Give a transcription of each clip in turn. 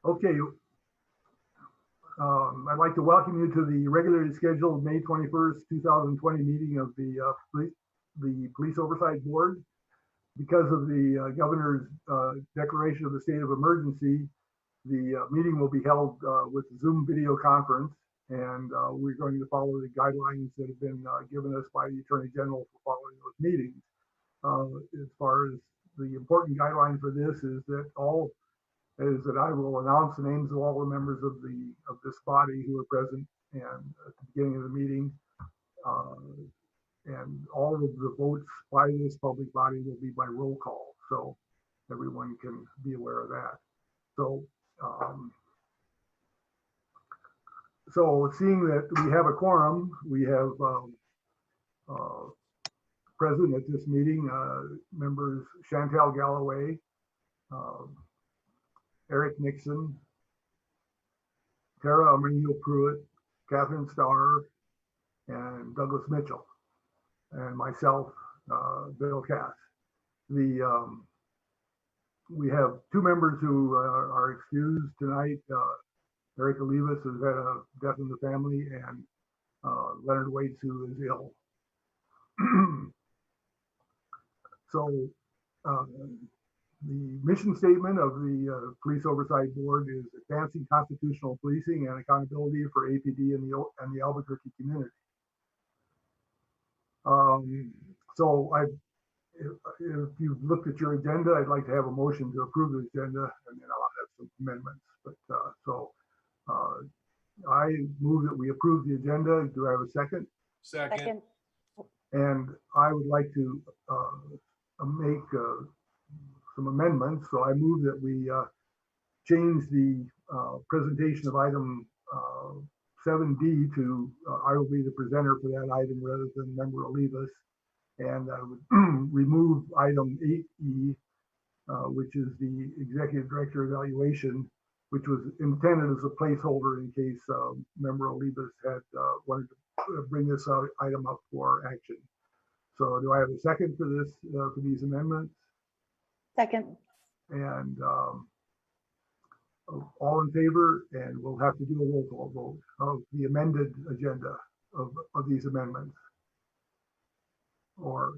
Okay, I'd like to welcome you to the regularly scheduled May 21st, 2020 meeting of the Police Oversight Board. Because of the governor's declaration of the state of emergency, the meeting will be held with Zoom video conference, and we're going to follow the guidelines that have been given us by the Attorney General for following those meetings. As far as the important guideline for this is that I will announce the names of all the members of this body who are present and at the beginning of the meeting. And all of the votes by this public body will be by roll call, so everyone can be aware of that. So, seeing that we have a quorum, we have present at this meeting members Chantel Galloway, Eric Nixon, Tara Amarillo Pruitt, Catherine Starr, and Douglas Mitchell, and myself, Bill Cass. We have two members who are excused tonight. Eric Olivas has had a death in the family, and Leonard Waits, who is ill. So the mission statement of the Police Oversight Board is advancing constitutional policing and accountability for APD and the Albuquerque community. So if you've looked at your agenda, I'd like to have a motion to approve the agenda, and then I'll have some amendments. But I move that we approve the agenda. Do I have a second? Second. And I would like to make some amendments. So I move that we change the presentation of item 7D to I will be the presenter for that item rather than Member Olivas. And I would remove item 8E, which is the Executive Director evaluation, which was intended as a placeholder in case Member Olivas had wanted to bring this item up for action. So do I have a second for this, for these amendments? Second. And all in favor, and we'll have to do a roll call vote of the amended agenda of these amendments, or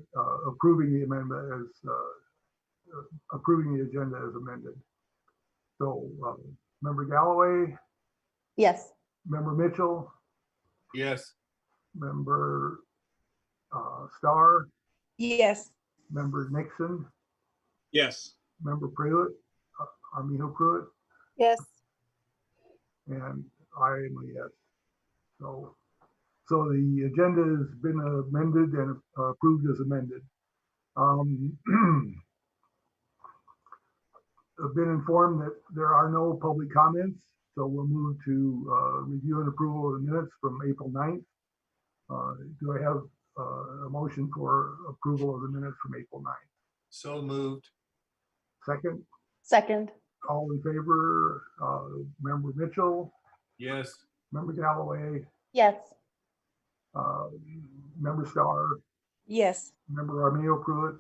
approving the amendment as approving the agenda as amended. So Member Galloway? Yes. Member Mitchell? Yes. Member Starr? Yes. Member Nixon? Yes. Member Pruitt? Armijo Pruitt? Yes. And I am a yes. So the agenda has been amended and approved as amended. I've been informed that there are no public comments, so we'll move to review and approval of the minutes from April 9th. Do I have a motion for approval of the minutes from April 9th? So moved. Second? Second. All in favor? Member Mitchell? Yes. Member Galloway? Yes. Member Starr? Yes. Member Armijo Pruitt?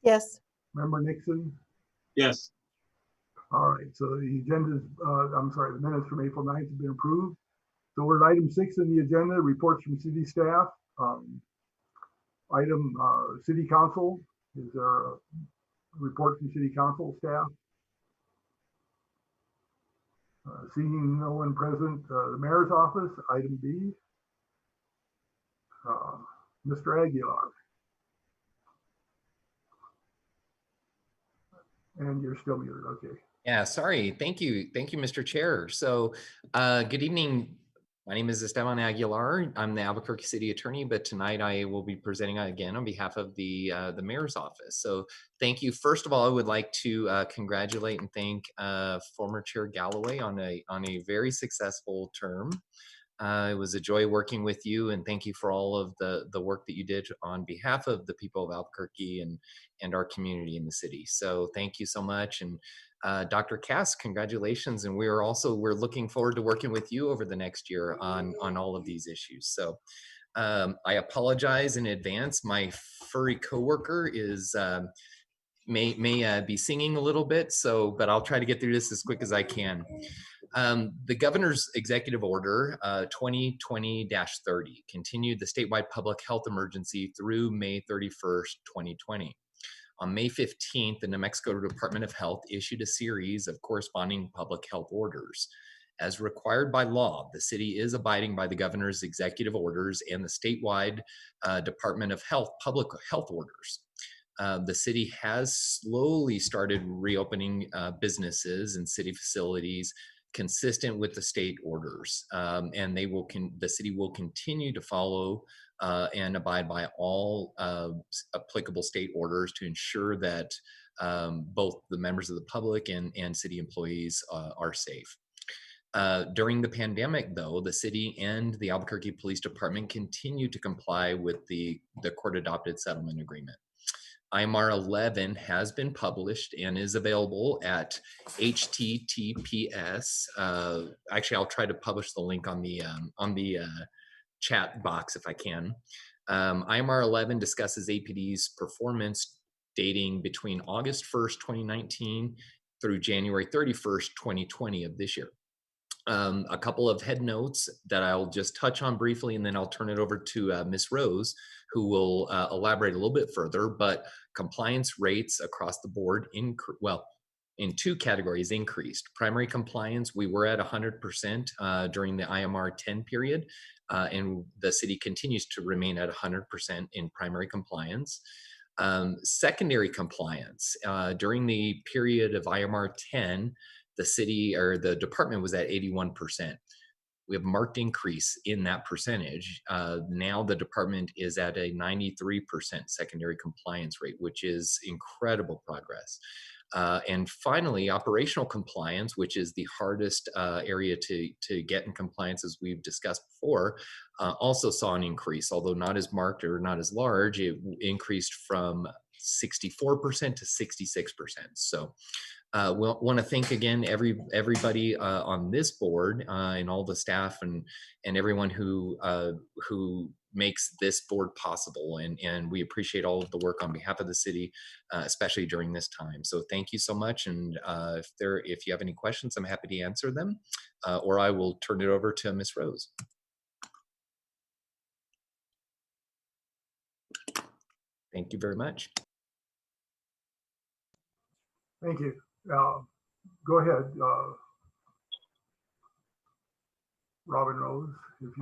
Yes. Member Nixon? Yes. All right, so the agenda's, the minutes from April 9th have been approved. So we're at item 6 in the agenda, reports from city staff. Item city council, is there a report from city council staff? Seeing no one present, the mayor's office, item B. Mr. Aguilar. And you're still muted, okay. Yeah, sorry. Thank you, Mr. Chair. So good evening. My name is Esteban Aguilar. I'm the Albuquerque City Attorney, but tonight I will be presenting again on behalf of the Mayor's Office. So thank you. First of all, I would like to congratulate and thank former Chair Galloway on a very successful term. It was a joy working with you, and thank you for all of the work that you did on behalf of the people of Albuquerque and our community in the city. So thank you so much. And Dr. Cass, congratulations. And we're looking forward to working with you over the next year on all of these issues. So I apologize in advance. My furry coworker is may be singing a little bit, so but I'll try to get through this as quick as I can. The governor's executive order 2020-30 continued the statewide public health emergency through May 31st, 2020. On May 15th, the New Mexico Department of Health issued a series of corresponding public health orders. As required by law, the city is abiding by the governor's executive orders and the statewide Department of Health public health orders. The city has slowly started reopening businesses and city facilities consistent with the state orders, and the city will continue to follow and abide by all applicable state orders to ensure that both the members of the public and city employees are safe. During the pandemic, though, the city and the Albuquerque Police Department continue to comply with the court-adopted settlement agreement. IMR 11 has been published and is available at https. Actually, I'll try to publish the link on the chat box if I can. IMR 11 discusses APD's performance dating between August 1st, 2019 through January 31st, 2020 of this year. A couple of head notes that I'll just touch on briefly, and then I'll turn it over to Ms. Rose, who will elaborate a little bit further. But compliance rates across the board, in two categories, increased. Primary compliance, we were at 100% during the IMR 10 period, and the city continues to remain at 100% in primary compliance. Secondary compliance, during the period of IMR 10, the city or the department was at 81%. We have marked increase in that percentage. Now the department is at a 93% secondary compliance rate, which is incredible progress. And finally, operational compliance, which is the hardest area to get in compliance, as we've discussed before, also saw an increase, although not as marked or not as large. It increased from 64% to 66%. So we'll want to thank again everybody on this board and all the staff and everyone who makes this board possible, and we appreciate all of the work on behalf of the city, especially during this time. So thank you so much, and if you have any questions, I'm happy to answer them, or I will turn it over to Ms. Rose. Thank you very much. Thank you. Go ahead, Robin Rose, if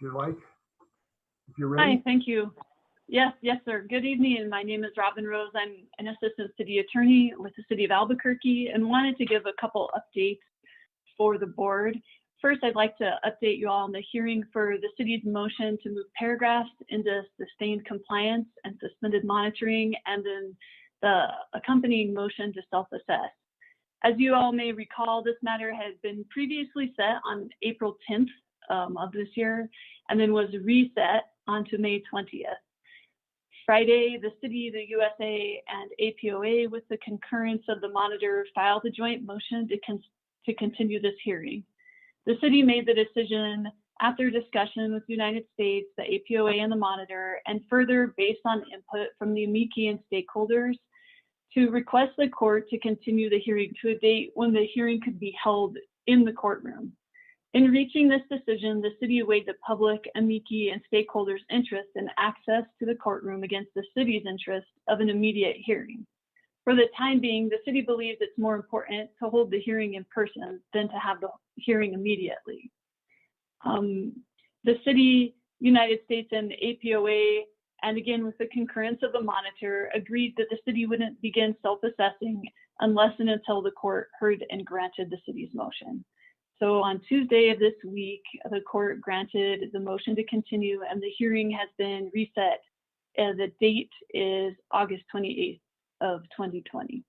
you like, if you're ready. Hi, thank you. Yes, sir. Good evening. My name is Robin Rose. I'm an assistant city attorney with the city of Albuquerque, and wanted to give a couple updates for the board. First, I'd like to update you all on the hearing for the city's motion to move paragraphs into sustained compliance and suspended monitoring, and then the accompanying motion to self-assess. As you all may recall, this matter had been previously set on April 10th of this year, and then was reset onto May 20th. Friday, the city, the USA, and APOA, with the concurrence of the monitor, filed a joint motion to continue this hearing. The city made the decision after discussion with the United States, the APOA, and the monitor, and further based on input from the amici and stakeholders, to request the court to continue the hearing to a date when the hearing could be held in the courtroom. In reaching this decision, the city weighed the public, amici, and stakeholders' interest in access to the courtroom against the city's interest of an immediate hearing. For the time being, the city believes it's more important to hold the hearing in person than to have the hearing immediately. The city, United States, and the APOA, and again with the concurrence of the monitor, agreed that the city wouldn't begin self-assessing unless and until the court heard and granted the city's motion. So on Tuesday of this week, the court granted the motion to continue, and the hearing has been reset. The date is August 28th of 2020.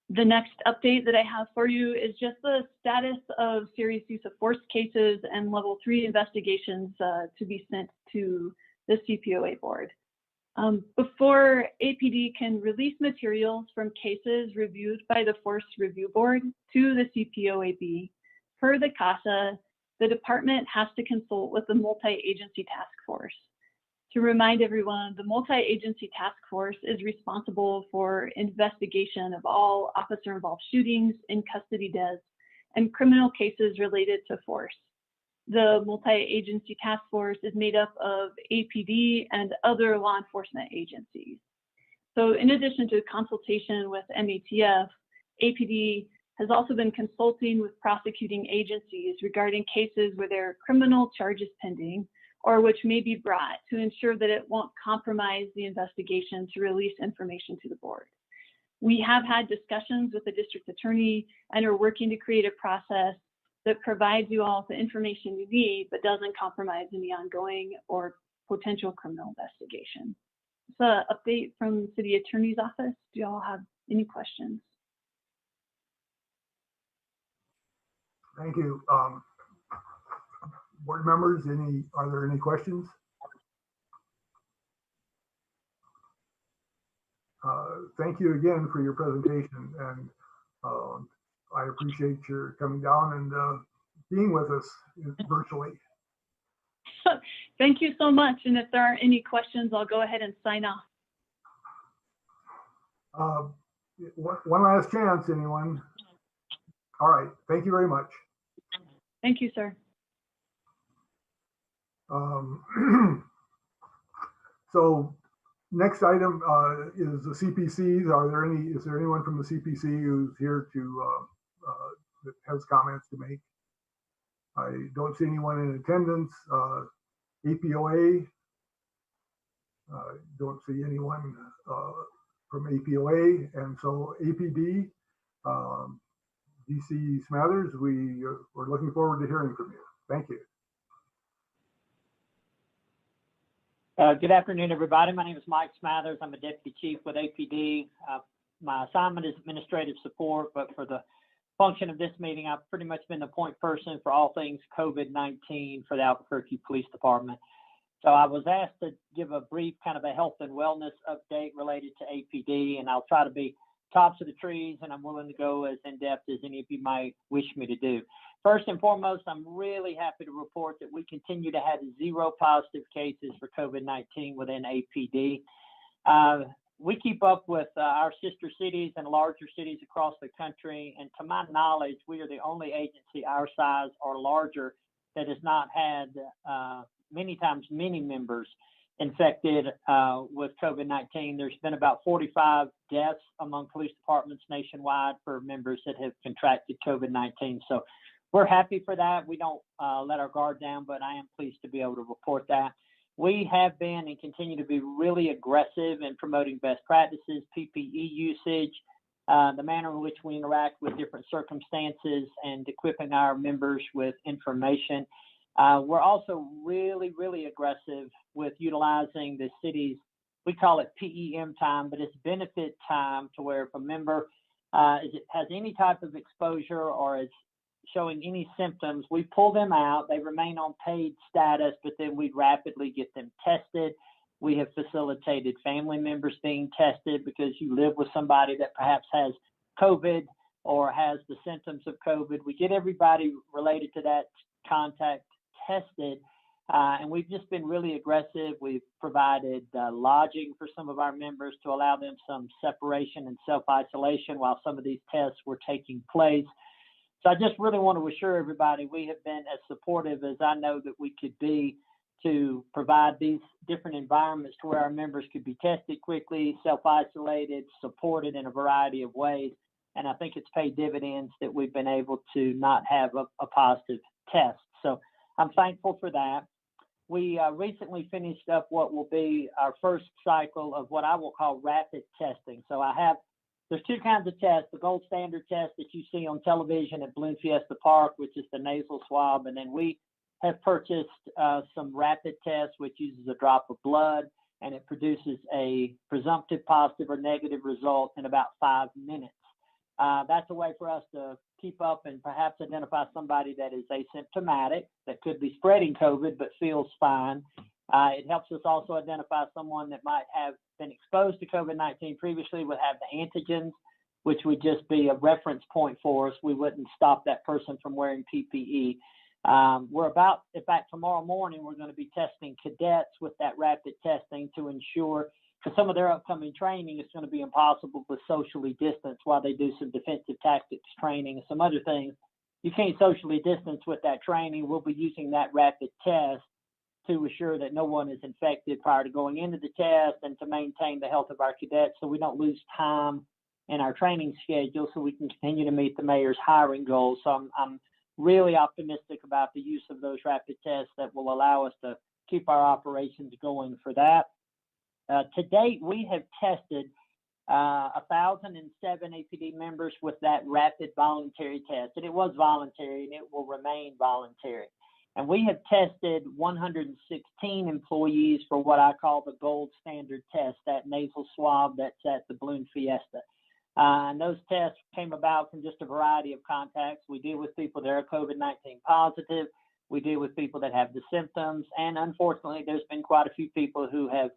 The next update that I have for you is just the status of serious use of force cases and level 3 investigations to be sent to the CPOA board. Before APD can release materials from cases reviewed by the Force Review Board to the CPOAB, per the CASA, the department has to consult with the multi-agency task force. To remind everyone, the multi-agency task force is responsible for investigation of all officer-involved shootings, in-custody deaths, and criminal cases related to force. The multi-agency task force is made up of APD and other law enforcement agencies. So in addition to consultation with MATF, APD has also been consulting with prosecuting agencies regarding cases where there are criminal charges pending or which may be brought to ensure that it won't compromise the investigation to release information to the board. We have had discussions with the district attorney and are working to create a process that provides you all the information you need, but doesn't compromise any ongoing or potential criminal investigation. So an update from the city attorney's office. Do you all have any questions? Thank you. Board members, are there any questions? Thank you again for your presentation, and I appreciate your coming down and being with us virtually. Thank you so much. And if there aren't any questions, I'll go ahead and sign off. One last chance, anyone? All right, thank you very much. Thank you, sir. So next item is the CPCs. Is there anyone from the CPC who's here to that has comments to make? I don't see anyone in attendance. APOA, don't see anyone from APOA, and so APD, DC Smathers, we're looking forward to hearing from you. Thank you. Good afternoon, everybody. My name is Mike Smathers. I'm a deputy chief with APD. My assignment is administrative support, but for the function of this meeting, I've pretty much been the point person for all things COVID-19 for the Albuquerque Police Department. So I was asked to give a brief kind of a health and wellness update related to APD, and I'll try to be tops of the trees, and I'm willing to go as in-depth as any of you might wish me to do. First and foremost, I'm really happy to report that we continue to have 0 positive cases for COVID-19 within APD. We keep up with our sister cities and larger cities across the country, and to my knowledge, we are the only agency our size or larger that has not had many members infected with COVID-19. There's been about 45 deaths among police departments nationwide for members that have contracted COVID-19. So we're happy for that. We don't let our guard down, but I am pleased to be able to report that. We have been and continue to be really aggressive in promoting best practices, PPE usage, the manner in which we interact with different circumstances, and equipping our members with information. We're also really aggressive with utilizing the city's, we call it PEM time, but it's benefit time, to where if a member has any type of exposure or is showing any symptoms, we pull them out. They remain on paid status, but then we rapidly get them tested. We have facilitated family members being tested because you live with somebody that perhaps has COVID or has the symptoms of COVID. We get everybody related to that contact tested, and we've just been really aggressive. We've provided lodging for some of our members to allow them some separation and self-isolation while some of these tests were taking place. So I just really want to assure everybody we have been as supportive as I know that we could be to provide these different environments to where our members could be tested quickly, self-isolated, supported in a variety of ways. And I think it's paid dividends that we've been able to not have a positive test. So I'm thankful for that. We recently finished up what will be our first cycle of what I will call rapid testing. So there's 2 kinds of tests: the gold standard test that you see on television at Balloon Fiesta Park, which is the nasal swab. And then we have purchased some rapid tests, which uses a drop of blood, and it produces a presumptive positive or negative result in about 5 minutes. That's a way for us to keep up and perhaps identify somebody that is asymptomatic, that could be spreading COVID, but feels fine. It helps us also identify someone that might have been exposed to COVID-19 previously, would have the antigens, which would just be a reference point for us. We wouldn't stop that person from wearing PPE. In fact, tomorrow morning, we're going to be testing cadets with that rapid testing to ensure, for some of their upcoming training, it's going to be impossible to socially distance while they do some defensive tactics training and some other things. You can't socially distance with that training. We'll be using that rapid test to assure that no one is infected prior to going into the test and to maintain the health of our cadets so we don't lose time in our training schedule so we can continue to meet the mayor's hiring goals. So I'm really optimistic about the use of those rapid tests that will allow us to keep our operations going for that. To date, we have tested 1,007 APD members with that rapid voluntary test, and it was voluntary and it will remain voluntary. And we have tested 116 employees for what I call the gold standard test, that nasal swab that's at the Balloon Fiesta. And those tests came about from just a variety of contacts. We deal with people that are COVID-19 positive. We deal with people that have the symptoms. And unfortunately, there's been quite a few people who have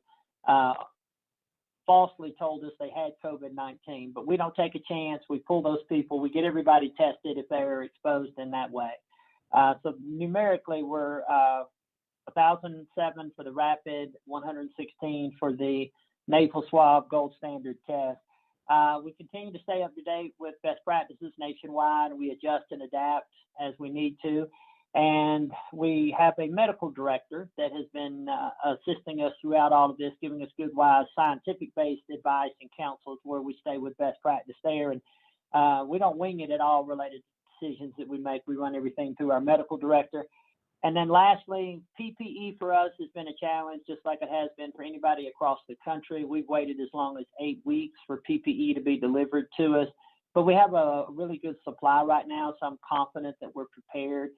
falsely told us they had COVID-19. But we don't take a chance. We pull those people. We get everybody tested if they're exposed in that way. So numerically, we're 1,007 for the rapid, 116 for the nasal swab gold standard test. We continue to stay up to date with best practices nationwide. We adjust and adapt as we need to. And we have a medical director that has been assisting us throughout all of this, giving us good, wise, scientific-based advice and counsels where we stay with best practice there. And we don't wing it at all related to decisions that we make. We run everything through our medical director. And then lastly, PPE for us has been a challenge, just like it has been for anybody across the country. We've waited as long as 8 weeks for PPE to be delivered to us, but we have a really good supply right now, so I'm confident that we're prepared.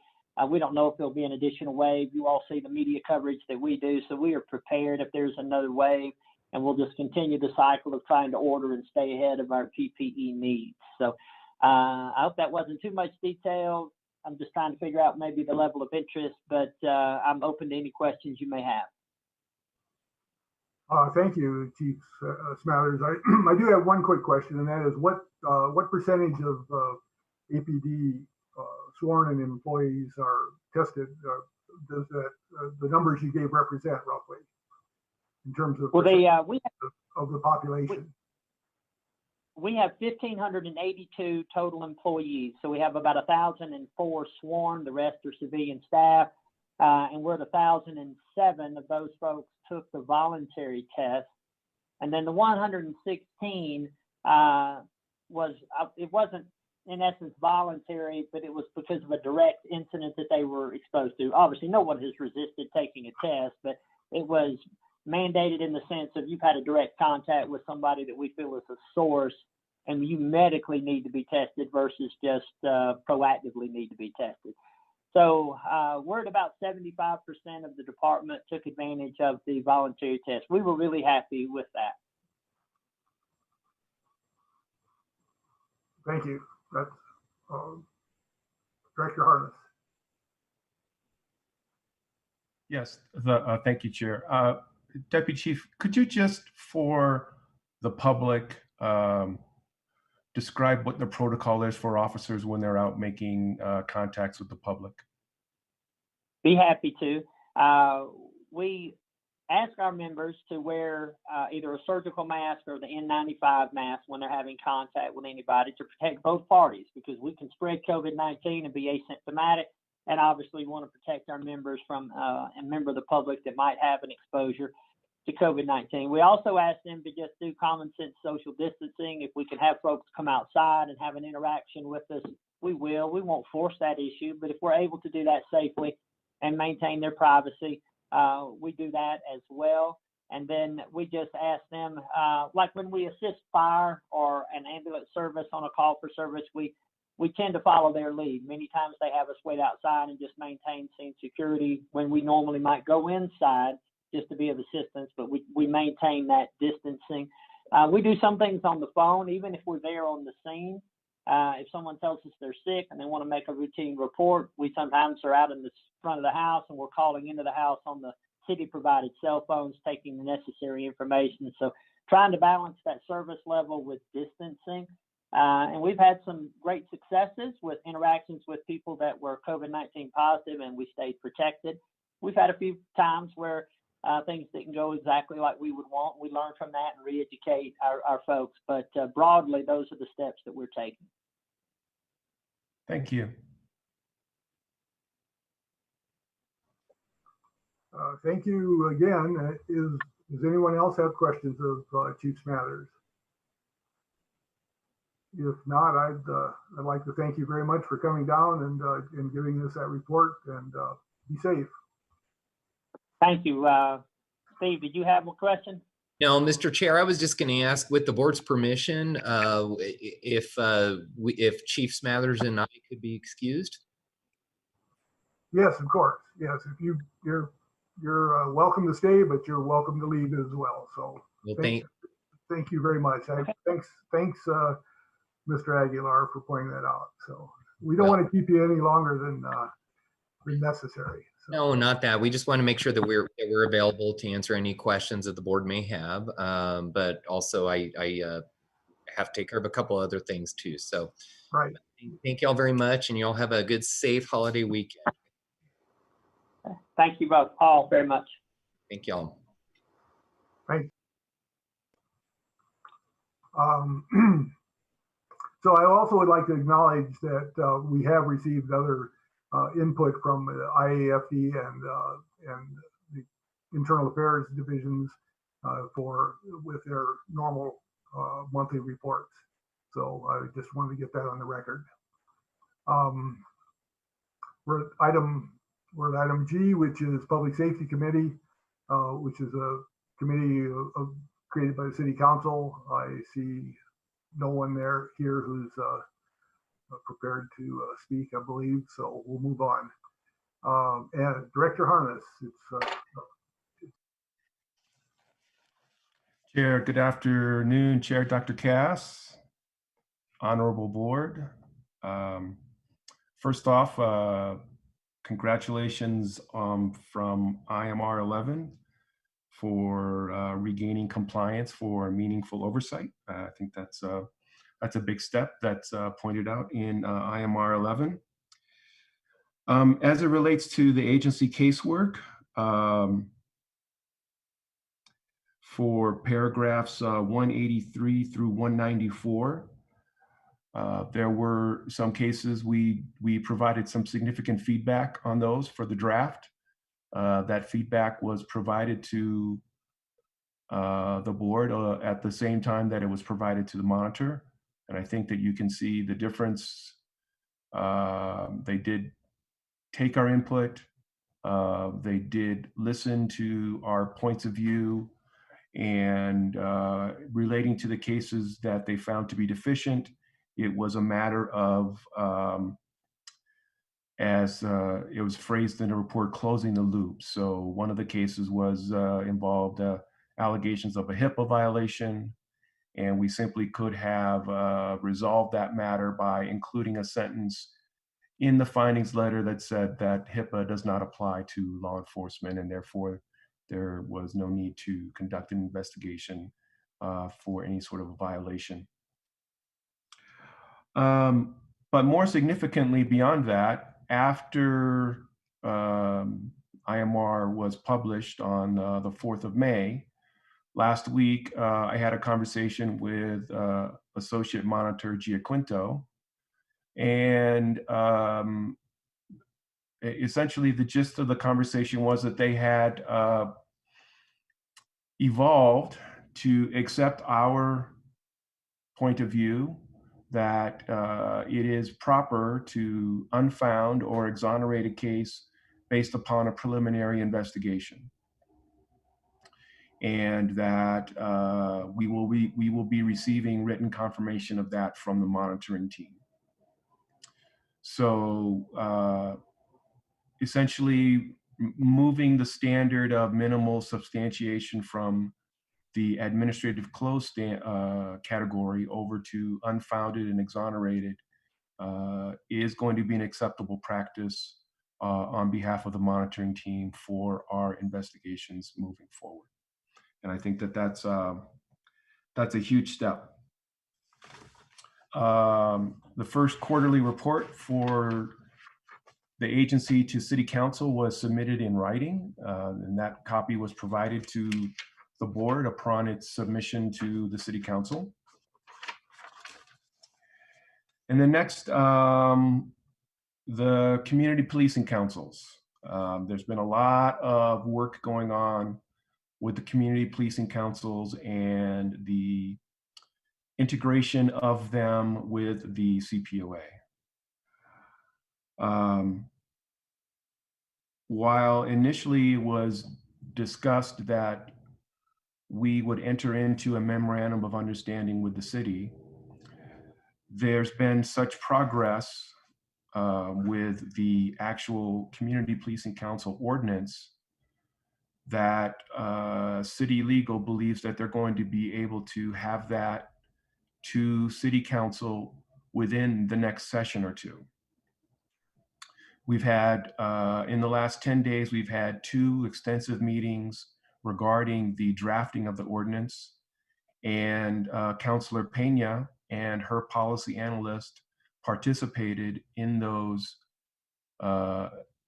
We don't know if there'll be an additional wave. You all see the media coverage that we do, so we are prepared if there's another wave, and we'll just continue the cycle of trying to order and stay ahead of our PPE needs. So I hope that wasn't too much detail. I'm just trying to figure out maybe the level of interest, but I'm open to any questions you may have. Thank you, Chief Smathers. I do have one quick question, and that is what percentage of APD sworn-in employees are tested? Does that the numbers you gave represent roughly in terms of of the population? We have 1,582 total employees. So we have about 1,004 sworn, the rest are civilian staff. And we're at 1,007 of those folks took the voluntary test. And then the 116 it wasn't in essence voluntary, but it was because of a direct incident that they were exposed to. Obviously, no one has resisted taking a test, but it was mandated in the sense of you've had a direct contact with somebody that we feel is a source and you medically need to be tested versus just proactively need to be tested. So we're at about 75% of the department took advantage of the voluntary test. We were really happy with that. Thank you. That's Director Harness. Yes, thank you, Chair. Deputy Chief, could you just, for the public, describe what the protocol is for officers when they're out making contacts with the public? Be happy to. We ask our members to wear either a surgical mask or the N95 mask when they're having contact with anybody to protect both parties, because we can spread COVID-19 and be asymptomatic. And obviously, we want to protect our members from a member of the public that might have an exposure to COVID-19. We also ask them to just do common sense social distancing. If we can have folks come outside and have an interaction with us, we will. We won't force that issue, but if we're able to do that safely and maintain their privacy, we do that as well. And then we just ask them, like when we assist fire or an ambulance service on a call for service, we tend to follow their lead. Many times they have us wait outside and just maintain scene security when we normally might go inside just to be of assistance, but we maintain that distancing. We do some things on the phone, even if we're there on the scene. If someone tells us they're sick and they want to make a routine report, we sometimes are out in the front of the house and we're calling into the house on the city-provided cell phones, taking the necessary information. So trying to balance that service level with distancing. And we've had some great successes with interactions interactions with people that were COVID-19 positive, and we stayed protected. We've had a few times where things didn't go exactly like we would want. We learn from that and re-educate our folks. But broadly, those are the steps that we're taking. Thank you. Thank you again. Does anyone else have questions of Chief Smathers? If not, I'd like to thank you very much for coming down and giving us that report, and be safe. Thank you. Steve, did you have a question? No, Mr. Chair, I was just going to ask, with the board's permission, if Chief Smathers and I could be excused. Yes, of course. Yes, if you're welcome to stay, but you're welcome to leave as well. So Well, thank you very much. Okay. Thanks, Mr. Aguilar, for pointing that out. So we don't want to keep you any longer than necessary. So. No, not that. We just want to make sure that we're available to answer any questions that the board may have. But also, I have to take care of a couple other things too. So, right. Thank you all very much, and you all have a good, safe holiday weekend. Thank you both all very much. Thank you all. Right. So I also would like to acknowledge that we have received other input from the IAFD and the Internal Affairs divisions with their normal monthly reports. So I just wanted to get that on the record. We're at item G, which is Public Safety Committee, which is a committee created by the City Council. I see no one here who's prepared to speak, I believe, so we'll move on. And Director Harness, Chair, good afternoon, Chair Dr. Cass, Honorable Board. First off, congratulations from IMR 11 for regaining compliance for meaningful oversight. I think that's a big step that's pointed out in IMR 11. As it relates to the agency casework, for paragraphs 183 through 194, there were some cases we provided some significant feedback on those for the draft. That feedback was provided to the board at the same time that it was provided to the monitor. And I think that you can see the difference. They did take our input. They did listen to our points of view, and relating to the cases that they found to be deficient, it was a matter of, as it was phrased in the report, closing the loop. So one of the cases was involved allegations of a HIPAA violation, and we simply could have resolved that matter by including a sentence in the findings letter that said that HIPAA does not apply to law enforcement, and therefore there was no need to conduct an investigation for any sort of a violation. But more significantly beyond that, after IMR was published on the 4th of May, last week, I had a conversation with Associate Monitor Giaquinto, and essentially the gist of the conversation was that they had evolved to accept our point of view that it is proper to unfound or exonerate a case based upon a preliminary investigation, and that we will be receiving written confirmation of that from the monitoring team. So essentially moving the standard of minimal substantiation from the administrative close category over to unfounded and exonerated is going to be an acceptable practice on behalf of the monitoring team for our investigations moving forward. And I think that that's a huge step. The first quarterly report for the agency to City Council was submitted in writing, and that copy was provided to the board upon its submission to the City Council. And then next, the community policing councils. There's been a lot of work going on with the community policing councils and the integration of them with the CPOA. While initially it was discussed that we would enter into a memorandum of understanding with the city, there's been such progress with the actual community policing council ordinance that city legal believes that they're going to be able to have that to city council within the next session or two. We've had, in the last 10 days, we've had 2 extensive meetings regarding the drafting of the ordinance, and Councilor Pena and her policy analyst participated in those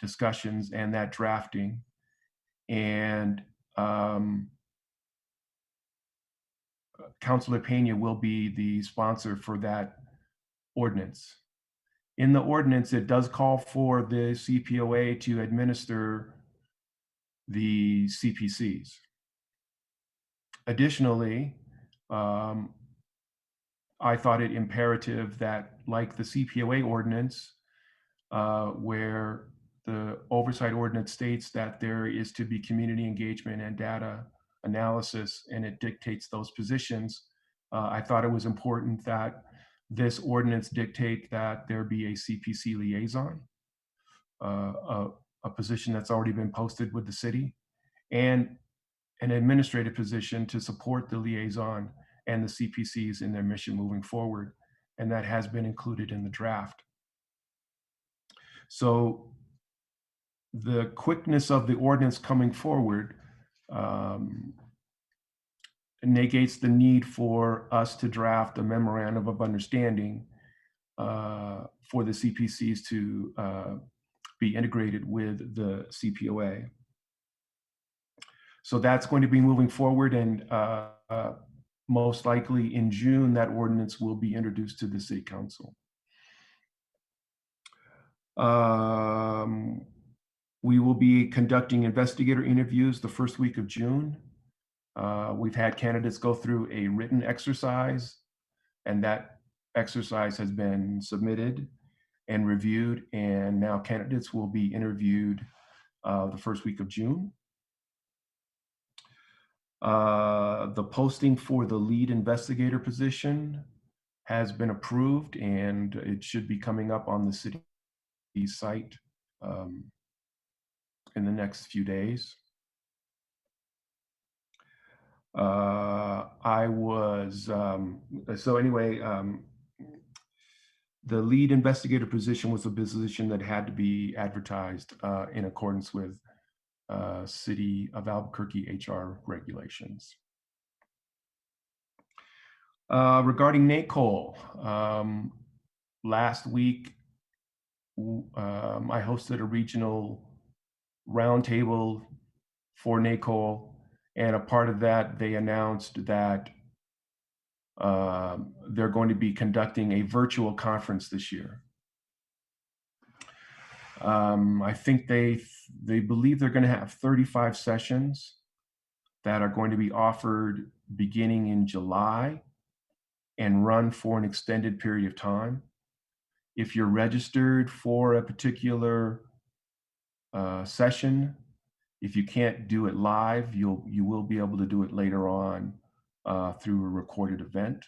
discussions and that drafting. And Councilor Pena will be the sponsor for that ordinance. In the ordinance, it does call for the CPOA to administer the CPCs. Additionally, I thought it imperative that, like the CPOA ordinance, where the oversight ordinance states that there is to be community engagement and data analysis, and it dictates those positions, I thought it was important that this ordinance dictate that there be a CPC liaison, a position that's already been posted with the city, and an administrative position to support the liaison and the CPCs in their mission moving forward. And that has been included in the draft. So the quickness of the ordinance coming forward negates the need for us to draft a memorandum of understanding for the CPCs to be integrated with the CPOA. So that's going to be moving forward, and most likely in June, that ordinance will be introduced to the City Council. We will be conducting investigator interviews the first week of June. We've had candidates go through a written exercise, and that exercise has been submitted and reviewed, and now candidates will be interviewed the first week of June. The posting for the lead investigator position has been approved, and it should be coming up on the city site in the next few days. The lead investigator position was a position that had to be advertised in accordance with City of Albuquerque HR regulations. Regarding NACOL, last week I hosted a regional roundtable for NACOL, and a part of that, they announced that they're going to be conducting a virtual conference this year. I think they believe they're going to have 35 sessions that are going to be offered beginning in July and run for an extended period of time. If you're registered for a particular session, if you can't do it live, you will be able to do it later on through a recorded event.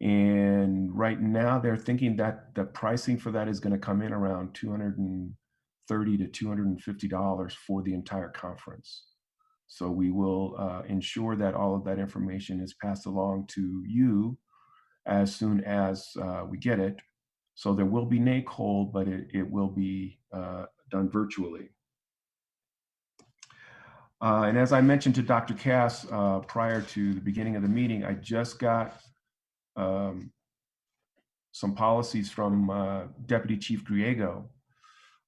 And right now they're thinking that the pricing for that is going to come in around $230 to $250 for the entire conference. So we will ensure that all of that information is passed along to you as soon as we get it. So there will be NACOL, but it will be done virtually. And as I mentioned to Dr. Cass prior to the beginning of the meeting, I just got some policies from Deputy Chief Griego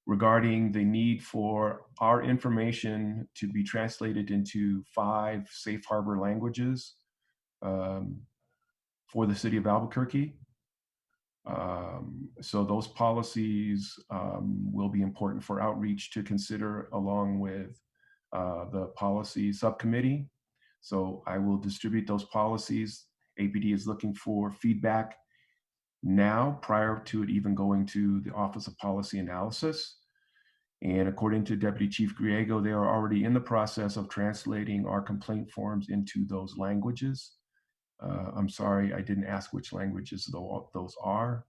regarding the need for our information to be translated into 5 safe harbor languages for the city of Albuquerque. So those policies will be important for outreach to consider along with the policy subcommittee. So I will distribute those policies. APD is looking for feedback now prior to it even going to the Office of Policy Analysis. And according to Deputy Chief Griego, they are already in the process of translating our complaint forms into those languages. I'm sorry, I didn't ask which languages those are.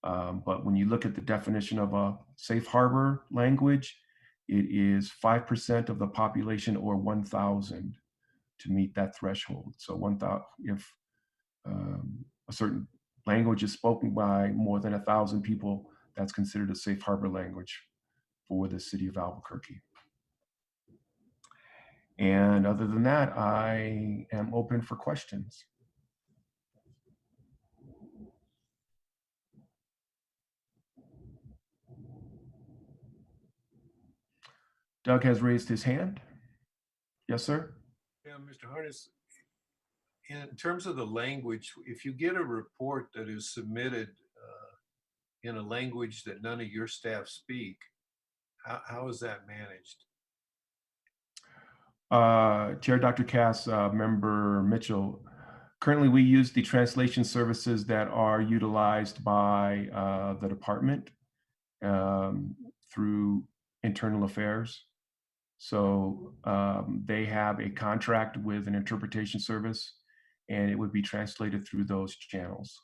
But when you look at the definition of a safe harbor language, it is 5% of the population or 1,000 to meet that threshold. So 1,000, if a certain language is spoken by more than 1,000 people, that's considered a safe harbor language for the city of Albuquerque. And other than that, I am open for questions. Doug has raised his hand. Yes, sir. Yeah, Mr. Harness, in terms of the language, if you get a report that is submitted in a language that none of your staff speak, how is that managed? Chair Dr. Cass, Member Mitchell, currently we use the translation services that are utilized by the department through internal affairs. So they have a contract with an interpretation service, and it would be translated through those channels.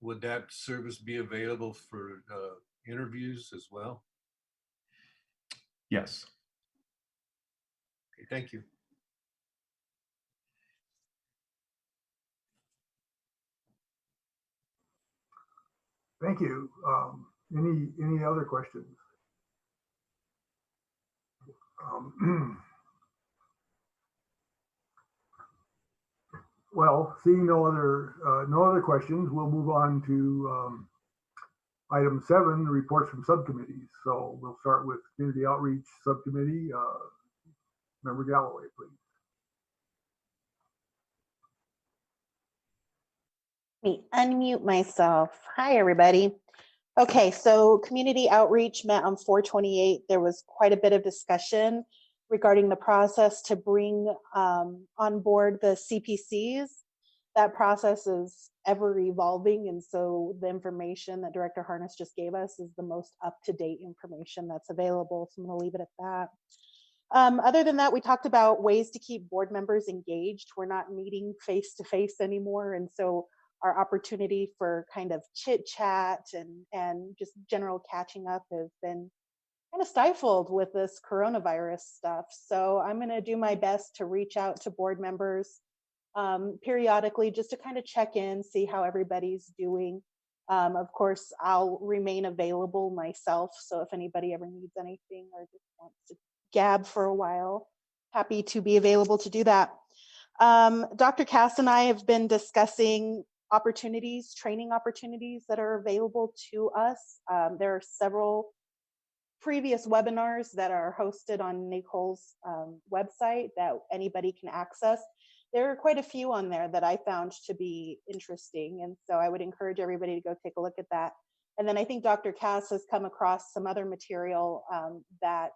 Would that service be available for interviews as well? Yes. Okay, thank you. Thank you. Any other questions? Well, seeing no other questions, we'll move on to item 7, reports from subcommittees. So we'll start with Community Outreach Subcommittee. Member Galloway, please. Let me unmute myself. Hi, everybody. Okay, so community outreach met on 4/28. There was quite a bit of discussion regarding the process to bring on board the CPCs. That process is ever evolving, and so the information that Director Harness just gave us is the most up-to-date information that's available. So I'm going to leave it at that. Other than that, we talked about ways to keep board members engaged. We're not meeting face-to-face anymore, and so our opportunity for kind of chit chat and just general catching up has been kind of stifled with this coronavirus stuff. So I'm going to do my best to reach out to board members periodically just to kind of check in, see how everybody's doing. Of course, I'll remain available myself. So if anybody ever needs anything or just wants to gab for a while, happy to be available to do that. Dr. Cass and I have been discussing training opportunities that are available to us. There are several previous webinars that are hosted on Nicole's website that anybody can access. There are quite a few on there that I found to be interesting, and so I would encourage everybody to go take a look at that. And then I think Dr. Cass has come across some other material that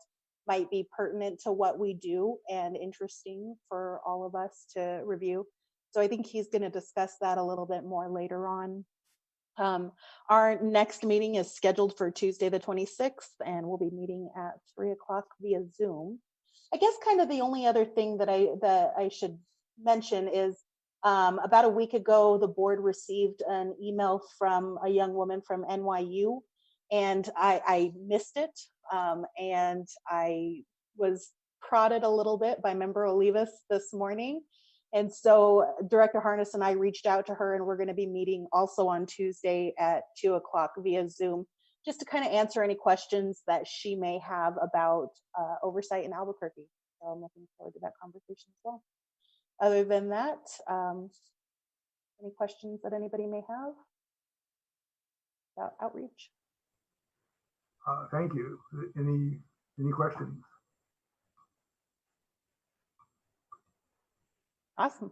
might be pertinent to what we do and interesting for all of us to review. So I think he's going to discuss that a little bit more later on. Our next meeting is scheduled for Tuesday the 26th, and we'll be meeting at 3 o'clock via Zoom. I guess kind of the only other thing that I should mention is about a week ago, the board received an email from a young woman from NYU, and I missed it, and I was prodded a little bit by Member Olivas this morning. And so Director Harness and I reached out to her, and we're going to be meeting also on Tuesday at 2 o'clock via Zoom, just to kind of answer any questions that she may have about oversight in Albuquerque. So I'm looking forward to that conversation as well. Other than that, any questions that anybody may have? about outreach. Thank you. Any questions? Awesome.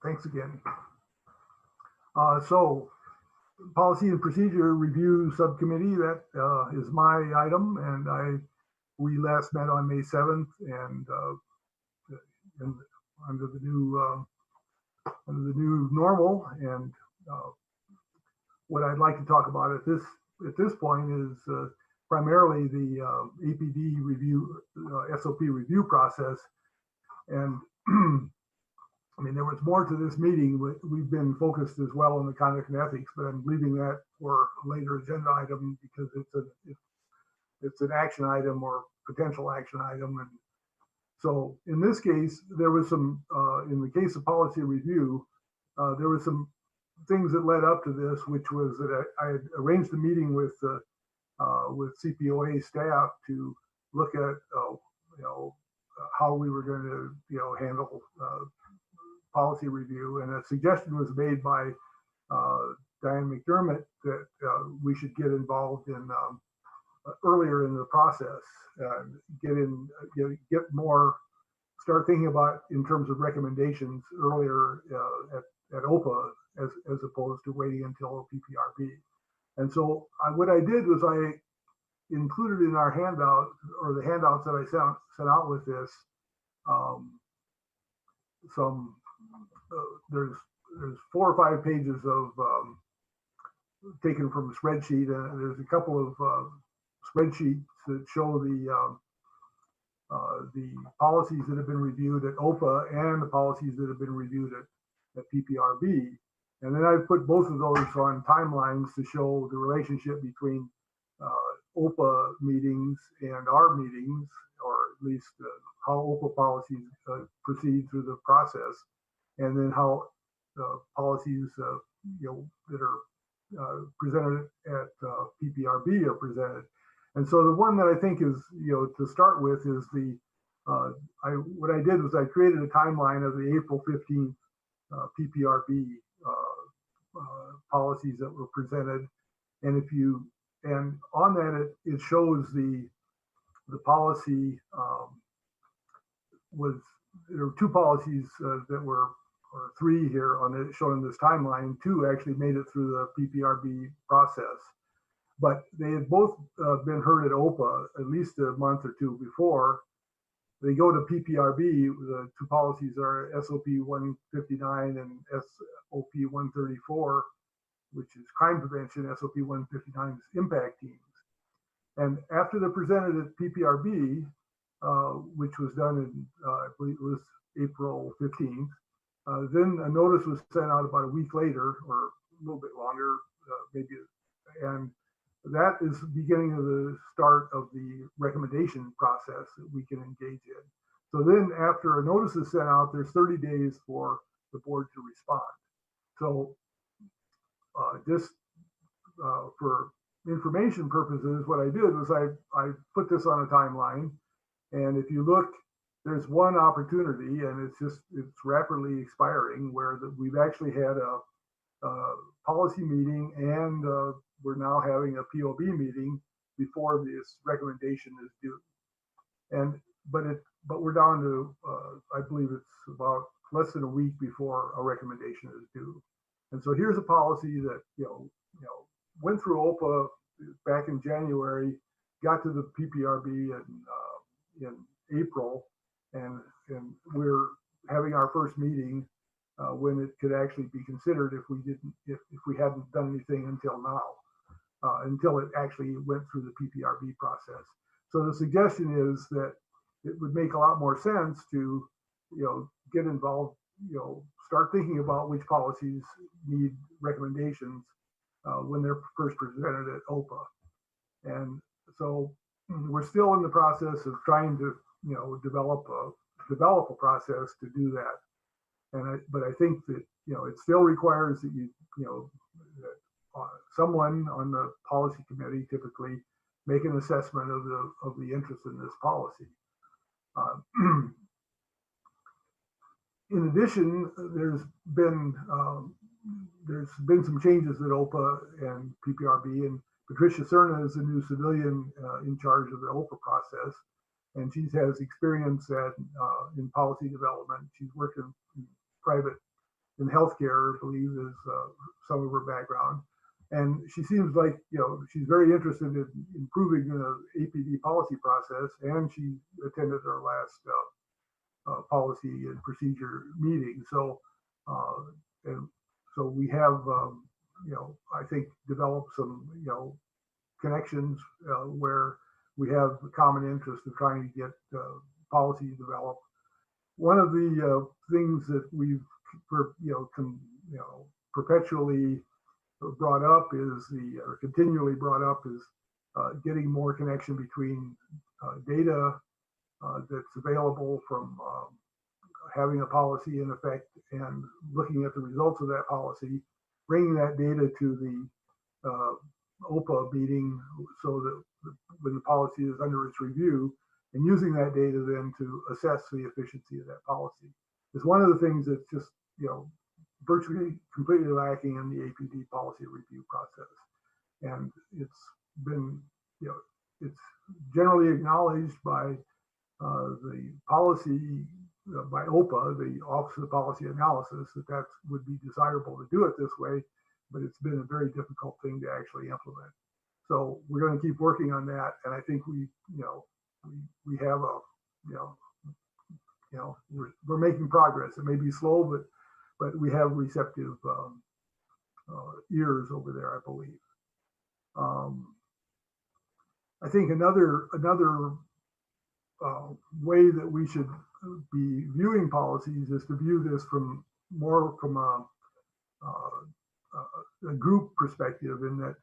Thanks again. So Policy and Procedure Review Subcommittee, that is my item, and we last met on May 7th, and under the new normal. And what I'd like to talk about at this point is primarily the APD review, SOP review process. And I mean, there was more to this meeting. We've been focused as well on the conduct and ethics, but I'm leaving that for a later agenda item because it's an action item or potential action item. And so in this case, there was some, in the case of policy review, there was some things that led up to this, which was that I had arranged a meeting with CPOA staff to look at, how we were going to, handle policy review. And a suggestion was made by Diane McDermott that we should get involved in earlier in the process, get more, start thinking about in terms of recommendations earlier at OPA as opposed to waiting until PPRB. And so what I did was I included in our handout, or the handouts that I sent out with this, there's 4 or 5 pages of taken from a spreadsheet, and there's a couple of spreadsheets that show the policies that have been reviewed at OPA and the policies that have been reviewed at PPRB. And then I've put both of those on timelines to show the relationship between OPA meetings and our meetings, or at least how OPA policies proceed through the process, and then how policies that are presented at PPRB are presented. And so the one that I think is, to start with is what I did was I created a timeline of the April 15th PPRB policies that were presented. And on that, it shows the policy there were 2 policies that were, or 3 here on it shown in this timeline. 2 actually made it through the PPRB process, but they had both been heard at OPA at least a month or 2 before. They go to PPRB. The 2 policies are SOP 159 and SOP 134, which is crime prevention. SOP 159 is impact teams. And after they're presented at PPRB, which was done in, I believe it was April 15th, then a notice was sent out about a week later, or a little bit longer, maybe. And that is the beginning of the start of the recommendation process that we can engage in. So then after a notice is sent out, there's 30 days for the board to respond. So just for information purposes, what I did was I put this on a timeline. And if you look, there's one opportunity, and it's rapidly expiring, where we've actually had a policy meeting, and we're now having a POB meeting before this recommendation is due. But we're down to I believe it's about less than a week before a recommendation is due. And so here's a policy that went through OPA back in January, got to the PPRB in April, and we're having our first meeting when it could actually be considered if we hadn't done anything until now, until it actually went through the PPRB process. So the suggestion is that it would make a lot more sense to get involved, start thinking about which policies need recommendations when they're first presented at OPA. And so we're still in the process of trying to develop a process to do that. But I think that it still requires that that someone on the policy committee typically make an assessment of the interest in this policy. In addition, there's there's been some changes at OPA and PPRB, and Patricia Cerna is the new civilian in charge of the OPA process, and she has experience in policy development. She's worked in private in healthcare, I believe, is some of her background. And she seems like, she's very interested in improving the APD policy process, and she attended our last policy and procedure meeting. So, and so we have, I think, developed some, connections where we have a common interest in trying to get policy developed. One of the things that we've, perpetually brought up is or continually brought up is getting more connection between data that's available from having a policy in effect and looking at the results of that policy, bringing that data to the OPA meeting so that when the policy is under its review, and using that data then to assess the efficiency of that policy. It's one of the things that's just, virtually completely lacking in the APD policy review process. And it's been, it's generally acknowledged by the policy, by OPA, the Office of Policy Analysis, that would be desirable to do it this way, but it's been a very difficult thing to actually implement. So we're going to keep working on that. And I think we have a, we're making progress. It may be slow, but we have receptive ears over there, I believe. I think another way that we should be viewing policies is to view this from a group perspective, in that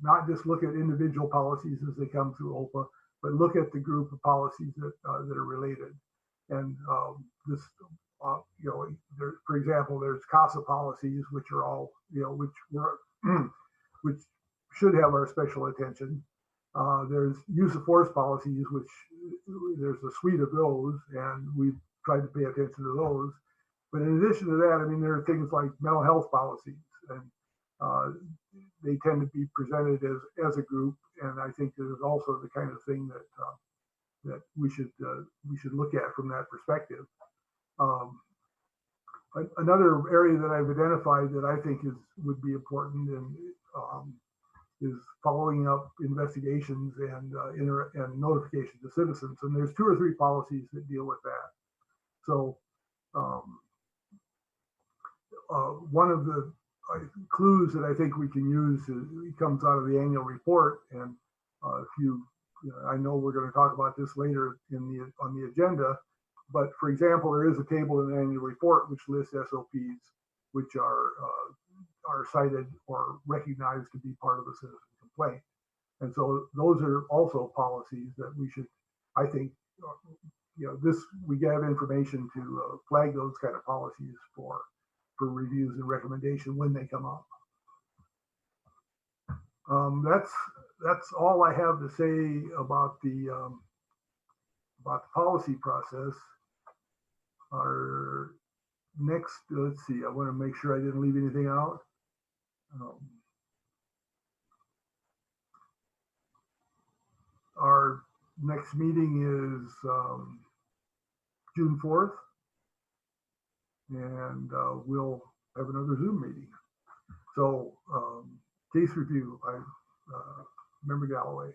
not just look at individual policies as they come through OPA, but look at the group of policies that are related. And this, for example, there's CASA policies, which are all, which should have our special attention. There's use of force policies, which there's a suite of those, and we've tried to pay attention to those. But in addition to that, I mean, there are things like mental health policies, and they tend to be presented as a group. And I think there's also the kind of thing that we should look at from that perspective. Another area that I've identified that I think would be important and is following up investigations and notifications to citizens. And there's 2 or 3 policies that deal with that. So one of the clues that I think we can use comes out of the annual report. And I know we're going to talk about this later on the agenda, but for example, there is a table in the annual report which lists SOPs which are cited or recognized to be part of a citizen complaint. And so those are also policies that we should, I think, we have information to flag those kind of policies for reviews and recommendation when they come up. That's all I have to say about the policy process. Our next, let's see, I want to make sure I didn't leave anything out. Our next meeting is June 4th, and we'll have another Zoom meeting. So case review, Member Galloway.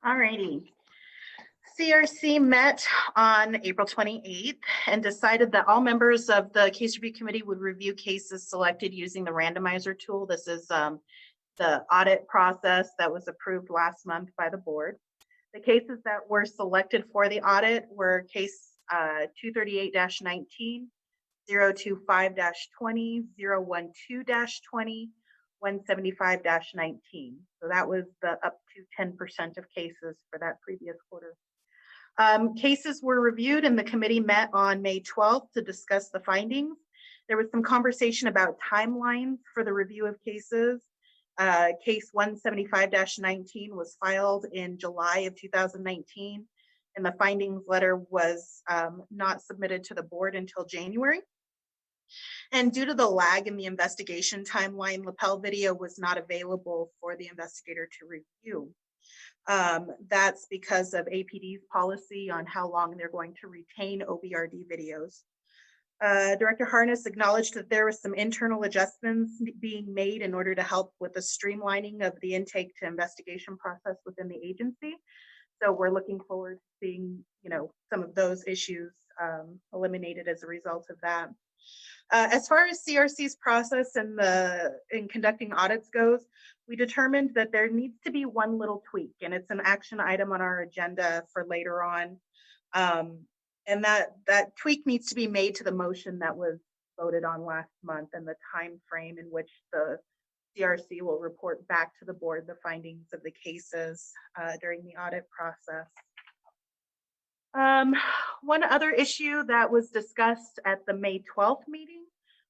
All righty. CRC met on April 28th and decided that all members of the case review committee would review cases selected using the randomizer tool. This is the audit process that was approved last month by the board. The cases that were selected for the audit were case 238-19, 025-20, 012-20, 175-19. So that was the up to 10% of cases for that previous quarter. Cases were reviewed and the committee met on May 12th to discuss the findings. There was some conversation about timelines for the review of cases. Case 175-19 was filed in July of 2019, and the findings letter was not submitted to the board until January. And due to the lag in the investigation timeline, lapel video was not available for the investigator to review. That's because of APD's policy on how long they're going to retain OBRD videos. Director Harness acknowledged that there was some internal adjustments being made in order to help with the streamlining of the intake to investigation process within the agency. So we're looking forward to seeing, some of those issues eliminated as a result of that. As far as CRC's process in conducting audits goes, we determined that there needs to be one little tweak, and it's an action item on our agenda for later on. And that tweak needs to be made to the motion that was voted on last month and the time frame in which the CRC will report back to the board the findings of the cases during the audit process. One other issue that was discussed at the May 12th meeting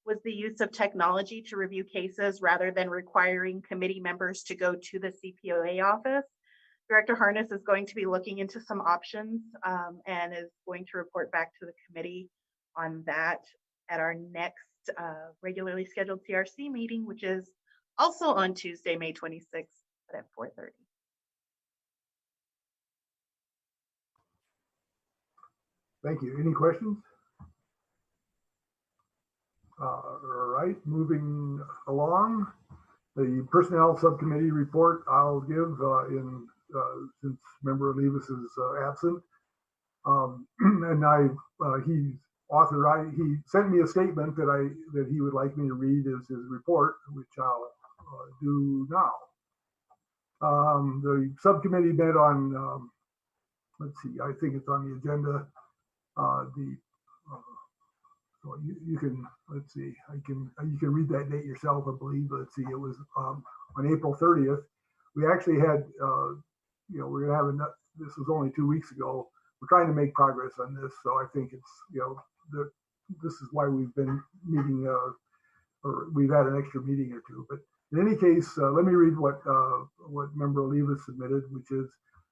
was the use of technology to review cases rather than requiring committee members to go to the CPOA office. Director Harness is going to be looking into some options and is going to report back to the committee on that at our next regularly scheduled CRC meeting, which is also on Tuesday, May 26th, but at 4:30. Thank you. Any questions? All right, moving along. The Personnel Subcommittee report I'll give since Member Olivas is absent. And he sent me a statement that he would like me to read as his report, which I'll do now. The subcommittee met on, let's see, I think it's on the agenda. So you can, let's see, you can read that date yourself, I believe. Let's see, it was on April 30th. We actually had, we're gonna have this was only 2 weeks ago. We're trying to make progress on this, so I think it's, this is why we've been meeting, or we've had an extra meeting or two. But in any case, let me read what Member Olivas submitted, which is,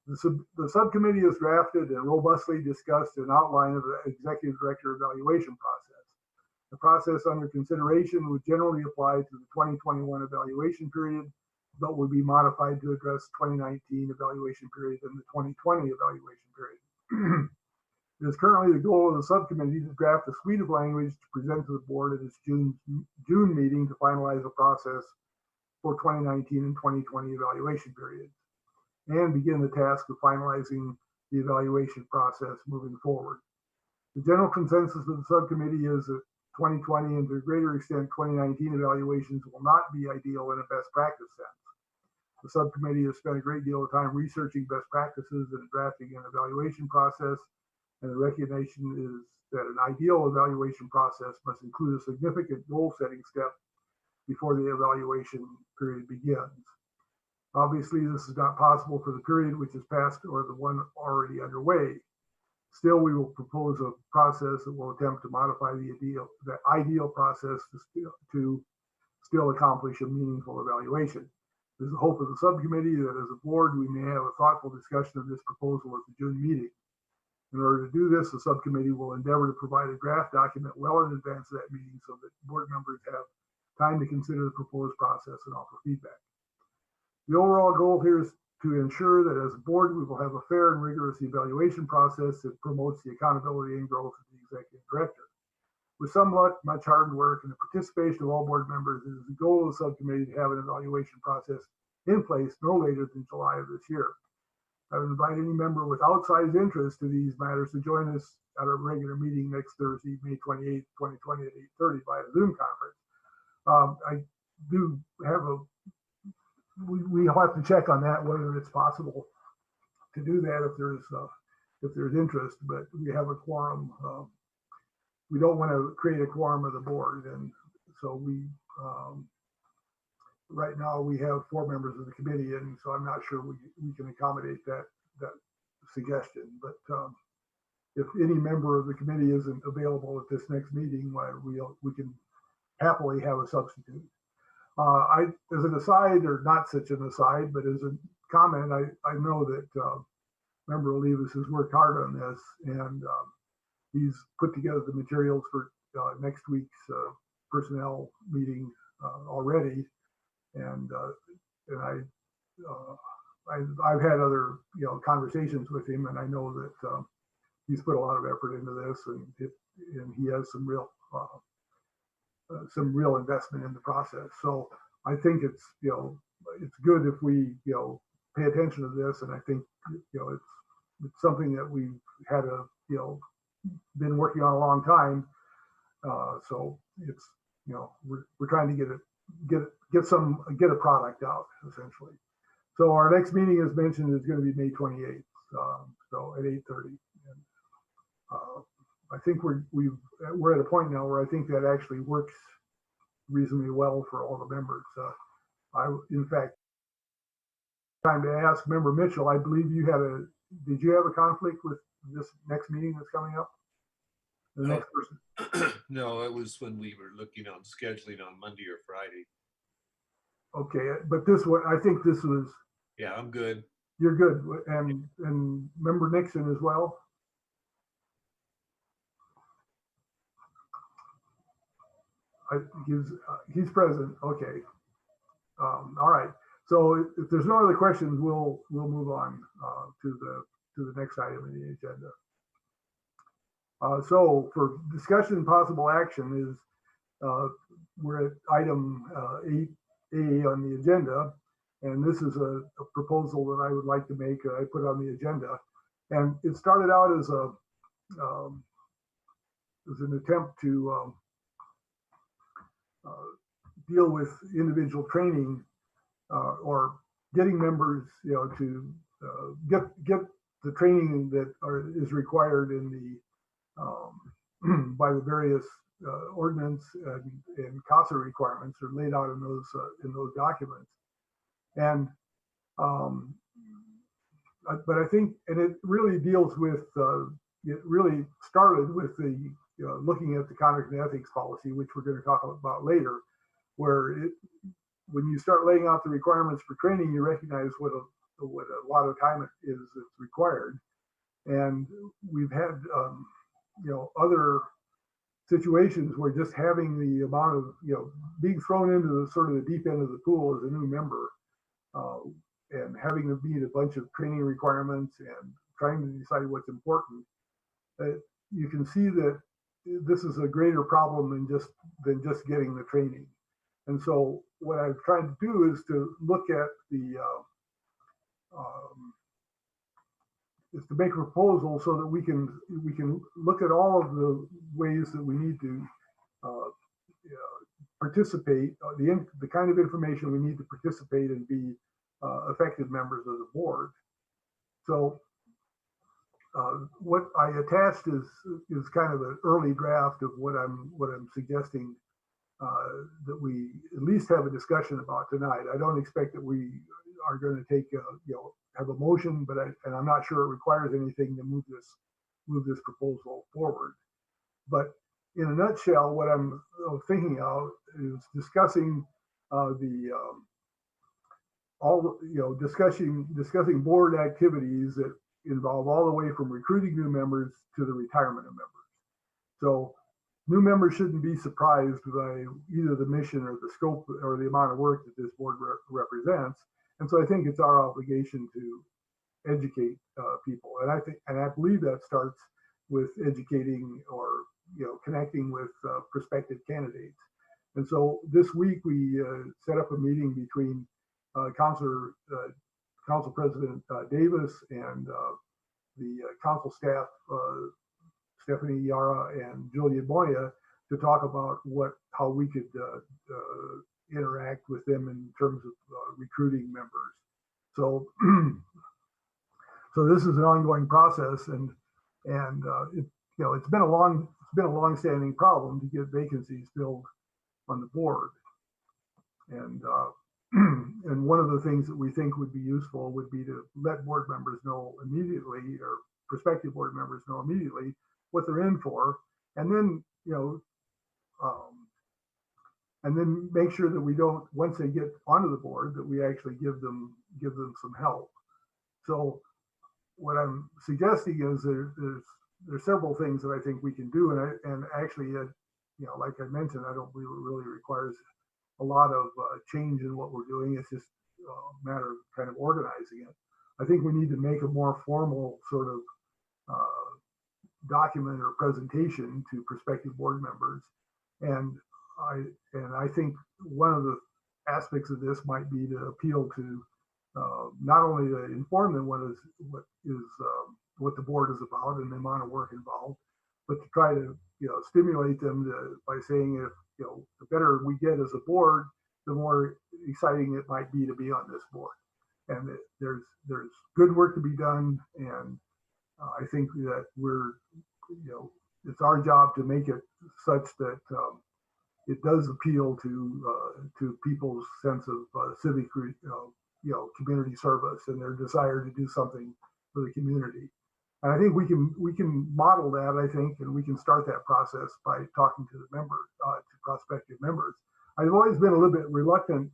the subcommittee has drafted and robustly discussed an outline of the executive director evaluation process. The process under consideration would generally apply to the 2021 evaluation period, but would be modified to address 2019 evaluation period and the 2020 evaluation period. It is currently the goal of the subcommittee to draft a suite of language to present to the board at its June meeting to finalize the process for 2019 and 2020 evaluation periods, and begin the task of finalizing the evaluation process moving forward. The general consensus of the subcommittee is that 2020 and to a greater extent 2019 evaluations will not be ideal in a best practice sense. The subcommittee has spent a great deal of time researching best practices and drafting an evaluation process, and the recognition is that an ideal evaluation process must include a significant goal-setting step before the evaluation period begins. Obviously, this is not possible for the period which is past or the one already underway. Still, we will propose a process that will attempt to modify the ideal process to still accomplish a meaningful evaluation. It is the hope of the subcommittee that as a board, we may have a thoughtful discussion of this proposal at the June meeting. In order to do this, the subcommittee will endeavor to provide a draft document well in advance of that meeting so that board members have time to consider the proposed process and offer feedback. The overall goal here is to ensure that as a board, we will have a fair and rigorous evaluation process that promotes the accountability and growth of the executive director. With some luck, much hard work, and the participation of all board members, it is the goal of the subcommittee to have an evaluation process in place no later than July of this year. I would invite any member with outsized interest to these matters to join us at our regular meeting next Thursday, May 28th, 2020 at 8:30 via Zoom conference. I do have we'll have to check on that, whether it's possible to do that if there's interest, but we have a quorum. We don't want to create a quorum of the board, and so right now we have 4 members of the committee, and so I'm not sure we can accommodate that suggestion. But if any member of the committee isn't available at this next meeting, we can happily have a substitute. As an aside, or not such an aside, but as a comment, I know that Member Olivas has worked hard on this, and he's put together the materials for next week's personnel meeting already, and I've had other conversations with him, and I know that he's put a lot of effort into this, and he has some real investment in the process. So I think it's it's good if we pay attention to this, and I think it's something that we've had been working on a long time. So it's we're trying to get a product out essentially. So our next meeting, as mentioned, is going to be May 28th, so at 8:30. And I think we're at a point now where I think that actually works reasonably well for all the members. In fact, time to ask Member Mitchell. I believe did you have a conflict with this next meeting that's coming up? The next person. No, it was when we were looking on scheduling on Monday or Friday. Okay, but this one, I think this was. Yeah, I'm good. You're good, and Member Nixon as well. He's present. Okay. All right. So if there's no other questions, we'll move on to the next item in the agenda. So for discussion and possible action is we're at item 8A on the agenda, and this is a proposal that I would like to make. I put on the agenda, and it started out as an attempt to deal with individual training or getting members, to get the training that is required in the by the various ordinance and CASA requirements are laid out in those documents. And but I think, and it really deals with it really started with the looking at the conduct and ethics policy, which we're going to talk about later, where when you start laying out the requirements for training, you recognize what a lot of time it is that's required. And we've had other situations where just having the amount of being thrown into the sort of the deep end of the pool as a new member, and having to meet a bunch of training requirements and trying to decide what's important, you can see that this is a greater problem than just getting the training. And so what I've tried to do is to look at is to make a proposal so that we can look at all of the ways that we need to participate, the kind of information we need to participate and be effective members of the board. So what I attached is kind of an early draft of what I'm suggesting that we at least have a discussion about tonight. I don't expect that we are going to take have a motion, but I'm not sure it requires anything to move this proposal forward. But in a nutshell, what I'm thinking of is discussing discussing board activities that involve all the way from recruiting new members to the retirement of members. So new members shouldn't be surprised by either the mission or the scope or the amount of work that this board represents. And so I think it's our obligation to educate people. And I believe that starts with educating or connecting with prospective candidates. And so this week we set up a meeting between Council President Davis and the council staff, Stephanie Yara and Julia Moya, to talk about how we could interact with them in terms of recruiting members. So, so this is an ongoing process, and it's been a long-standing problem to get vacancies filled on the board. And and one of the things that we think would be useful would be to let board members know immediately, or prospective board members know immediately, what they're in for, and then and then make sure that we don't, once they get onto the board, that we actually give them some help. So what I'm suggesting is there's several things that I think we can do, and actually like I mentioned, I don't believe it really requires a lot of change in what we're doing. It's just a matter of kind of organizing it. I think we need to make a more formal sort of document or presentation to prospective board members. And I think one of the aspects of this might be to appeal to not only to inform them what the board is about and the amount of work involved, but to try to stimulate them by saying, if the better we get as a board, the more exciting it might be to be on this board. And there's good work to be done, and I think that it's our job to make it such that it does appeal to people's sense of civic, community service and their desire to do something for the community. And I think we can model that, I think, and we can start that process by talking to the members, to prospective members. I've always been a little bit reluctant,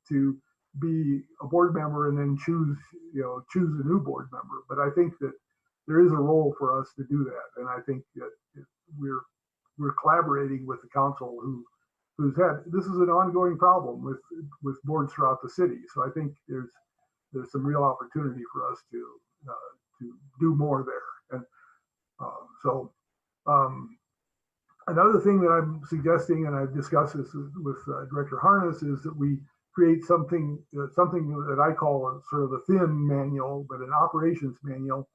to be a board member and then choose a new board member. But I think that there is a role for us to do that, and I think that we're collaborating with the council, who's had this is an ongoing problem with boards throughout the city. So I think there's some real opportunity for us to do more there. And another thing that I'm suggesting, and I've discussed this with Director Harness, is that we create something that I call a sort of a thin manual, but an operations manual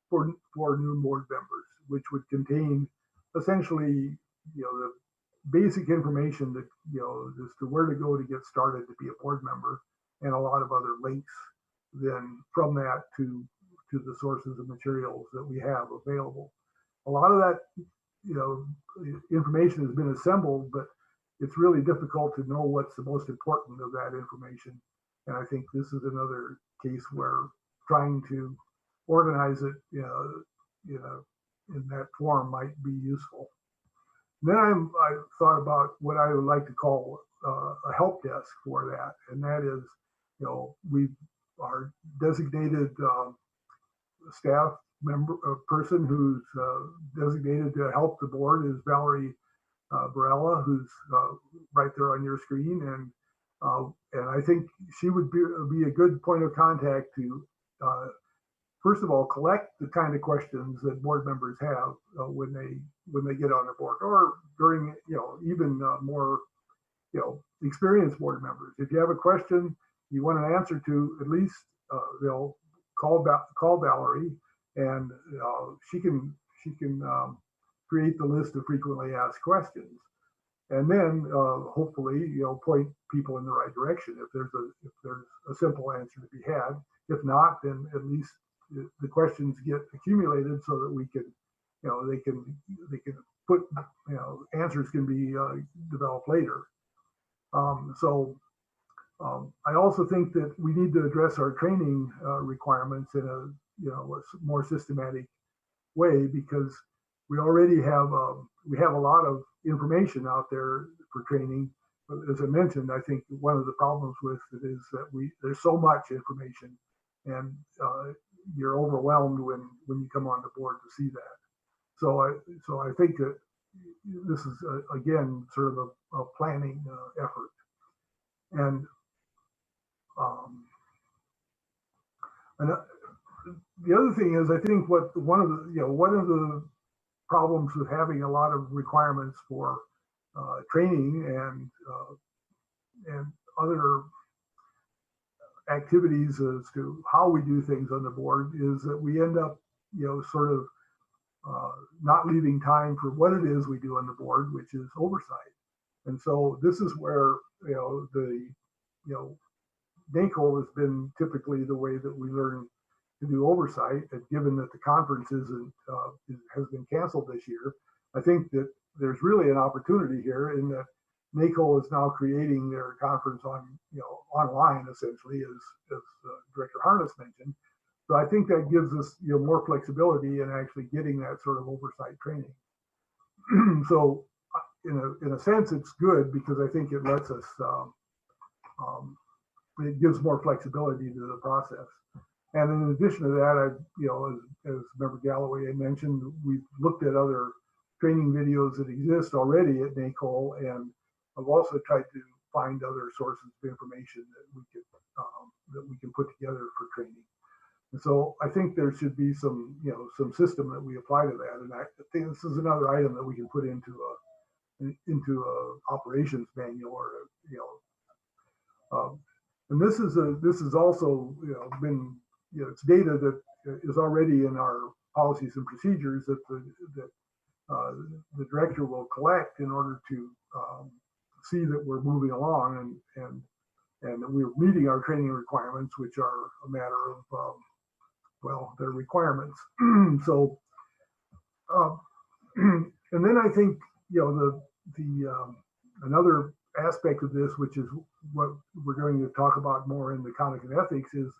for new board members, which would contain essentially the basic information that as to where to go to get started to be a board member, and a lot of other links then from that to the sources of materials that we have available. A lot of that information has been assembled, but it's really difficult to know what's the most important of that information. And I think this is another case where trying to organize it in that form might be useful. And then I thought about what I would like to call a help desk for that, and that is, our designated staff member, person who's designated to help the board is Valerie Barella, who's right there on your screen, and I think she would be a good point of contact to first of all collect the kind of questions that board members have when they get on the board, or during even more experienced board members. If you have a question you want an answer to, at least they'll call Valerie, and she can create the list of frequently asked questions, and then hopefully point people in the right direction if there's a simple answer to be had. If not, then at least the questions get accumulated so that we can they can put answers can be developed later. I also think that we need to address our training requirements in a more systematic way, because we already have a lot of information out there for training. But as I mentioned, I think one of the problems with it is that there's so much information, and you're overwhelmed when you come on the board to see that. So I think that this is again sort of a planning effort. And the other thing is, I think one of the problems with having a lot of requirements for training and other activities as to how we do things on the board is that we end up sort of not leaving time for what it is we do on the board, which is oversight. And so this is where the NACO has been typically the way that we learn to do oversight. And given that the conference has been canceled this year, I think that there's really an opportunity here in that NACO is now creating their conference online, essentially, as Director Harness mentioned. So I think that gives us more flexibility in actually getting that sort of oversight training. So in a sense, it's good, because I think it lets us it gives more flexibility to the process. And in addition to that, as Member Galloway mentioned, we've looked at other training videos that exist already at NACOL, and I've also tried to find other sources of information that we can put together for training. And so I think there should be some, some system that we apply to that. And I think this is another item that we can put into a operations manual, or and this is also been it's data that is already in our policies and procedures that the director will collect in order to see that we're moving along and that we're meeting our training requirements, which are a matter of they're requirements. So and then I think another aspect of this, which is what we're going to talk about more in the conduct and ethics, is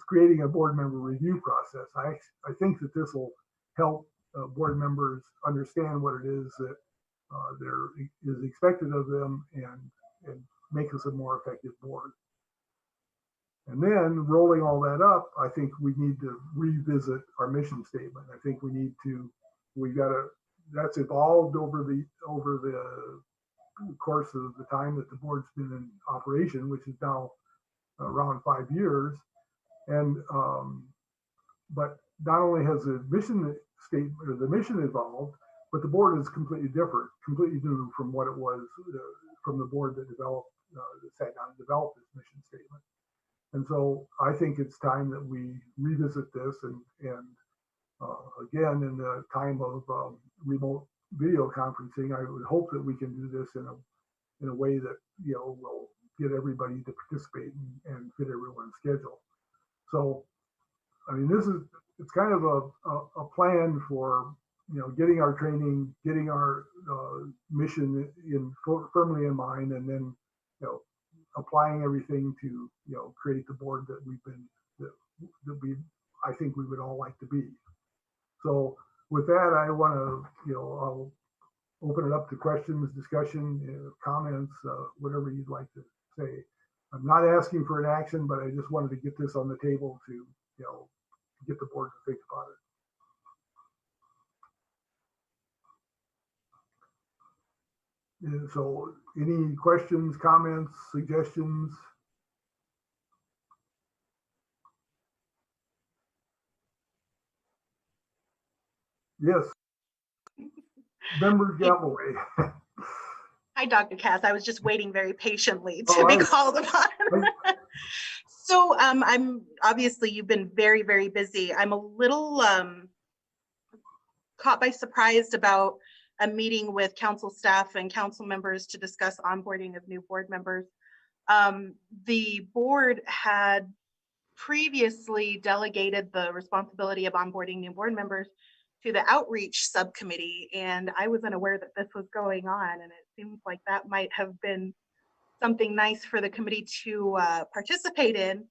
creating a board member review process. I think that this will help board members understand what it is that there is expected of them and make us a more effective board. And then rolling all that up, I think we need to revisit our mission statement. I think that's evolved over the course of the time that the board's been in operation, which is now around 5 years. And but not only has the mission statement or the mission evolved, but the board is completely different, completely new from what it was from the board that sat down and developed this mission statement. And so I think it's time that we revisit this and again, in the time of remote video conferencing, I would hope that we can do this in a way that will get everybody to participate and fit everyone's schedule. So, I mean, it's kind of a plan for getting our training, getting our mission firmly in mind, and then applying everything to create the board that I think we would all like to be. So with that, I want to I'll open it up to questions, discussion, comments, whatever you'd like to say. I'm not asking for an action, but I just wanted to get this on the table to get the board to think about it. And so any questions, comments, suggestions? Yes. Member Galloway. Hi, Dr. Cass. I was just waiting very patiently to be called upon. So I'm obviously you've been very, very busy. I'm a little caught by surprise about a meeting with council staff and council members to discuss onboarding of new board members. The board had previously delegated the responsibility of onboarding new board members to the outreach subcommittee, and I was unaware that this was going on, and it seems like that might have been something nice for the committee to participate in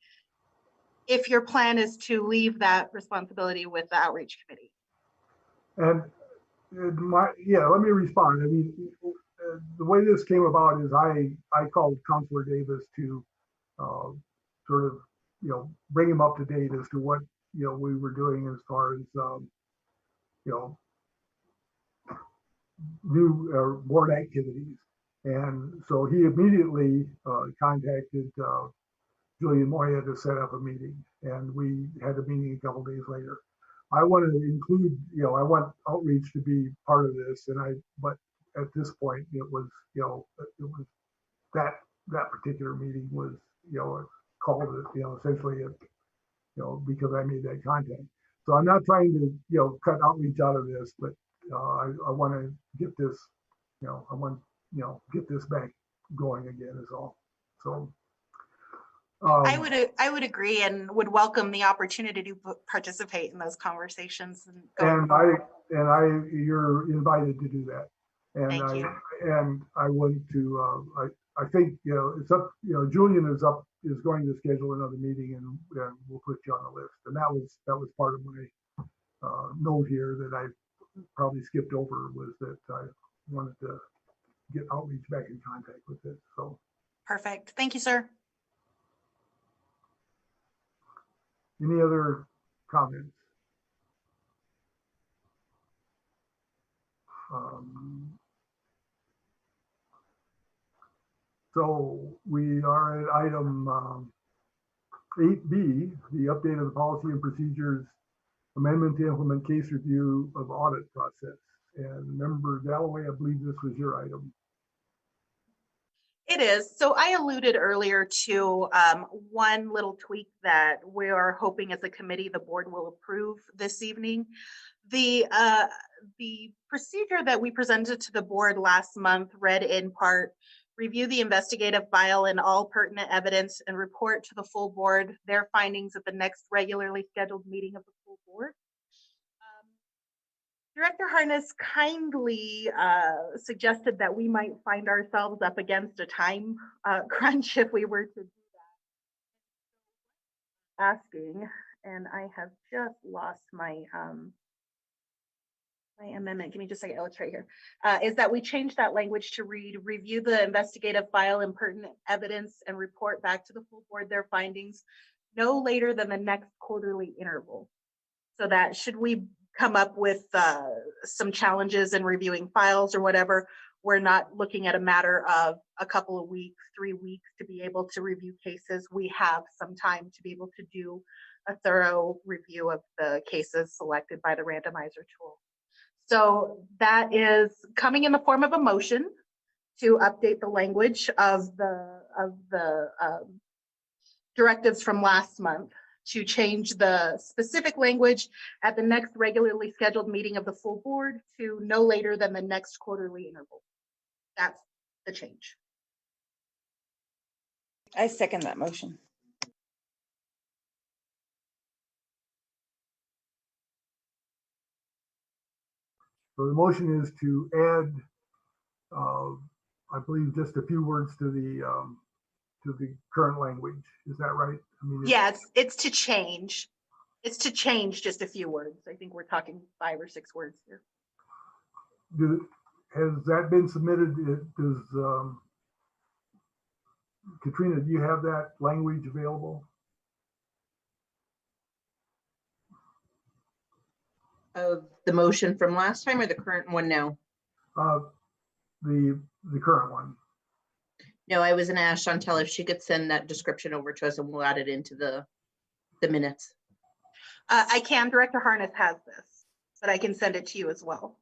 if your plan is to leave that responsibility with the outreach committee. And let me respond. I mean, the way this came about is I called Councilor Davis to sort of bring him up to date as to what we were doing as far as new board activities. And so he immediately contacted Julian Moya to set up a meeting, and we had a meeting a couple days later. I wanted to include, I want outreach to be part of this, but at this point it was that particular meeting was called essentially because I made that contact. So I'm not trying to cut outreach out of this, but I want to get this get this back going again is all. So I would agree and would welcome the opportunity to participate in those conversations. And you're invited to do that. And Thank you. And I want to I think it's up. Julian is going to schedule another meeting, and we'll put you on the list. And that was part of my note here that I probably skipped over, was that I wanted to get outreach back in contact with it. So perfect. Thank you, sir. Any other comments? So we are at item 8B, the update of the policy and procedures amendment to implement case review of audit process. And Member Galloway, I believe this was your item. It is. So I alluded earlier to one little tweak that we are hoping as a committee the board will approve this evening. The procedure that we presented to the board last month read in part, review the investigative file and all pertinent evidence and report to the full board their findings at the next regularly scheduled meeting of the full board. Director Harness kindly suggested that we might find ourselves up against a time crunch if we were to do that. Asking, and I have just lost my my amendment. Give me just a second. Oh, it's right here. Is that we change that language to read, review the investigative file and pertinent evidence and report back to the full board their findings no later than the next quarterly interval. So that should we come up with some challenges in reviewing files or whatever, we're not looking at a matter of a couple of weeks, 3 weeks to be able to review cases. We have some time to be able to do a thorough review of the cases selected by the randomizer tool. So that is coming in the form of a motion to update the language of the directives from last month, to change the specific language at the next regularly scheduled meeting of the full board to no later than the next quarterly interval. That's the change. I second that motion. So the motion is to add, I believe, just a few words to the current language. Is that right? I mean, Yeah, it's to change. It's to change just a few words. I think we're talking 5 or 6 words here. Has that been submitted? Does Katrina, do you have that language available? Of the motion from last time or the current one now? The current one. No, I was gonna ask Chantel if she could send that description over to us and we'll add it into the minutes. I can. Director Harness has this, but I can send it to you as well.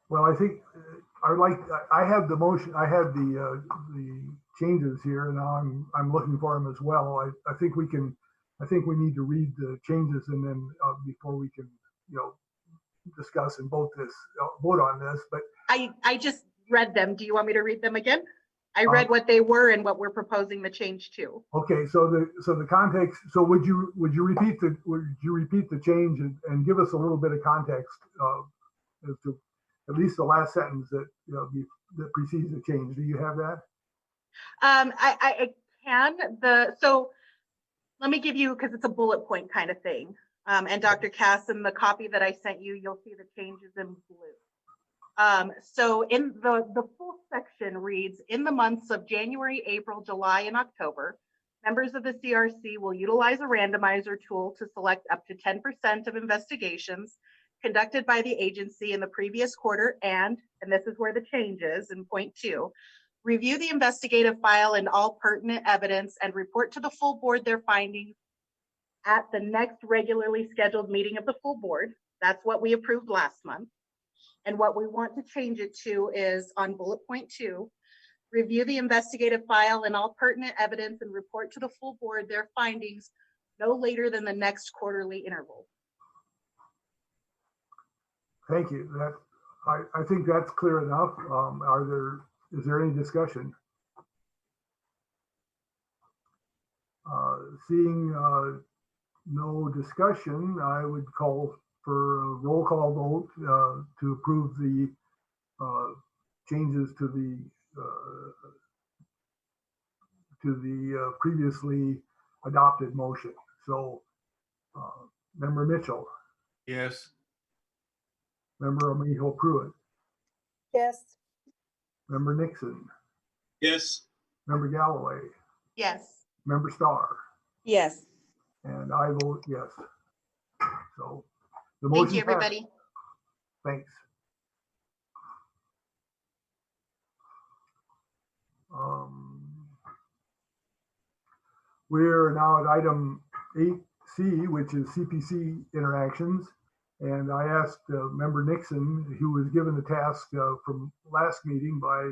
Well, I think I have the motion. I have the changes here, and now I'm looking for them as well. I think we need to read the changes, and then before we can discuss and vote on this. But I just read them. Do you want me to read them again? I read what they were and what we're proposing the change to. Okay, so the context. So would you repeat the change and give us a little bit of context as to at least the last sentence that that precedes the change? Do you have that? I can. So let me give you, because it's a bullet point kind of thing. And Dr. Cass, in the copy that I sent you, you'll see the changes in blue. So in the full section reads, in the months of January, April, July, and October, members of the CRC will utilize a randomizer tool to select up to 10% of investigations conducted by the agency in the previous quarter, and this is where the change is in point 2, review the investigative file and all pertinent evidence and report to the full board their findings at the next regularly scheduled meeting of the full board. That's what we approved last month. And what we want to change it to is on bullet point 2, review the investigative file and all pertinent evidence and report to the full board their findings no later than the next quarterly interval. Thank you. I think that's clear enough. Is there any discussion? Seeing no discussion, I would call for a roll call vote to approve the changes to the previously adopted motion. So, Member Mitchell. Yes. Member Amijo Pruitt. Yes. Member Nixon. Yes. Member Galloway. Yes. Member Starr. Yes. And I vote yes. So the Thank motion you, passed. everybody. Thanks. We're now at item 8C, which is CPC interactions. And I asked Member Nixon, who was given the task from last meeting by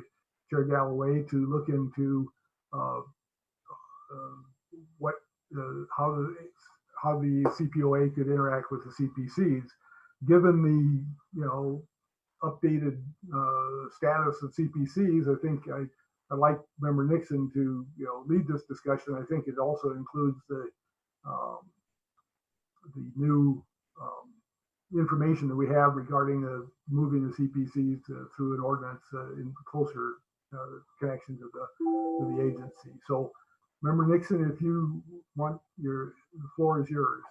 Chair Galloway, to look into what how the CPOA could interact with the CPCs. Given the updated status of CPCs, I think I'd like Member Nixon to lead this discussion. I think it also includes the new information that we have regarding moving the CPCs through an ordinance in closer connection to the agency. So, Member Nixon, if you want, the floor is yours.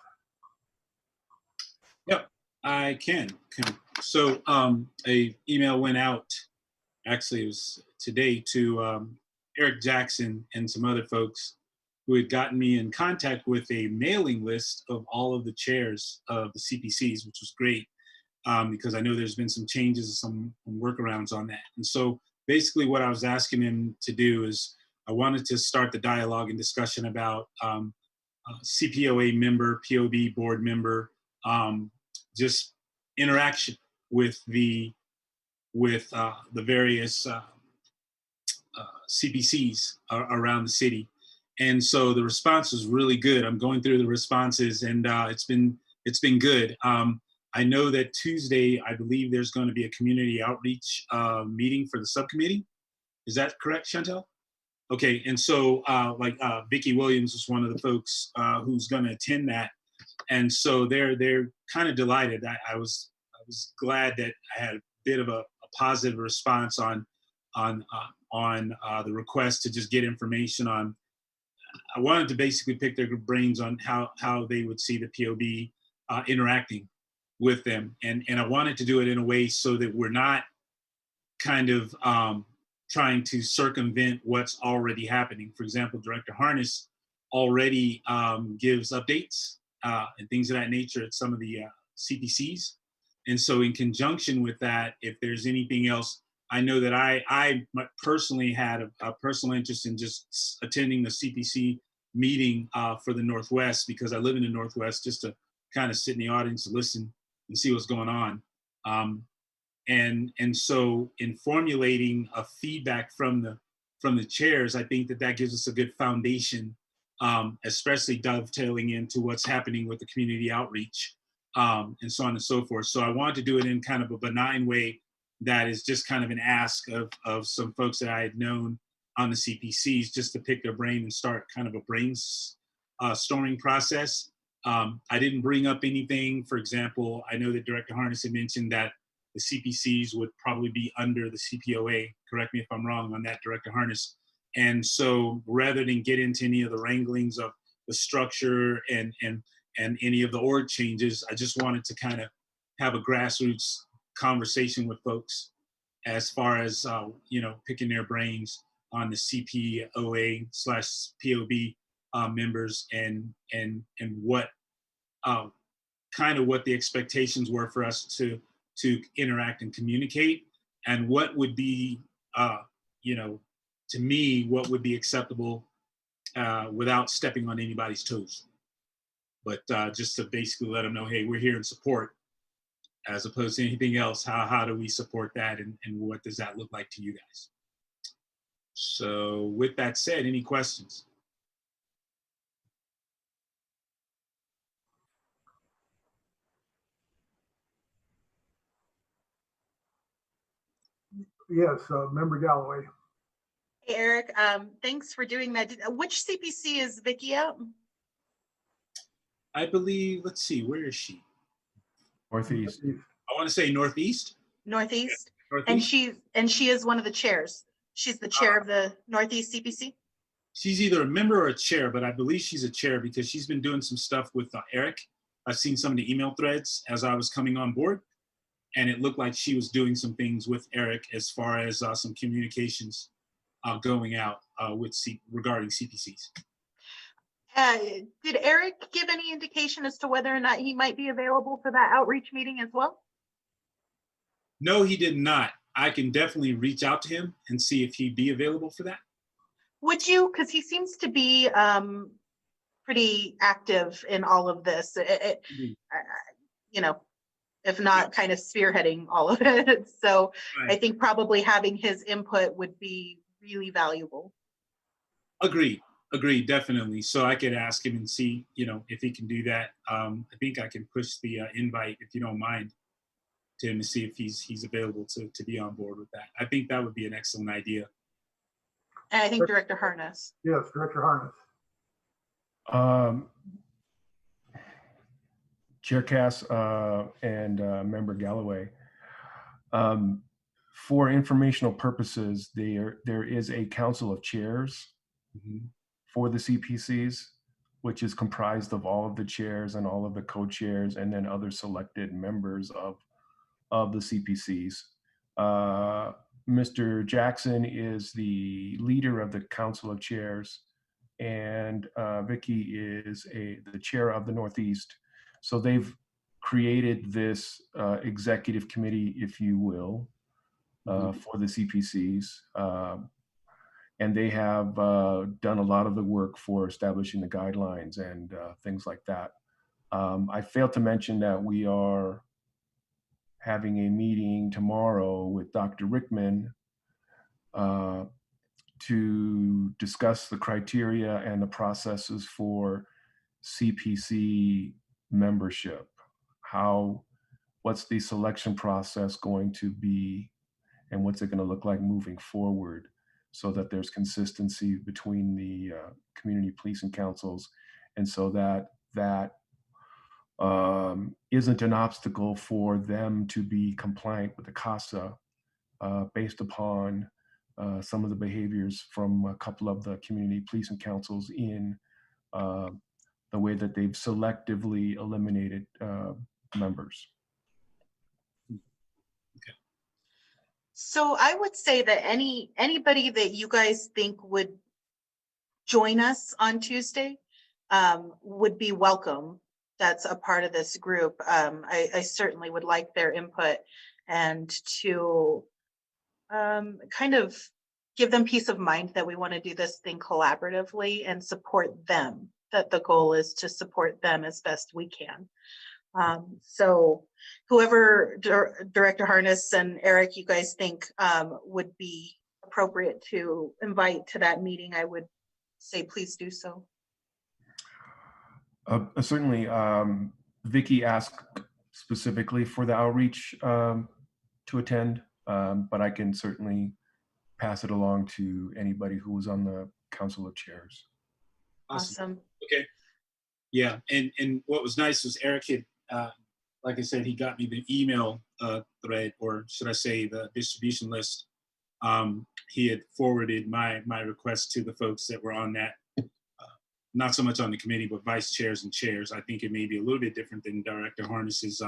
Yep, I can. So a email went out, actually it was today, to Eric Jackson and some other folks who had gotten me in contact with a mailing list of all of the chairs of the CPCs, which was great because I know there's been some changes, some workarounds on that. And so basically what I was asking him to do is I wanted to start the dialogue and discussion about CPOA member, POB board member, just interaction with the various CPCs around the city. And so the response was really good. I'm going through the responses, and it's been good. I know that Tuesday, I believe there's going to be a community outreach meeting for the subcommittee. Is that correct, Chantel? Okay, and so Vicki Williams was one of the folks who's going to attend that, and so they're kind of delighted. I was glad that I had a bit of a positive response on the request to just get information on. I wanted to basically pick their brains on how they would see the POB interacting with them, and I wanted to do it in a way so that we're not kind of trying to circumvent what's already happening. For example, Director Harness already gives updates and things of that nature at some of the CPCs. And so in conjunction with that, if there's anything else, I know that I personally had a personal interest in just attending the CPC meeting for the Northwest, because I live in the Northwest, just to kind of sit in the audience and listen and see what's going on. And so in formulating a feedback from the chairs, I think that gives us a good foundation, especially dovetailing into what's happening with the community outreach and so on and so forth. So I wanted to do it in kind of a benign way that is just kind of an ask of some folks that I had known on the CPCs, just to pick their brain and start kind of a brainstorming process. I didn't bring up anything. For example, I know that Director Harness had mentioned that the CPCs would probably be under the CPOA. Correct me if I'm wrong on that, Director Harness. And so rather than get into any of the wranglings of the structure and any of the org changes, I just wanted to kind of have a grassroots conversation with folks as far as, picking their brains on the CPOA/POB members and what kind of what the expectations were for us to interact and communicate, and what would be, to me, what would be acceptable without stepping on anybody's toes. But just to basically let them know, hey, we're here in support, as opposed to anything else. How do we support that, and what does that look like to you guys? So with that said, any questions? Yes, Member Galloway. Hey, Eric, thanks for doing that. Which CPC is Vicki at? I believe, let's see, where is she? Northeast. I want to say Northeast. Northeast. Yeah, Northeast. And she is one of the chairs. She's the chair of the Northeast CPC. She's either a member or a chair, but I believe she's a chair because she's been doing some stuff with Eric. I've seen some of the email threads as I was coming on board, and it looked like she was doing some things with Eric as far as some communications going out regarding CPCs. Did Eric give any indication as to whether or not he might be available for that outreach meeting as well? No, he did not. I can definitely reach out to him and see if he'd be available for that. Would you? Because he seems to be pretty active in all of this. You know, if not kind of spearheading all of it. So Right. I think probably having his input would be really valuable. Agreed, definitely. So I could ask him and see, if he can do that. I think I can push the invite, if you don't mind, to him to see if he's available to be on board with that. I think that would be an excellent idea. And I think Director Harness. Yes, Director Harness. Chair Cass and Member Galloway, for informational purposes, there is a council of chairs for the CPCs, which is comprised of all of the chairs and all of the co-chairs and then other selected members of the CPCs. Mr. Jackson is the leader of the council of chairs, and Vicky is the chair of the Northeast. So they've created this executive committee, if you will, for the CPCs. And they have done a lot of the work for establishing the guidelines and things like that. I failed to mention that we are having a meeting tomorrow with Dr. Rickman to discuss the criteria and the processes for CPC membership. What's the selection process going to be, and what's it going to look like moving forward, so that there's consistency between the community policing councils, and so that isn't an obstacle for them to be compliant with the CASA based upon some of the behaviors from a couple of the community policing councils in the way that they've selectively eliminated members. So I would say that anybody that you guys think would join us on Tuesday would be welcome. That's a part of this group. I certainly would like their input and to kind of give them peace of mind that we want to do this thing collaboratively and support them, that the goal is to support them as best we can. So whoever Director Harness and Eric, you guys think would be appropriate to invite to that meeting, I would say please do so. Certainly, Vicky asked specifically for the outreach to attend, but I can certainly pass it along to anybody who was on the Council of Chairs. Awesome. Okay. Yeah, and what was nice was Eric had, like I said, he got me the email thread, or should I say the distribution list. He had forwarded my request to the folks that were on that, not so much on the committee, but vice chairs and chairs. I think it may be a little bit different than Director Harness's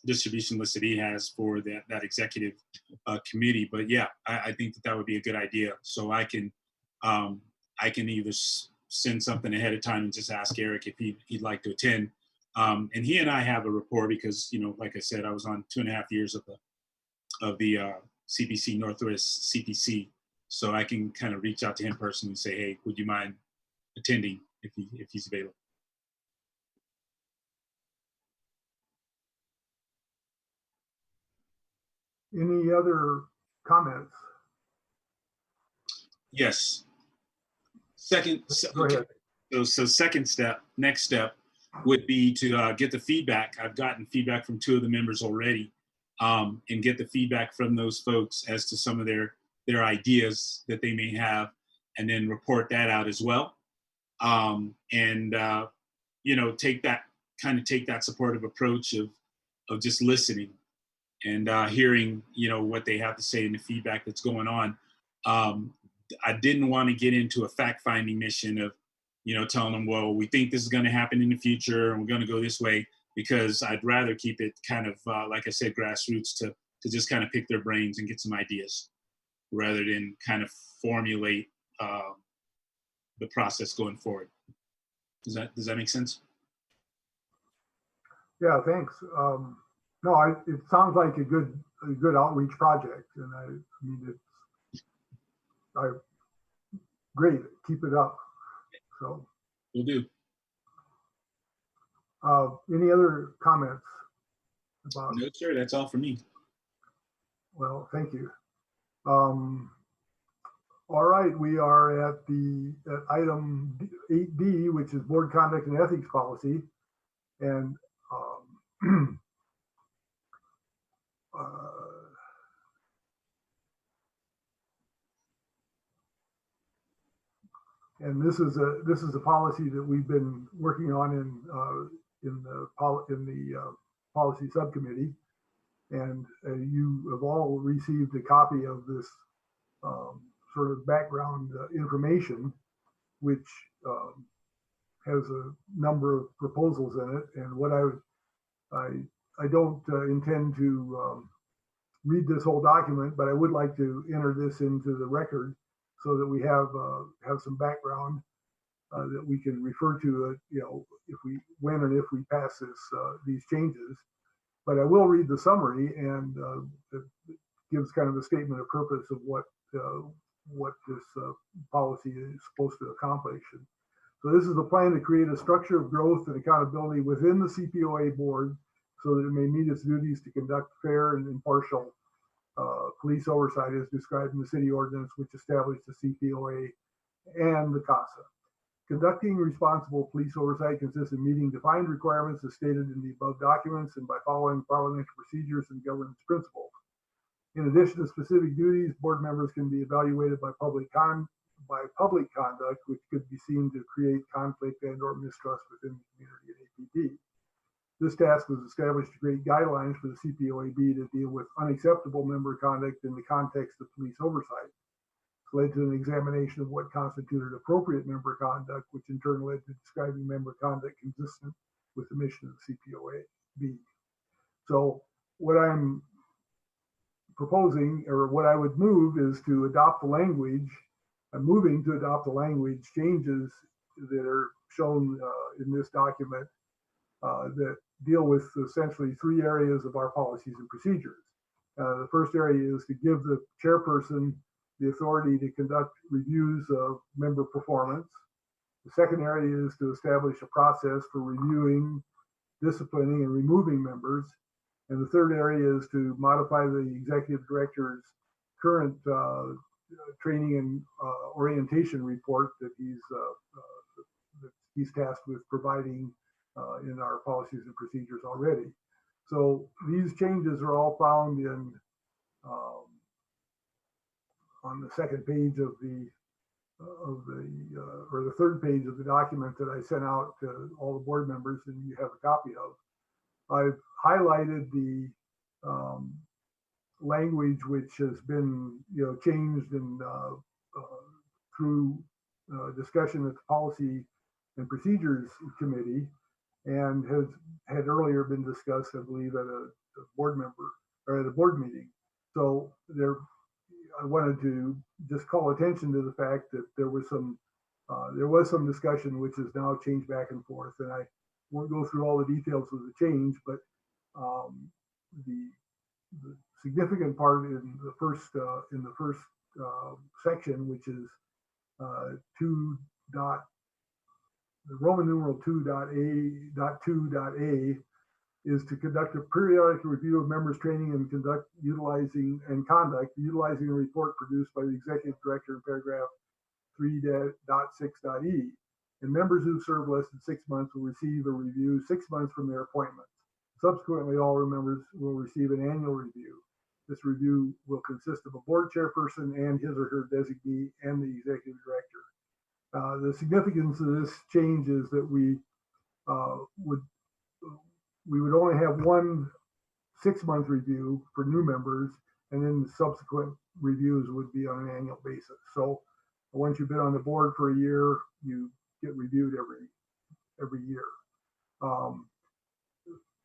distribution list that he has for that executive committee. But yeah, I think that would be a good idea. So I can either send something ahead of time and just ask Eric if he'd like to attend. And he and I have a rapport because, like I said, I was on 2.5 years of the CPC Northwest CPC. So I can kind of reach out to him personally and say, hey, would you mind attending if he's available? Any other comments? Yes. Go ahead. So next step would be to get the feedback. I've gotten feedback from 2 of the members already, and get the feedback from those folks as to some of their ideas that they may have, and then report that out as well. Take that supportive approach of just listening and hearing, what they have to say and the feedback that's going on. I didn't want to get into a fact-finding mission of, telling them, well, we think this is going to happen in the future and we're going to go this way, because I'd rather keep it kind of, like I said, grassroots to just kind of pick their brains and get some ideas rather than kind of formulate the process going forward. Does that make sense? Yeah, thanks. No, it sounds like a good outreach project, and I mean, great. Keep it up. So, Will do. any other comments about? No, sir. That's all for me. Well, thank you. All right, we are at item 8D, which is board conduct and ethics policy, and and this is a policy that we've been working on in the policy subcommittee, and you have all received a copy of this sort of background information, which has a number of proposals in it. And what I don't intend to read this whole document, but I would like to enter this into the record so that we have some background that we can refer to, when and if we pass these changes. But I will read the summary, and it gives kind of a statement of purpose of what this policy is supposed to accomplish. And so this is a plan to create a structure of growth and accountability within the CPOA board so that it may meet its duties to conduct fair and impartial police oversight as described in the city ordinance, which established the CPOA and the CASA. Conducting responsible police oversight consists in meeting defined requirements as stated in the above documents and by following parliamentary procedures and governance principles. In addition to specific duties, board members can be evaluated by public conduct, which could be seen to create conflict and/or mistrust within the community at APD. This task was established to create guidelines for the CPOAB to deal with unacceptable member conduct in the context of police oversight. This led to an examination of what constituted appropriate member conduct, which in turn led to describing member conduct consistent with the mission of the CPOAB. So what I'm proposing, or what I would move, is to adopt the language. I'm moving to adopt the language changes that are shown in this document that deal with essentially three areas of our policies and procedures. The first area is to give the chairperson the authority to conduct reviews of member performance. The second area is to establish a process for reviewing, disciplining, and removing members. And the third area is to modify the executive director's current training and orientation report that he's tasked with providing in our policies and procedures already. So these changes are all found in on the second page of the or the third page of the document that I sent out to all the board members, and you have a copy of. I've highlighted the language which has been changed and through discussion at the Policy and Procedures Committee, and had earlier been discussed, I believe, at a board member or at a board meeting. So I wanted to just call attention to the fact that there was some discussion which has now changed back and forth, and I won't go through all the details of the change, but the significant part in the first section, which is the Roman numeral 2.2.a, is to conduct a periodic review of members' training and conduct utilizing a report produced by the executive director in paragraph 3.6.e. And members who serve less than 6 months will receive a review 6 months from their appointment. Subsequently, all members will receive an annual review. This review will consist of a board chairperson and his or her designee and the executive director. The significance of this change is that we would only have one 6-month review for new members, and then the subsequent reviews would be on an annual basis. So once you've been on the board for a year, you get reviewed every year.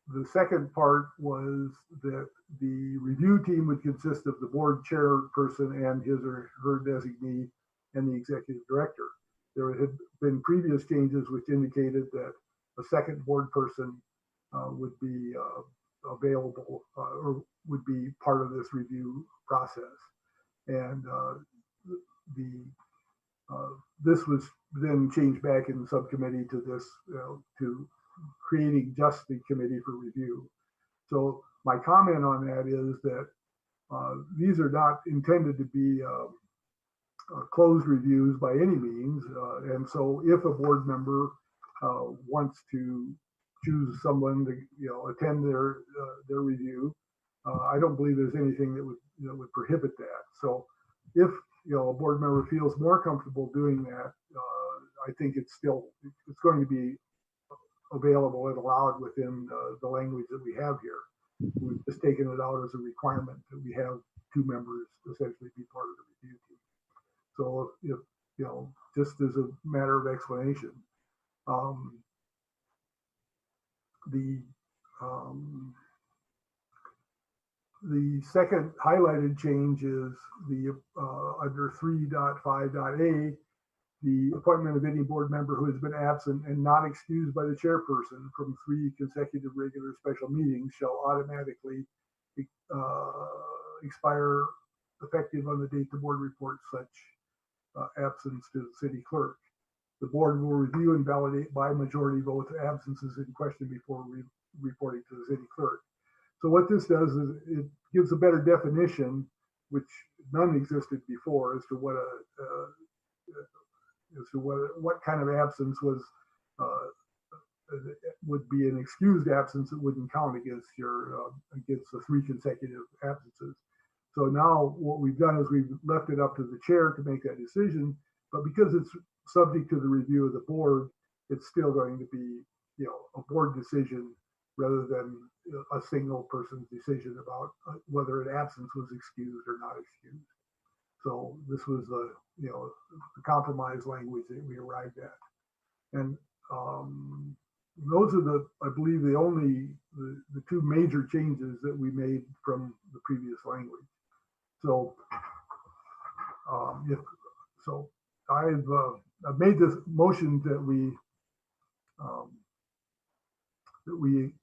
The second part was that the review team would consist of the board chairperson and his or her designee and the executive director. there had been previous changes which indicated that a second board person would be available or would be part of this review process. And this was then changed back in the subcommittee to this, to creating just the committee for review. So my comment on that is that these are not intended to be closed reviews by any means. And so if a board member wants to choose someone to attend their review, I don't believe there's anything that would prohibit that. So if a board member feels more comfortable doing that, I think it's going to be available and allowed within the language that we have here. We've just taken it out as a requirement that we have 2 members essentially be part of the review team. So if just as a matter of explanation, the second highlighted change is the under 3.5.a, the appointment of any board member who has been absent and not excused by the chairperson from 3 consecutive regular special meetings shall automatically expire effective on the date the board reports such absence to the city clerk. The board will review and validate by majority vote absences in question before reporting to the city clerk. So what this does is it gives a better definition, which none existed before, as to what kind of absence would be an excused absence. It wouldn't count against against the 3 consecutive absences. So now what we've done is we've left it up to the chair to make that decision, but because it's subject to the review of the board, it's still going to be, a board decision rather than a single person's decision about whether an absence was excused or not excused. So this was the compromise language that we arrived at. And those are I believe the 2 major changes that we made from the previous language. So I've made this motion that we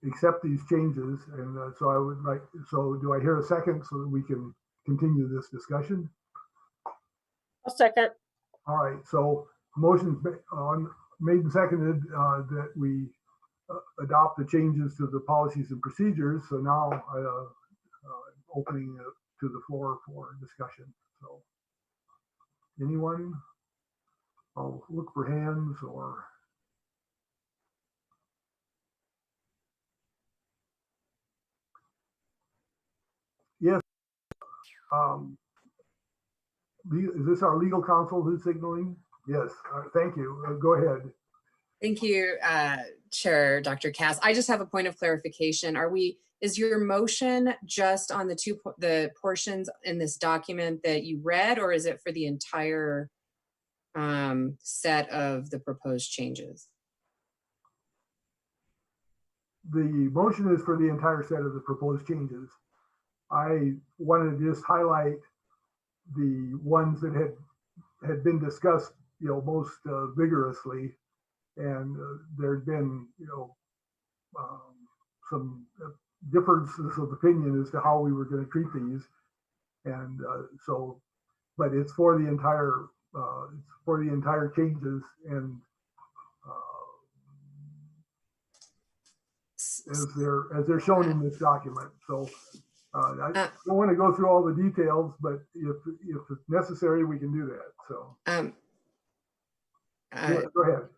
accept these changes, and so I would like. So do I hear a second so that we can continue this discussion? I'll second. All right. So motion's made and seconded that we adopt the changes to the policies and procedures. So now opening to the floor for discussion. So anyone? I'll look for hands or. Yes. Is this our legal counsel who's signaling? Yes. Thank you. Go ahead. Thank you, Chair Dr. Cass. I just have a point of clarification. Is your motion just on the portions in this document that you read, or is it for the entire set of the proposed changes? The motion is for the entire set of the proposed changes. I wanted to just highlight the ones that had been discussed, most vigorously, and there'd been, some differences of opinion as to how we were going to treat these, and but it's for the entire changes, and as they're shown in this document. So. I don't want to go through all the details, but if it's necessary, we can do that. So, go ahead.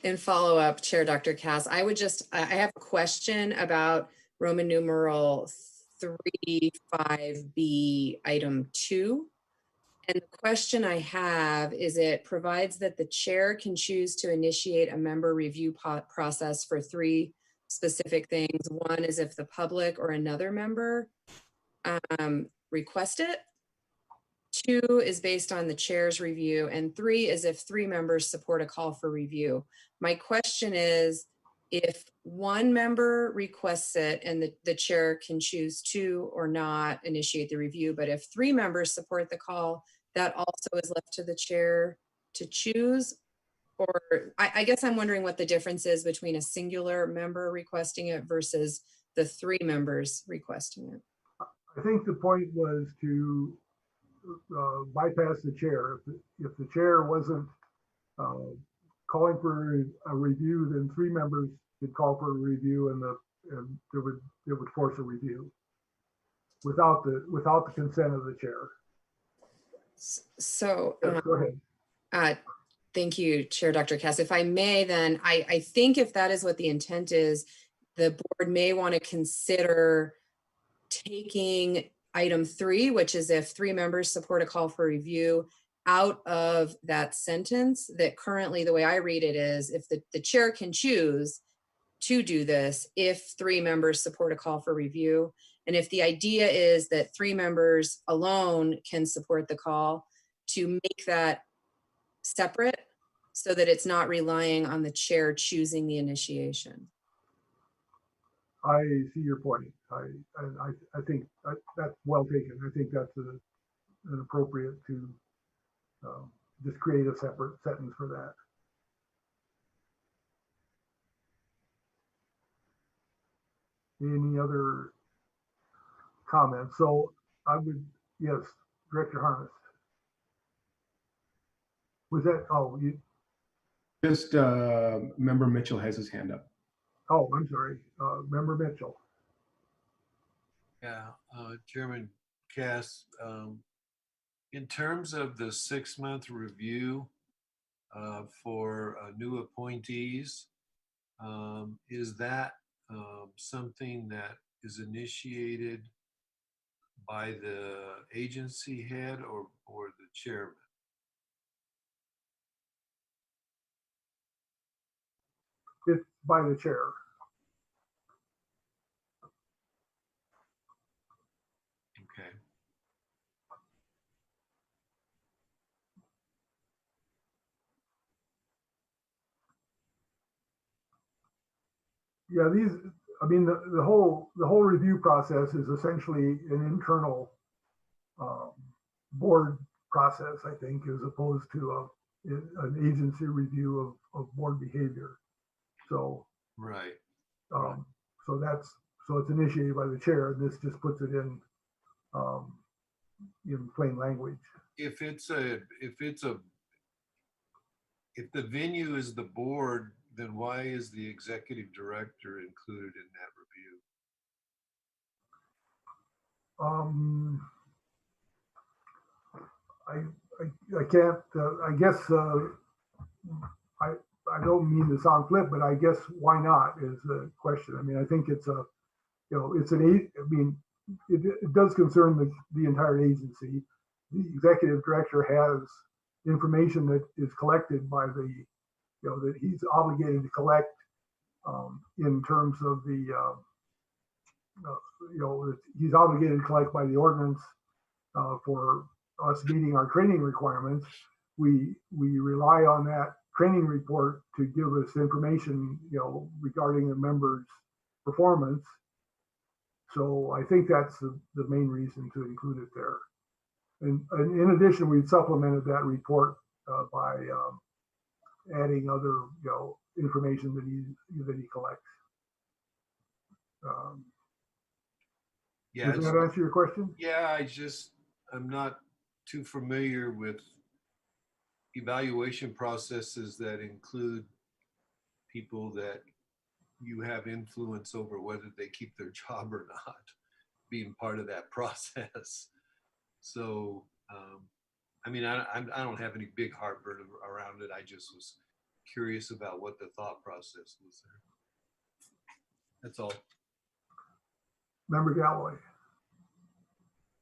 In follow-up, Chair Dr. Cass, I have a question about Roman numeral 3.5b item 2. And the question I have is, it provides that the chair can choose to initiate a member review process for 3 specific things. 1 is if the public or another member request it. 2 is based on the chair's review. And 3 is if 3 members support a call for review. My question is, if 1 member requests it and the chair can choose to or not initiate the review, but if 3 members support the call, that also is left to the chair to choose, Or I guess I'm wondering what the difference is between a singular member requesting it versus the 3 members requesting it. I think the point was to bypass the chair. If the chair wasn't calling for a review, then 3 members could call for a review, and it would force a review without the consent of the chair. So Yes, go ahead. thank you, Chair Dr. Cass. If I may, then I think if that is what the intent is, the board may want to consider taking item 3, which is if 3 members support a call for review, out of that sentence. That currently, the way I read it is, if the chair can choose to do this, if 3 members support a call for review. And if the idea is that 3 members alone can support the call, to make that separate so that it's not relying on the chair choosing the initiation. I see your point. I think that's well taken. I think that's an appropriate to just create a separate sentence for that. Any other comments? So I would, yes, Director Harness. Was that, oh, you, Just Member Mitchell has his hand up. oh, I'm sorry, Member Mitchell. Yeah, Chairman Cass, in terms of the 6-month review for new appointees, is that something that is initiated by the agency head or the chairman? It's by the chair. Okay. Yeah, these, I mean, the whole review process is essentially an internal board process, I think, as opposed to an agency review of board behavior. So, Right. so it's initiated by the chair, and this just puts it in plain language. If the venue is the board, then why is the executive director included in that review? I can't, I guess, I don't mean to sound flip, but I guess why not is the question. I mean, I think it's it does concern the entire agency. The executive director has information that is collected by that he's obligated to collect in terms of he's obligated to collect by the ordinance for us meeting our training requirements. We rely on that training report to give us information, regarding the members' performance. So I think that's the main reason to include it there. And in addition, we've supplemented that report by adding other, information that he collects. Yeah, does that answer your question? Yeah, I'm not too familiar with evaluation processes that include people that you have influence over whether they keep their job or not, being part of that process. So, I mean, I don't have any big heartburn around it. I just was curious about what the thought process was there. That's all. Member Galloway.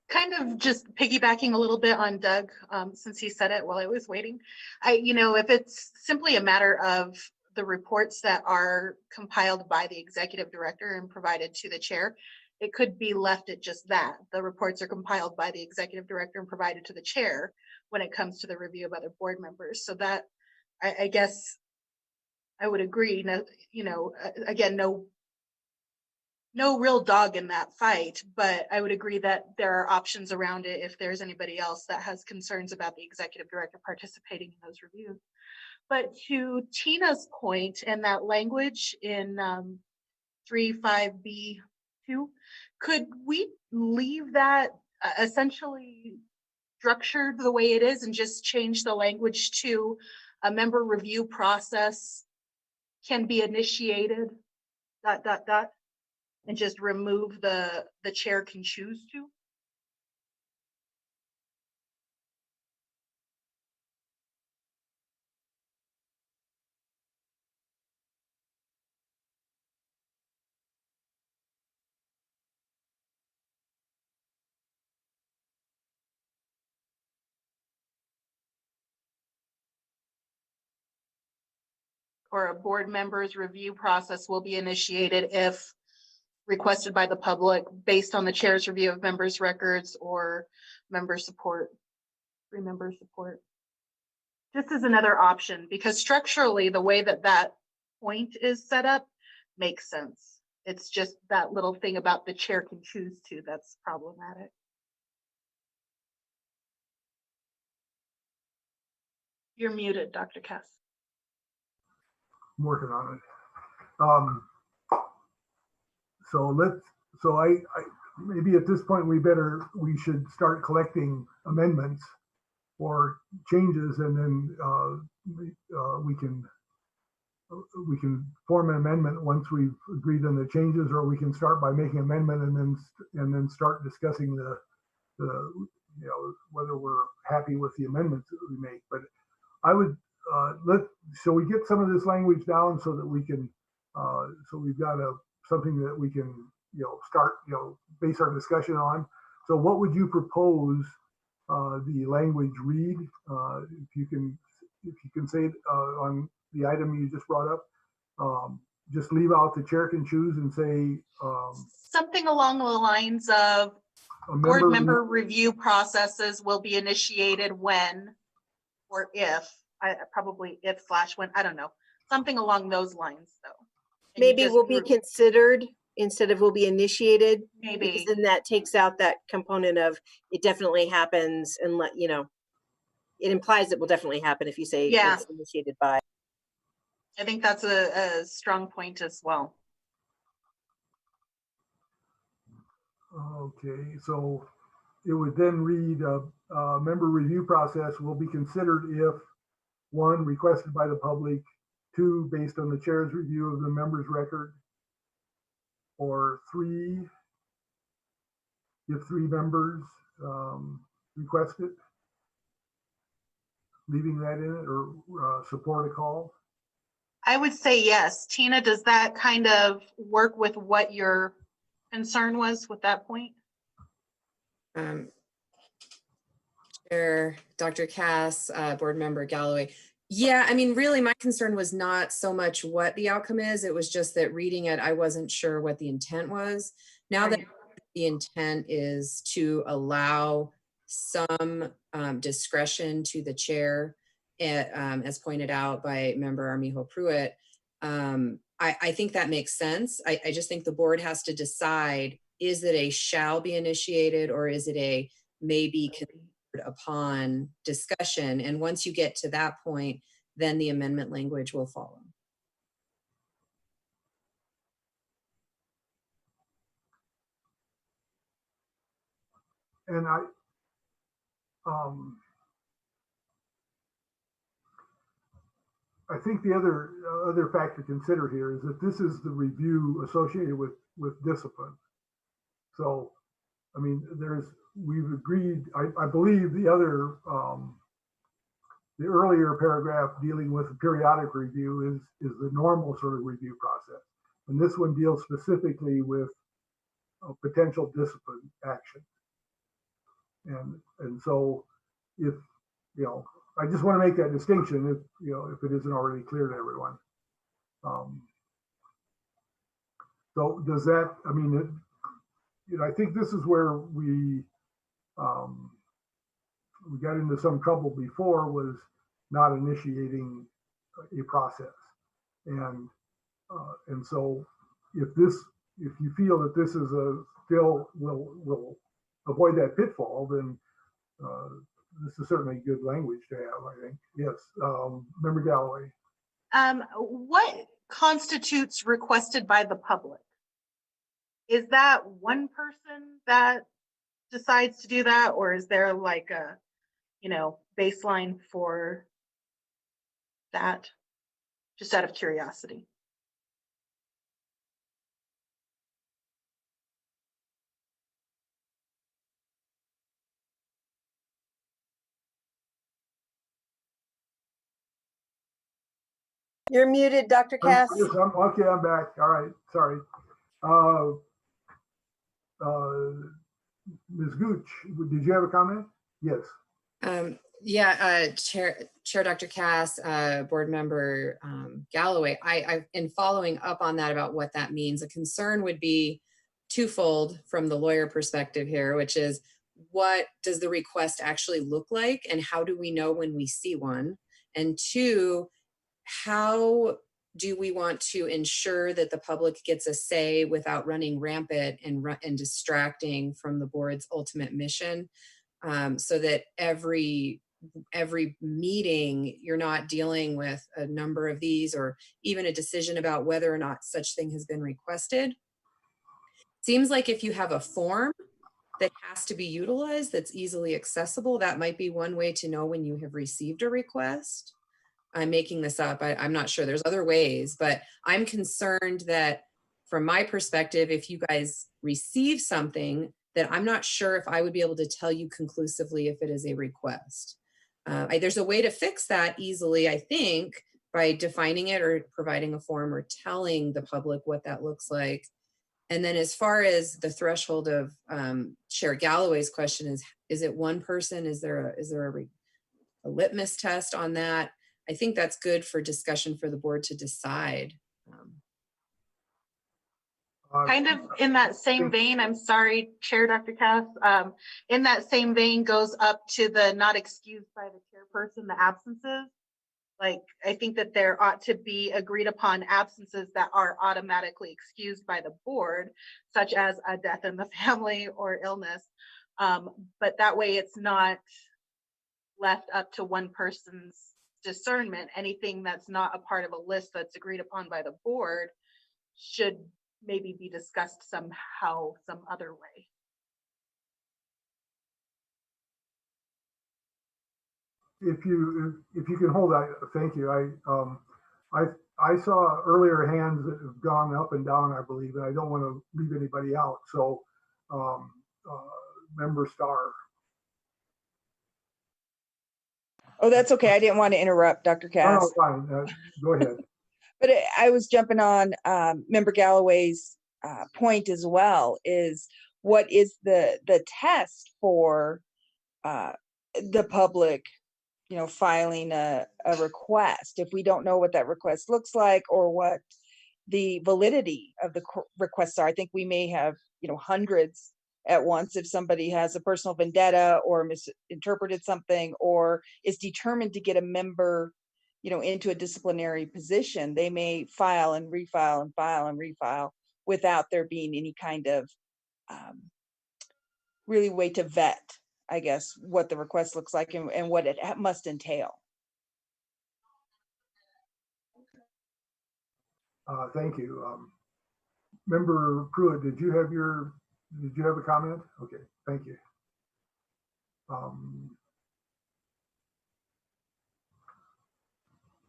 Kind of just piggybacking a little bit on Doug, since he said it while I was waiting. If it's simply a matter of the reports that are compiled by the executive director and provided to the chair, it could be left at just that. The reports are compiled by the executive director and provided to the chair when it comes to the review of other board members. So that, I guess I would agree. Again, no real dog in that fight, but I would agree that there are options around it if there's anybody else that has concerns about the executive director participating in those reviews. But to Tina's point and that language in 35B2, could we leave that essentially structured the way it is and just change the language to a member review process can be initiated, ... and just remove the chair can choose to? Or a board member's review process will be initiated if requested by the public based on the chair's review of members' records or member support, free member support. This is another option because structurally, the way that that point is set up makes sense. It's just that little thing about the chair can choose to that's problematic. You're muted, Dr. Cass. I'm working on it. So I maybe at this point we should start collecting amendments or changes, and then we can form an amendment once we've agreed on the changes, or we can start by making an amendment and then start discussing the whether we're happy with the amendments that we make. But I would so we get some of this language down so that we can so we've got something that we can start base our discussion on. So what would you propose the language read? If you can say it on the item you just brought up, just leave out the chair can choose and say something along the lines of board member review processes will be initiated when or if, probably if/when, I don't know, something along those lines though. Maybe will be considered instead of will be initiated. Maybe. Because then that takes out that component of it definitely happens and it implies it will definitely happen if you say it's initiated by. I think that's a strong point as well. Okay, so it would then read member review process will be considered if 1, requested by the public, 2, based on the chair's review of the member's record, or 3, if 3 members request it, leaving that in it, or support a call. I would say yes. Tina, does that kind of work with what your concern was with that point? Chair, Dr. Cass, Board Member Galloway. Yeah, I mean, really, my concern was not so much what the outcome is. It was just that reading it, I wasn't sure what the intent was. Now that the intent is to allow some discretion to the chair, as pointed out by Member Armijo Pruitt, I think that makes sense. I just think the board has to decide, is it a shall be initiated or is it a maybe upon discussion? And once you get to that point, then the amendment language will follow. And I think the other factor to consider here is that this is the review associated with discipline. So, I mean, we've agreed, I believe the other, the earlier paragraph dealing with the periodic review is the normal sort of review process. And this one deals specifically with potential discipline action. And so if, I just want to make that distinction if it isn't already clear to everyone. So does that, I mean, I think this is where we got into some trouble before, was not initiating a process. And so if you feel that this is still will avoid that pitfall, then this is certainly good language to have, I think. Yes, Member Galloway. What constitutes requested by the public? Is that one person that decides to do that, or is there like a, baseline for that? Just out of curiosity. You're muted, Dr. Cass. Yes, okay, I'm back. All right, sorry. Ms. Gooch, did you have a comment? Yes. Yeah, Chair Dr. Cass, Board Member Galloway, in following up on that about what that means, a concern would be twofold from the lawyer perspective here, which is what does the request actually look like and how do we know when we see one? And two, how do we want to ensure that the public gets a say without running rampant and distracting from the board's ultimate mission, so that every meeting you're not dealing with a number of these or even a decision about whether or not such thing has been requested. Seems like if you have a form that has to be utilized that's easily accessible, that might be one way to know when you have received a request. I'm making this up. I'm not sure. There's other ways, but I'm concerned that from my perspective, if you guys receive something, that I'm not sure if I would be able to tell you conclusively if it is a request. There's a way to fix that easily, I think, by defining it or providing a form or telling the public what that looks like. And then as far as the threshold of Chair Galloway's question is it one person? Is there a litmus test on that? I think that's good for discussion for the board to decide. Kind of in that same vein, I'm sorry, Chair Dr. Cass, in that same vein goes up to the not excused by the chairperson, the absences. Like, I think that there ought to be agreed upon absences that are automatically excused by the board, such as a death in the family or illness. But that way it's not left up to one person's discernment. Anything that's not a part of a list that's agreed upon by the board should maybe be discussed somehow, some other way. If you can hold that, thank you. I saw earlier hands that have gone up and down, I believe, and I don't want to leave anybody out. So, Member Starr. Oh, that's okay. I didn't want to interrupt, Dr. Cass. No, fine. Go ahead. But I was jumping on Member Galloway's point as well, is what is the test for the public, filing a request if we don't know what that request looks like or what the validity of the requests are. I think we may have, hundreds at once if somebody has a personal vendetta or misinterpreted something or is determined to get a member into a disciplinary position. They may file and refile and file and refile without there being any kind of really way to vet, I guess, what the request looks like and what it must entail. Thank you. Member Pruitt, did you have a comment? Okay, thank you.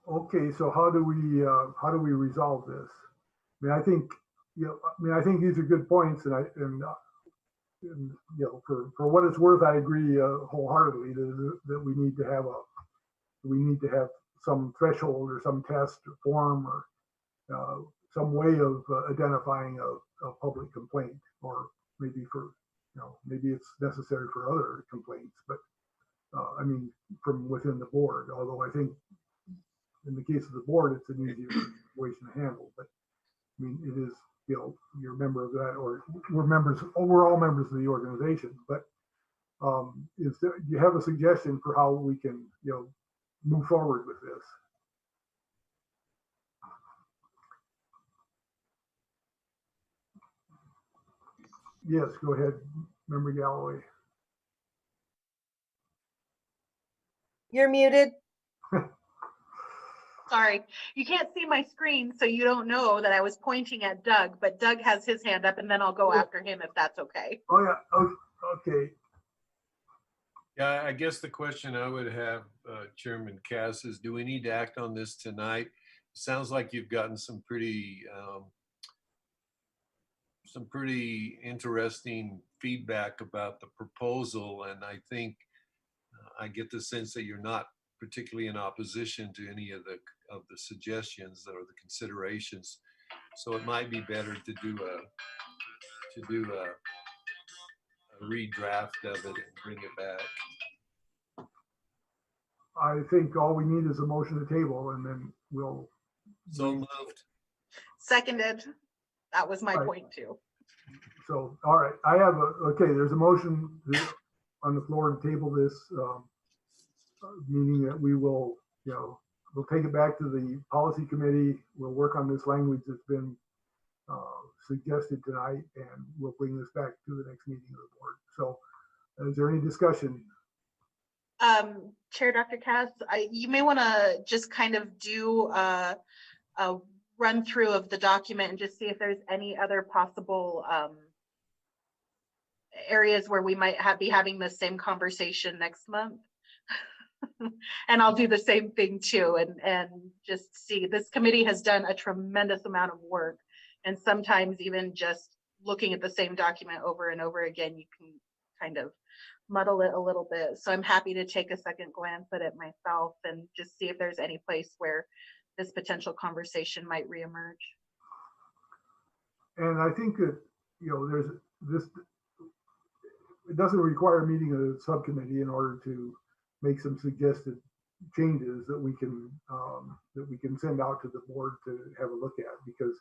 Okay, so how do we resolve this? I think I think these are good points, and for what it's worth, I agree wholeheartedly that we need to have some threshold or some test or form or some way of identifying a public complaint, or maybe maybe it's necessary for other complaints, but from within the board. Although I think in the case of the board, it's an easier situation to handle. But it is, you're a member of that, or we're all members of the organization. But do you have a suggestion for how we can, move forward with this? Yes, go ahead, Member Galloway. You're muted. Sorry, you can't see my screen, so you don't know that I was pointing at Doug, but Doug has his hand up and then I'll go after him if that's okay. Oh, yeah, okay. Yeah, I guess the question I would have, Chairman Cass, is do we need to act on this tonight? Sounds like you've gotten some pretty interesting feedback about the proposal, and I think I get the sense that you're not particularly in opposition to any of the suggestions or the considerations. So it might be better to do a redraft of it and bring it back. I think all we need is a motion to table, and then we'll. So moved. Seconded. That was my Right. point too. So, all right, I have okay, there's a motion on the floor to table this, meaning that we will, we'll take it back to the policy committee. We'll work on this language that's been suggested tonight, and we'll bring this back to the next meeting of the board. So is there any discussion? Chair Dr. Cass, you may want to just kind of do a run through of the document and just see if there's any other possible areas where we might be having the same conversation next month. And I'll do the same thing too, and just see. This committee has done a tremendous amount of work, and sometimes even just looking at the same document over and over again, you can kind of muddle it a little bit. So I'm happy to take a second glance at it myself and just see if there's any place where this potential conversation might reemerge. And I think that, there's this, it doesn't require a meeting of the subcommittee in order to make some suggested changes that we can send out to the board to have a look at, because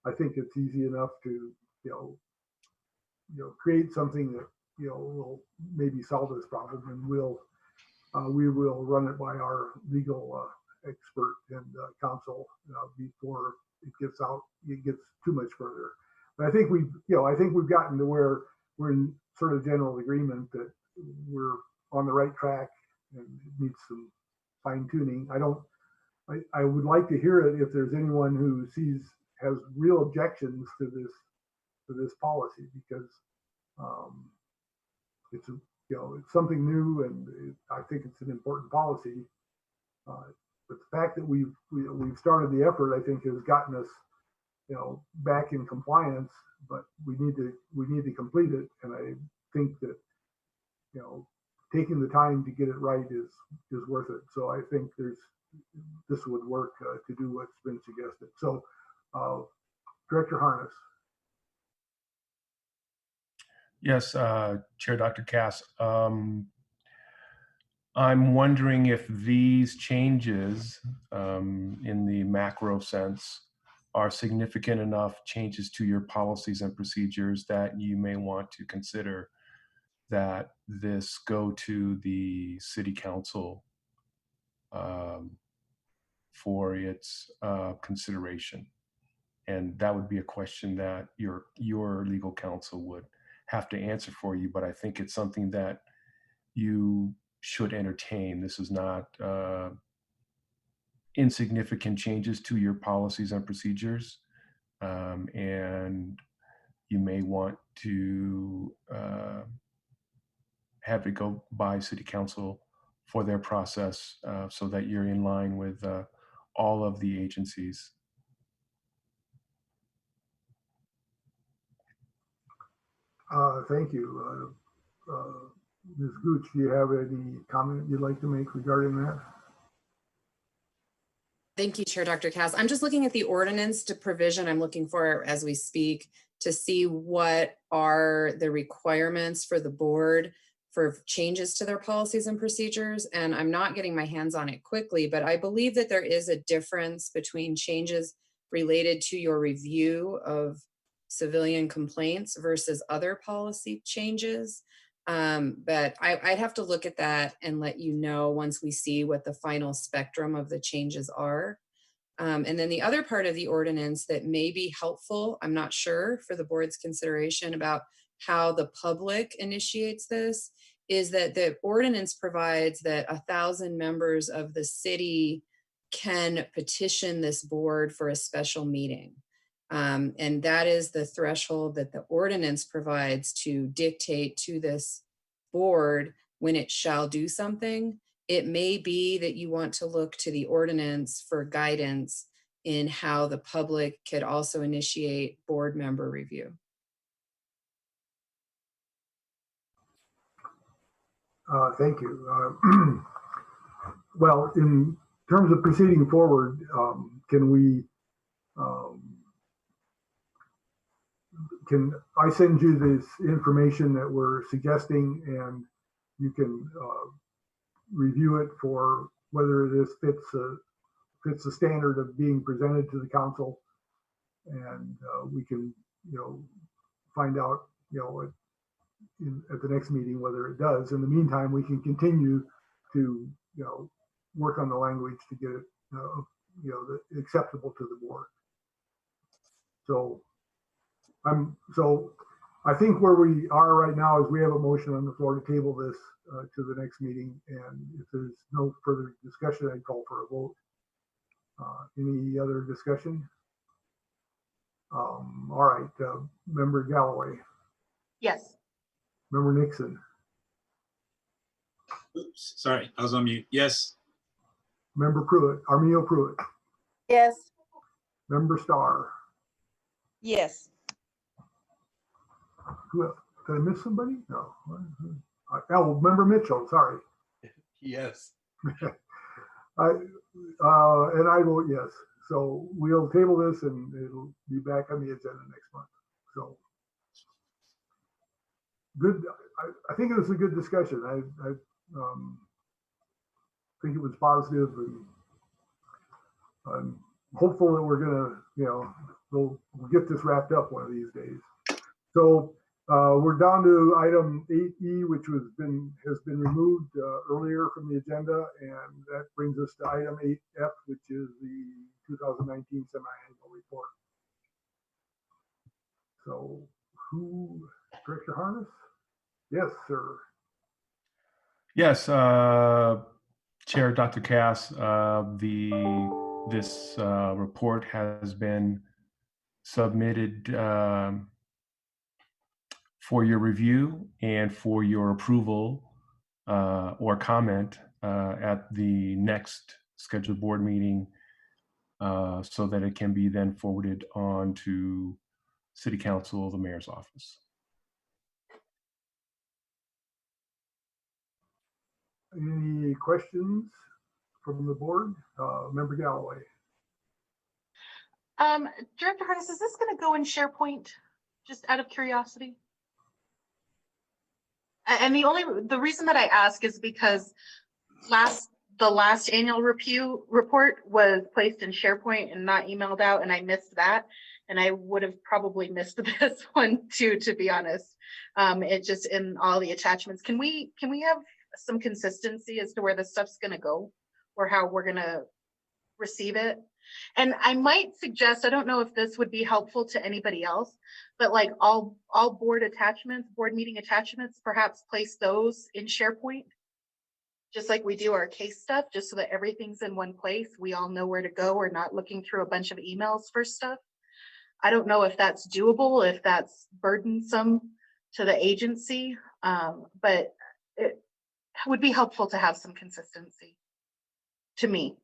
I think it's easy enough to, create something that, will maybe solve this problem, and we will run it by our legal expert and counsel before it gets too much further. But I think we've gotten to where we're in sort of general agreement that we're on the right track, and it needs some fine tuning. I would like to hear it if there's anyone who has real objections to this policy, because it's something new, and I think it's an important policy. But the fact that we've started the effort, I think, has gotten us, back in compliance. But we need to complete it, and I think that, taking the time to get it right is worth it. So I think this would work to do what's been suggested. So, Director Harness. Yes, Chair Dr. Cass. I'm wondering if these changes in the macro sense are significant enough changes to your policies and procedures that you may want to consider that this go to the City Council for its consideration. And that would be a question that your legal counsel would have to answer for you, but I think it's something that you should entertain. This is not insignificant changes to your policies and procedures, and you may want to have it go by City Council for their process so that you're in line with all of the agencies. Thank you. Ms. Gooch, do you have any comment you'd like to make regarding that? Thank you, Chair Dr. Cass. I'm just looking at the ordinance to provision I'm looking for as we speak to see what are the requirements for the board for changes to their policies and procedures. And I'm not getting my hands on it quickly, but I believe that there is a difference between changes related to your review of civilian complaints versus other policy changes. But I'd have to look at that and let you know once we see what the final spectrum of the changes are. And then the other part of the ordinance that may be helpful, I'm not sure, for the board's consideration about how the public initiates this, is that the ordinance provides that 1,000 members of the city can petition this board for a special meeting. And that is the threshold that the ordinance provides to dictate to this board when it shall do something. It may be that you want to look to the ordinance for guidance in how the public could also initiate board member review. Thank you. Well, in terms of proceeding forward, can I send you this information that we're suggesting, and you can review it for whether this fits the standard of being presented to the council, and we can, find out, at the next meeting whether it does. In the meantime, we can continue to, work on the language to get it, acceptable to the board. So I think where we are right now is we have a motion on the floor to table this to the next meeting, and if there's no further discussion, I'd call for a vote. Any other discussion? All right, Member Galloway. Yes. Member Nixon. Oops, sorry, I was on mute. Yes. Member Pruitt, Armio Pruitt. Yes. Member Starr. Yes. Who else? Did I miss somebody? No. Oh, Member Mitchell, sorry. Yes. And I vote yes. So we'll table this and it'll be back on the agenda next month. So good. I think it was a good discussion. I think it was positive, and I'm hopeful that we're gonna, we'll get this wrapped up one of these days. So we're down to item 8E, which has been removed earlier from the agenda, and that brings us to item 8F, which is the 2019 semi-annual report. So Director Harness? Yes, sir. Yes, Chair Dr. Cass, this report has been submitted for your review and for your approval or comment at the next scheduled board meeting, so that it can be then forwarded on to City Council, the Mayor's office. Any questions from the board? Member Galloway. Director Harness, is this going to go in SharePoint, just out of curiosity? And the reason that I ask is because the last annual review report was placed in SharePoint and not emailed out, and I missed that. And I would have probably missed this one too, to be honest. It just in all the attachments. Can we have some consistency as to where this stuff's going to go or how we're going to receive it? And I might suggest, I don't know if this would be helpful to anybody else, but like all board meeting attachments, perhaps place those in SharePoint, just like we do our case stuff, just so that everything's in one place. We all know where to go. We're not looking through a bunch of emails for stuff. I don't know if that's doable, if that's burdensome to the agency, but it would be helpful to have some consistency to me.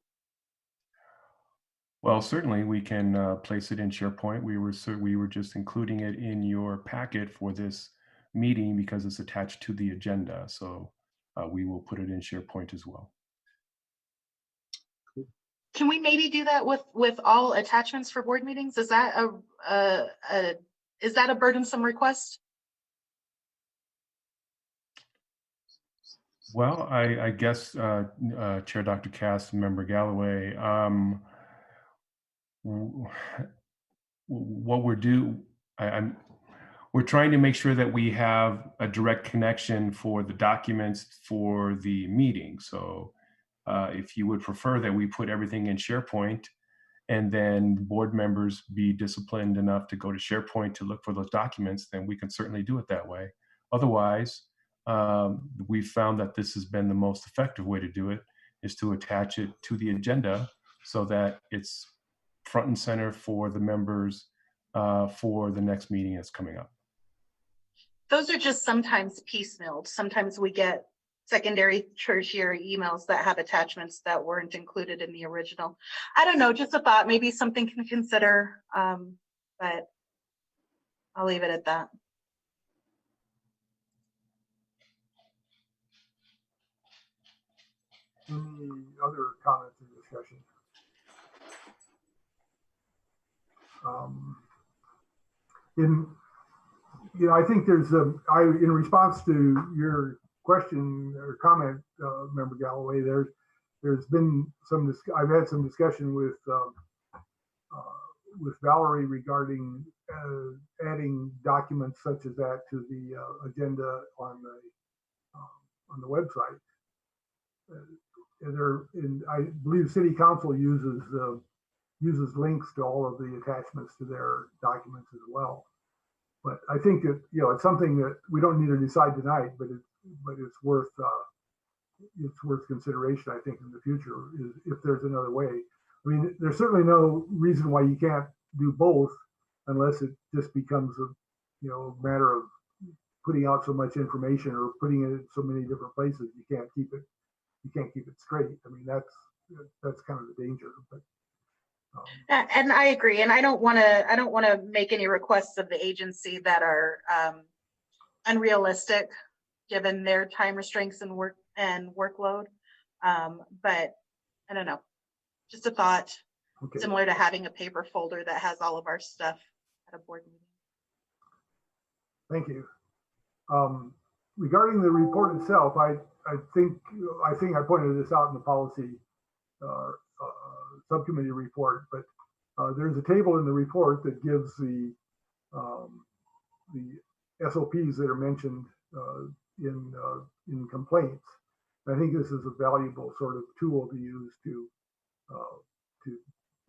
Well, certainly we can place it in SharePoint. We were just including it in your packet for this meeting because it's attached to the agenda. So we will put it in SharePoint as well. Can we maybe do that with all attachments for board meetings? Is that a burdensome request? Well, I guess Chair Dr. Cass, Member Galloway, what we're trying to make sure that we have a direct connection for the documents for the meeting. So if you would prefer that we put everything in SharePoint and then board members be disciplined enough to go to SharePoint to look for those documents, then we can certainly do it that way. Otherwise, we found that this has been the most effective way to do it, is to attach it to the agenda so that it's front and center for the members for the next meeting that's coming up. Those are just sometimes piecemealed. Sometimes we get secondary, tertiary emails that have attachments that weren't included in the original. I don't know, just a thought, maybe something to consider, but I'll leave it at that. Any other comments or discussion? I think there's in response to your question or comment, Member Galloway, there's been I've had some discussion with Valerie regarding adding documents such as that to the agenda on the website. I believe City Council uses links to all of the attachments to their documents as well. But I think that it's something that we don't need to decide tonight, but it's worth consideration. I think in the future, is if there's another way. I mean, there's certainly no reason why you can't do both, unless it just becomes a matter of putting out so much information or putting it in so many different places you can't keep it straight. I mean, that's kind of the danger. But and I agree, and I don't want to make any requests of the agency that are unrealistic given their time restraints and workload. But I don't know, just a thought. Okay. Similar to having a paper folder that has all of our stuff at a board meeting. Thank you. Regarding the report itself, I think I pointed this out in the policy subcommittee report, but there's a table in the report that gives the SOPs that are mentioned in complaints. I think this is a valuable sort of tool to use to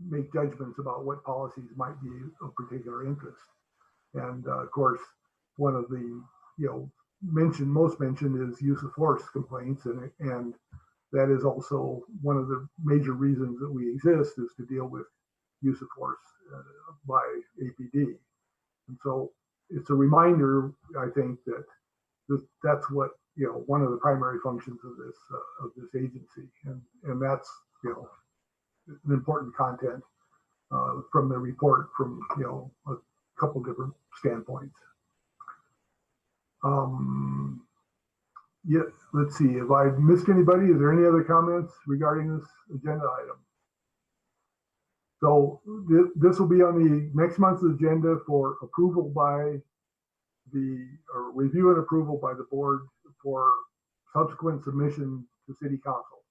make judgments about what policies might be of particular interest. And of course, one of the most mentioned is use of force complaints, and that is also one of the major reasons that we exist, is to deal with use of force by APD. And so it's a reminder, I think, that that's what one of the primary functions of this agency, and that's an important content from the report from a couple different standpoints. Yeah, let's see. Have I missed anybody? Is there any other comments regarding this agenda item? So this will be on the next month's agenda for approval by or review and approval by the board for subsequent submission to City Council,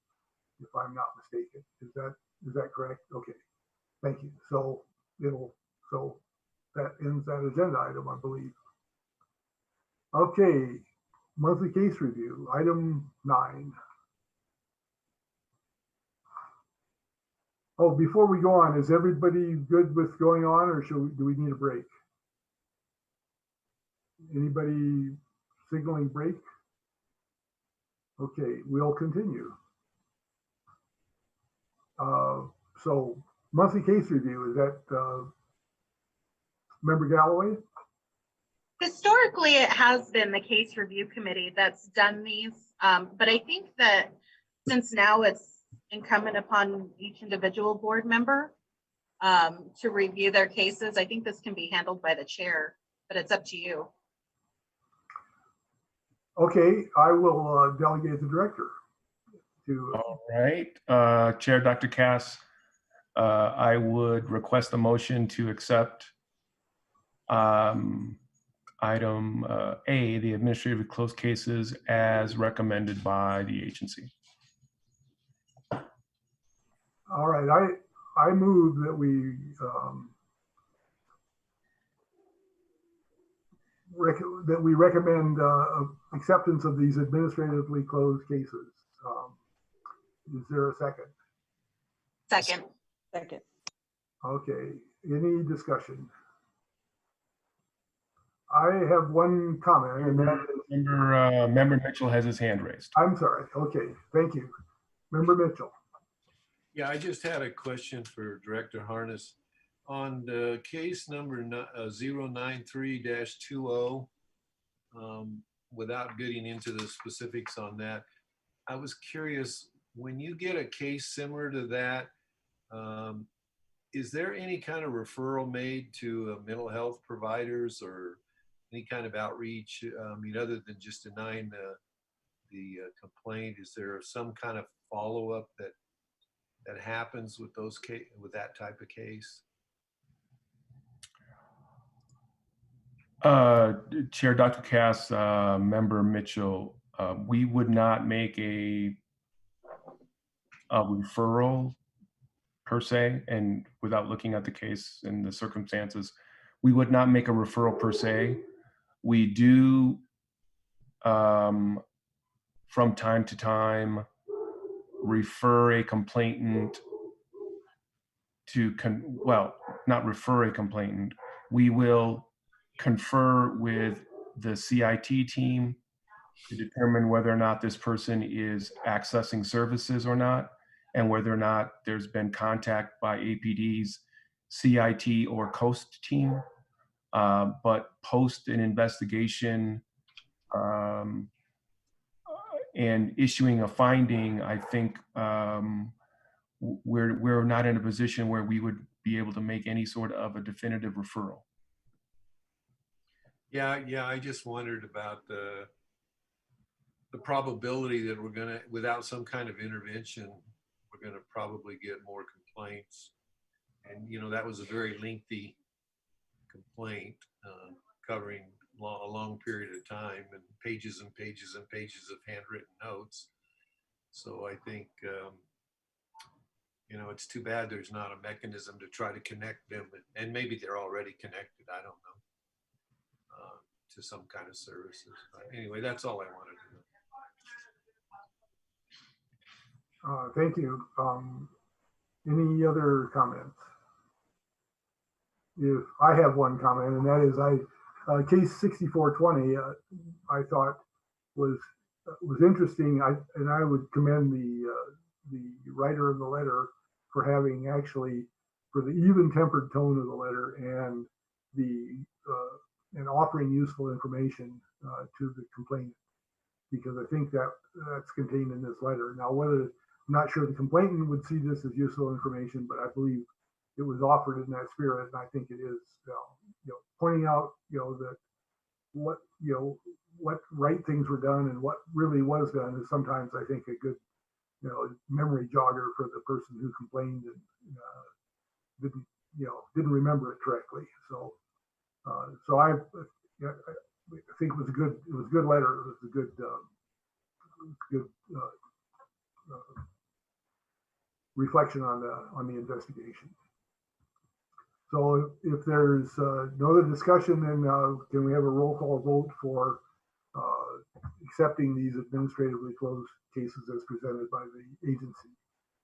if I'm not mistaken. Is that correct? Okay, thank you. So that ends that agenda item, I believe. Okay, monthly case review, item 9. Oh, before we go on, is everybody good with going on, or do we need a break? Anybody signaling break? Okay, we'll continue. So monthly case review, is that Member Galloway? Historically, it has been the case review committee that's done these, but I think that since now it's incumbent upon each individual board member to review their cases, I think this can be handled by the chair, but it's up to you. Okay, I will delegate the director to. All right, Chair Dr. Cass, I would request a motion to accept item A, the administrative closed cases as recommended by the agency. All right, I move that we recommend acceptance of these administratively closed cases. Is there a second? Second. Second. Okay, any discussion? I have one comment, and that is, Member Mitchell has his hand raised. I'm sorry. Okay, thank you. Member Mitchell. Yeah, I just had a question for Director Harness. On the case number 093-20, without getting into the specifics on that, I was curious, when you get a case similar to that, is there any kind of referral made to mental health providers or any kind of outreach? I mean, other than just denying the complaint, is there some kind of follow-up that happens with with that type of case? Chair Dr. Cass, Member Mitchell, we would not make a referral per se, and without looking at the case and the circumstances, we would not make a referral per se. We do, from time to time, refer a complainant to, well, not refer a complainant. We will confer with the CIT team to determine whether or not this person is accessing services or not, and whether or not there's been contact by APD's CIT or COAST team. But post an investigation and issuing a finding, I think we're not in a position where we would be able to make any sort of a definitive referral. Yeah, I just wondered about the probability that we're gonna, without some kind of intervention, we're gonna probably get more complaints. And that was a very lengthy complaint covering a long period of time and pages and pages and pages of handwritten notes. So I think, it's too bad there's not a mechanism to try to connect them, and maybe they're already connected, I don't know, to some kind of services. But anyway, that's all I wanted to know. Thank you. Any other comments? If I have one comment, and that is case 6420, I thought was interesting. I would commend the writer of the letter for having actually, for the even-tempered tone of the letter and and offering useful information to the complainant, because I think that's contained in this letter. Now, I'm not sure the complainant would see this as useful information, but I believe it was offered in that spirit, and I think it is, pointing out, that what right things were done and what really was done is sometimes, I think, a good, memory jogger for the person who complained and didn't remember it correctly. So I think it was a good letter. It was a good reflection on the investigation. So if there's no other discussion, then can we have a roll call vote for accepting these administratively closed cases as presented by the agency?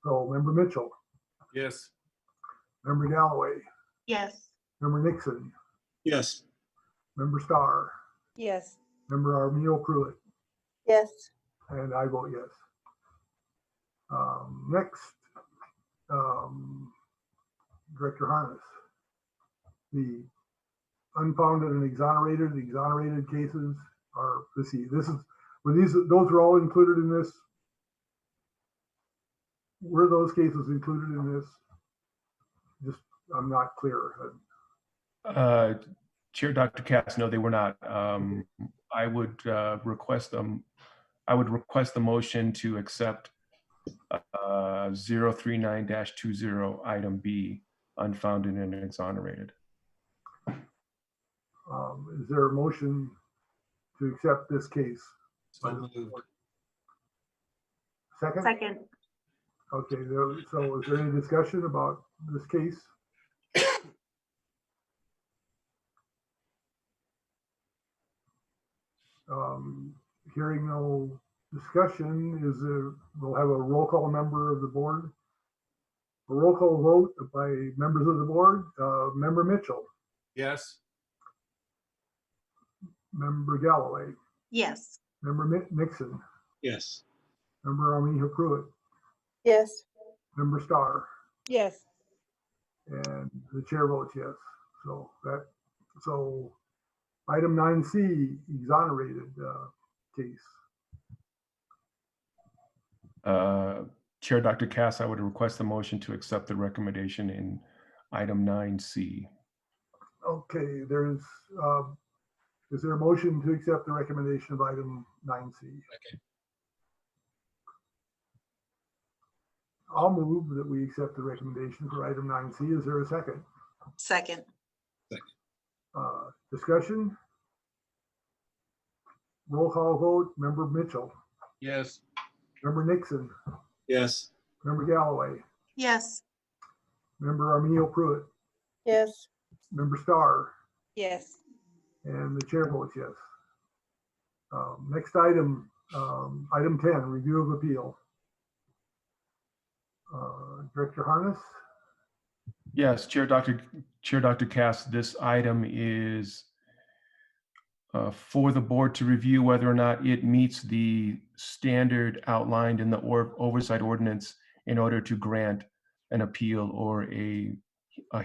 So Member Mitchell. Yes. Member Galloway. Yes. Member Nixon. Yes. Member Starr. Yes. Member Armijo Pruitt. Yes. And I vote yes. Next, Director Harness. The unfounded and exonerated cases are, let's see, those are all included in this? Were those cases included in this? Just, I'm not clear. Chair Dr. Cass, no, they were not. I would request them. I would request the motion to accept 039-20 item B, unfounded and exonerated. Is there a motion to accept this case? So moved. Second? Second. Okay, so is there any discussion about this case? Hearing no discussion, we'll have a roll call member of the board. A roll call vote by members of the board. Member Mitchell. Yes. Member Galloway, Yes. Member Nixon, Yes. Member Armijo Pruitt, Yes. Member Starr, Yes. and the chair votes yes. So item 9C, exonerated case. Chair Dr. Cass, I would request a motion to accept the recommendation in item 9C. Okay, is there a motion to accept the recommendation of item 9C? Okay. I'll move that we accept the recommendation for item 9C. Is there a second? Second. Discussion? Roll call vote. Member Mitchell, Yes. Member Nixon, Yes. Member Galloway, Yes. Member Armijo Pruitt, Yes. Member Starr, Yes. and the chair votes yes. Next item, item 10, review of appeal. Director Harness? Yes, Chair Dr. Cass, this item is for the board to review whether or not it meets the standard outlined in the oversight ordinance in order to grant an appeal or a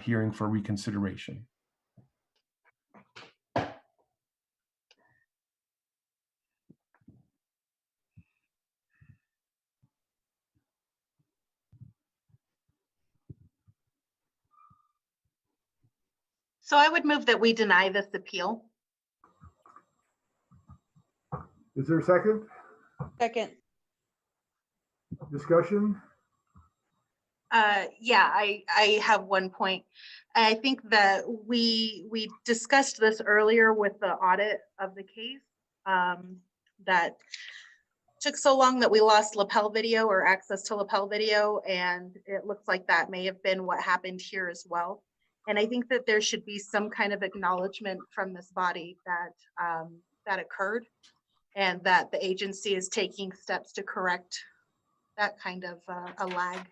hearing for reconsideration. So I would move that we deny this appeal. Is there a second? Second. Discussion? Yeah, I have one point. I think that we discussed this earlier with the audit of the case, that took so long that we lost lapel video or access to lapel video, and it looks like that may have been what happened here as well. And I think that there should be some kind of acknowledgement from this body that that occurred, and that the agency is taking steps to correct that kind of a lag.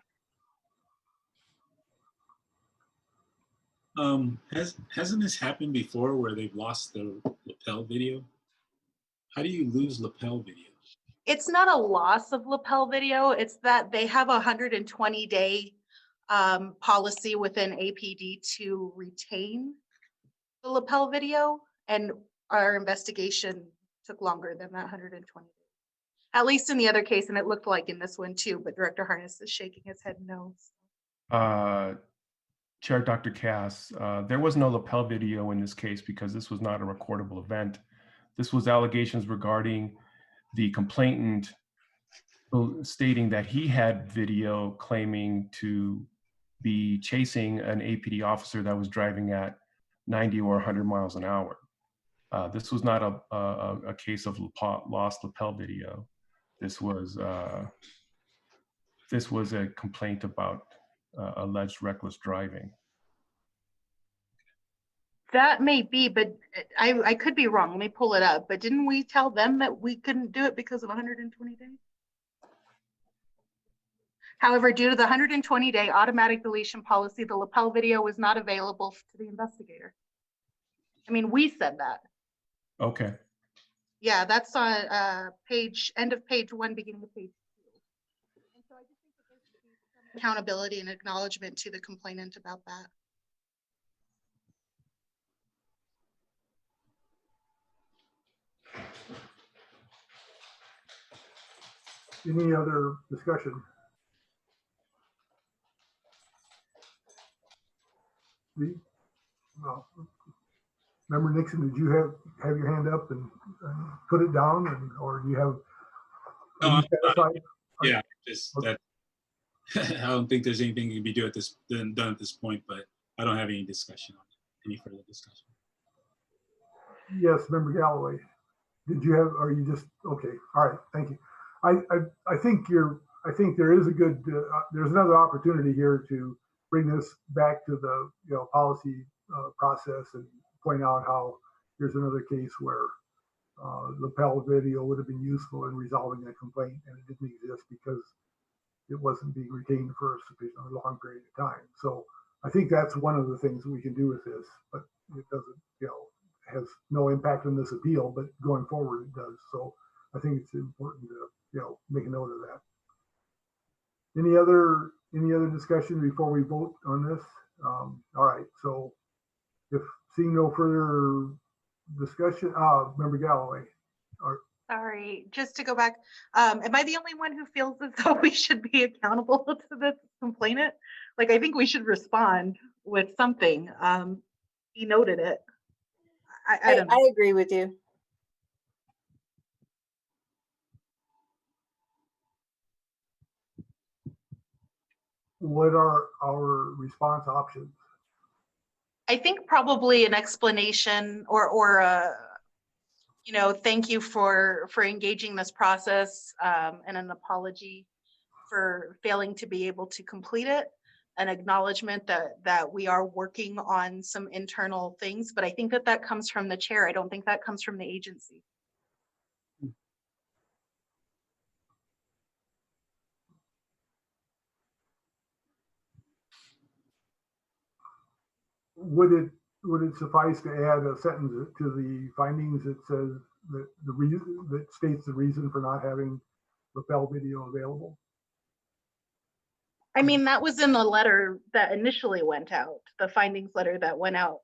Hasn't this happened before where they've lost the lapel video? How do you lose lapel video? It's not a loss of lapel video. It's that they have a 120-day policy within APD to retain the lapel video, and our investigation took longer than that 120 days. At least in the other case, and it looked like in this one too, but Director Harness is shaking his head no. Chair Dr. Cass, there was no lapel video in this case because this was not a recordable event. This was allegations regarding the complainant stating that he had video claiming to be chasing an APD officer that was driving at 90 or 100 miles an hour. This was not a case of lost lapel video. This was a complaint about alleged reckless driving. That may be, but I could be wrong. Let me pull it up. But didn't we tell them that we couldn't do it because of 120 days? However, due to the 120-day automatic deletion policy, the lapel video was not available to the investigator. I mean, we said that. Okay. Yeah, that's on end of page 1, beginning of page 2. And so I just think that there should be some accountability and acknowledgement to the complainant about that. Any other discussion? Member Nixon, did you have your hand up and put it down, or do you have? No, yeah, just that. I don't think there's anything can be done at this point, but I don't have any discussion on it. Any further discussion? Yes, Member Galloway. Did you have? Are you just okay? All right, thank you. I think there is a good. There's another opportunity here to bring this back to the policy process and point out how here's another case where lapel video would have been useful in resolving a complaint, and it didn't exist because it wasn't being retained for a sufficiently long period of time. So I think that's one of the things we can do with this, but it doesn't, has no impact on this appeal, but going forward it does. So I think it's important to, make a note of that. Any other discussion before we vote on this? All right, so if seeing no further discussion, Member Galloway. Sorry, just to go back, am I the only one who feels as though we should be accountable to the complainant? Like, I think we should respond with something. He noted it. I don't know. I agree with you. What are our response options? I think probably an explanation or thank you for engaging this process, and an apology for failing to be able to complete it, an acknowledgement that we are working on some internal things, but I think that comes from the chair. I don't think that comes from the agency. Would it suffice to add a sentence to the findings that says that that states the reason for not having lapel video available? I mean, that was in the letter that initially went out. The findings letter that went out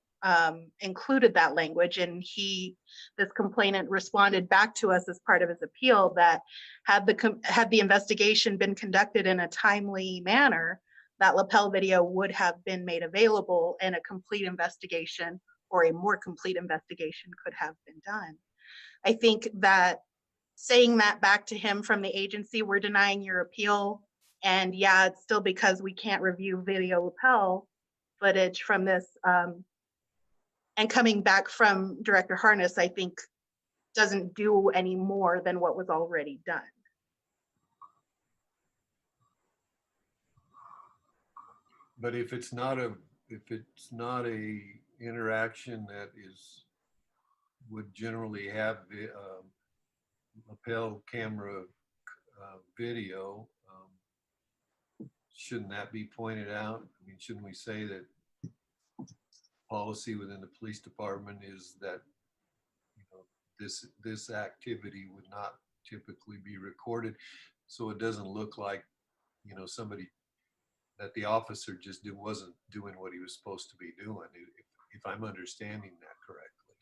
included that language, and this complainant responded back to us as part of his appeal that had the investigation been conducted in a timely manner, that lapel video would have been made available and a complete investigation or a more complete investigation could have been done. I think that saying that back to him from the agency, we're denying your appeal, and yeah, it's still because we can't review video lapel footage from this, and coming back from Director Harness, I think doesn't do any more than what was already done. But if it's not a interaction that would generally have the lapel camera video, shouldn't that be pointed out? I mean, shouldn't we say that policy within the police department is that this activity would not typically be recorded, so it doesn't look like somebody that the officer just wasn't doing what he was supposed to be doing, if I'm understanding that correctly.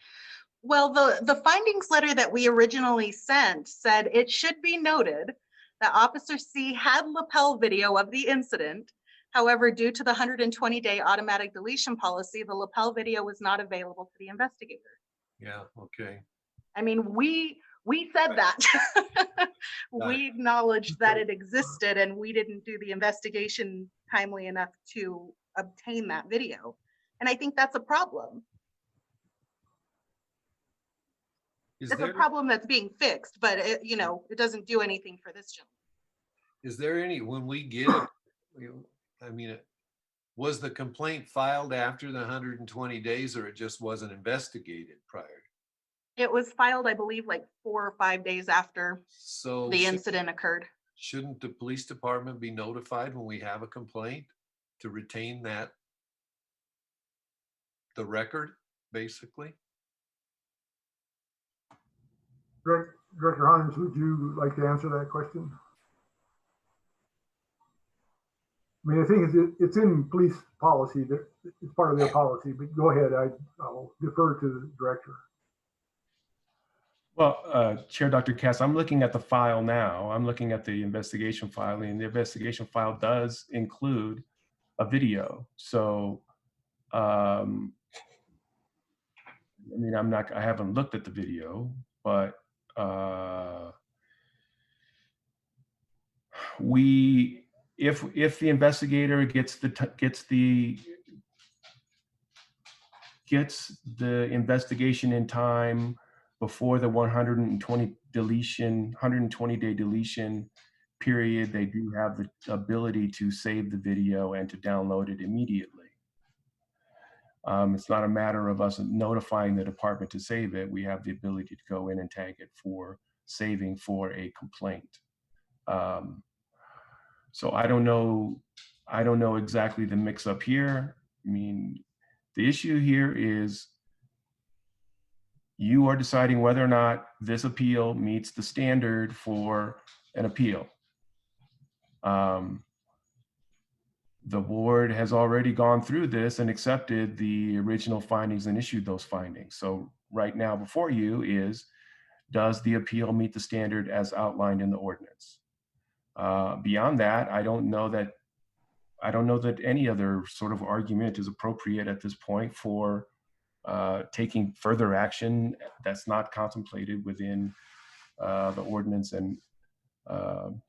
Well, the findings letter that we originally sent said it should be noted that Officer C had lapel video of the incident. However, due to the 120-day automatic deletion policy, the lapel video was not available to the investigator. Yeah, okay. I mean, we said that. We acknowledged that it existed and we didn't do the investigation timely enough to obtain that video. And I think that's a problem. It's a problem that's being fixed, but it doesn't do anything for this gentleman. Is there when we get it, was the complaint filed after the 120 days or it just wasn't investigated prior? It was filed, I believe, like 4 or 5 days after the incident occurred. Shouldn't the police department be notified when we have a complaint to retain the record, basically? Director Hines, would you like to answer that question? I mean, I think it's in police policy, that it's part of their policy, but go ahead, I'll defer to the director. Well, Chair Dr. Cass, I'm looking at the file now. I'm looking at the investigation file, and the investigation file does include a video. So, I mean, I haven't looked at the video, but if the investigator gets the investigation in time before the 120-day deletion period, they do have the ability to save the video and to download it immediately. It's not a matter of us notifying the department to save it. We have the ability to go in and tag it for saving for a complaint. So I don't know exactly the mix up here. I mean, the issue here is You are deciding whether or not this appeal meets the standard for an appeal. The board has already gone through this and accepted the original findings and issued those findings. So right now before you is, does the appeal meet the standard as outlined in the ordinance? Beyond that, I don't know that any other sort of argument is appropriate at this point for taking further action that's not contemplated within the ordinance and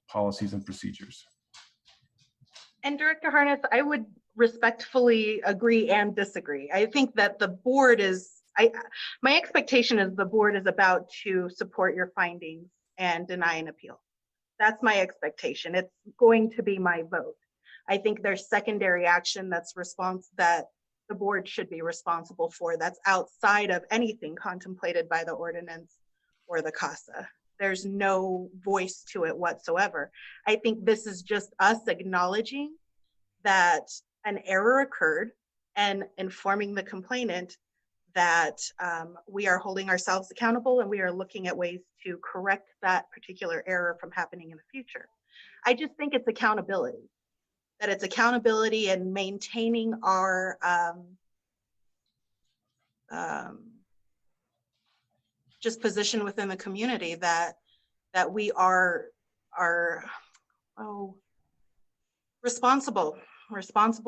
policies and procedures. And Director Harness, I would respectfully agree and disagree. I think that the board is, my expectation is the board is about to support your findings and deny an appeal. That's my expectation. It's going to be my vote. I think there's secondary action that the board should be responsible for that's outside of anything contemplated by the ordinance or the CASA. There's no voice to it whatsoever. I think this is just us acknowledging that an error occurred and informing the complainant that we are holding ourselves accountable and we are looking at ways to correct that particular error from happening in the future. I just think it's accountability, that it's accountability and maintaining our just position within the community that we are responsible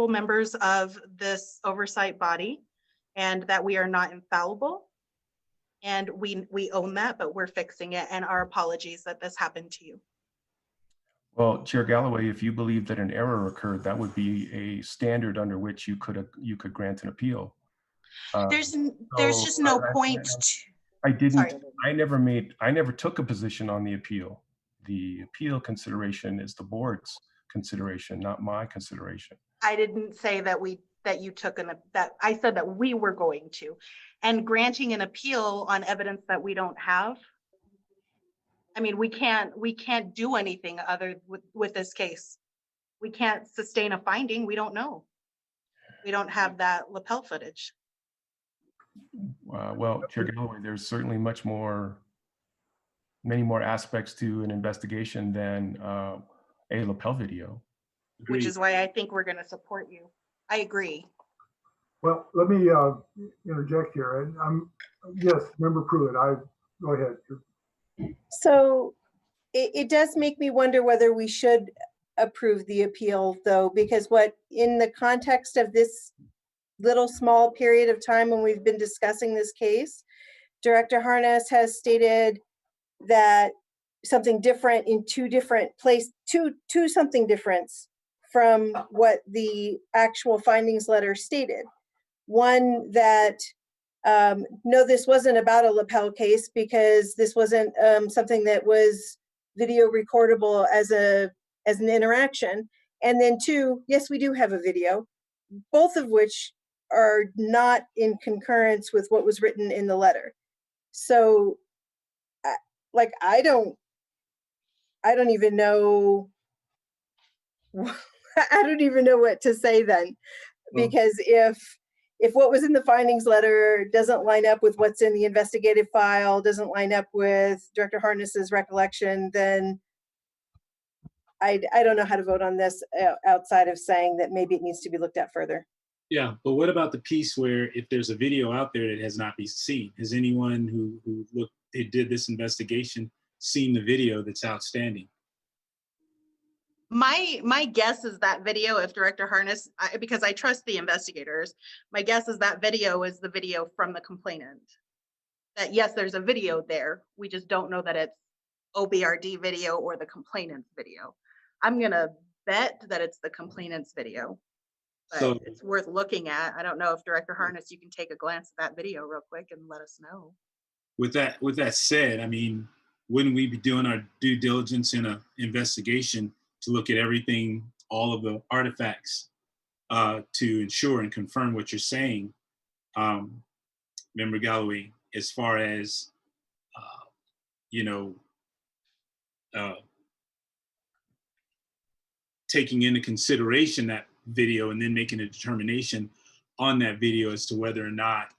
members of this oversight body, and that we are not infallible, and we own that, but we're fixing it, and our apologies that this happened to you. Well, Chair Galloway, if you believe that an error occurred, that would be a standard under which you could grant an appeal. There's just no point. I never took a position on the appeal. The appeal consideration is the board's consideration, not my consideration. I didn't say that you took I said that we were going to, and granting an appeal on evidence that we don't have. I mean, we can't do anything other with this case. We can't sustain a finding. We don't know. We don't have that lapel footage. Well, Chair Galloway, there's certainly many more aspects to an investigation than a lapel video. Which is why I think we're going to support you. I agree. Well, let me interject here. And yes, Member Pruitt, go ahead. So it does make me wonder whether we should approve the appeal, though, because in the context of this little small period of time when we've been discussing this case, Director Harness has stated that something different in two something difference from what the actual findings letter stated. One, that no, this wasn't about a lapel case because this wasn't something that was video recordable as an interaction. And then two, yes, we do have a video, both of which are not in concurrence with what was written in the letter. So I don't even know. I don't even know what to say then, because if what was in the findings letter doesn't line up with what's in the investigative file, doesn't line up with Director Harness's recollection, then I don't know how to vote on this outside of saying that maybe it needs to be looked at further. Yeah, but what about the piece where if there's a video out there that has not been seen? Has anyone who did this investigation seen the video that's outstanding? My guess is that video, if Director Harness, because I trust the investigators, my guess is that video is the video from the complainant. That yes, there's a video there. We just don't know that it's OBRD video or the complainant's video. I'm gonna bet that it's the complainant's video, but so it's worth looking at. I don't know if Director Harness, you can take a glance at that video real quick and let us know. With that said, I mean, wouldn't we be doing our due diligence in an investigation to look at everything, all of the artifacts, to ensure and confirm what you're saying, Member Galloway, as far as, taking into consideration that video and then making a determination on that video as to whether or not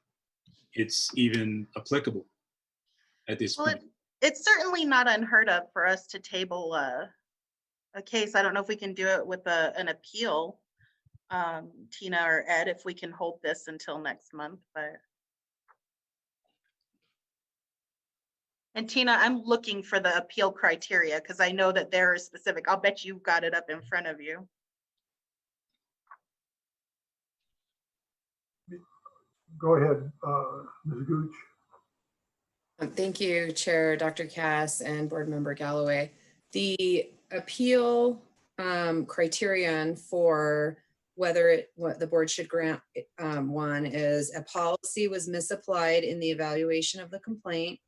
it's even applicable at this Well, point. it's certainly not unheard of for us to table a case. I don't know if we can do it with an appeal, Tina or Ed, if we can hold this until next month, but. And Tina, I'm looking for the appeal criteria because I know that there is specific. I'll bet you've got it up in front of you. Go ahead, Ms. Gooch. Thank you, Chair Dr. Cass and Board Member Galloway. The appeal criterion for whether what the board should grant one is a policy was misapplied in the evaluation of the complaint,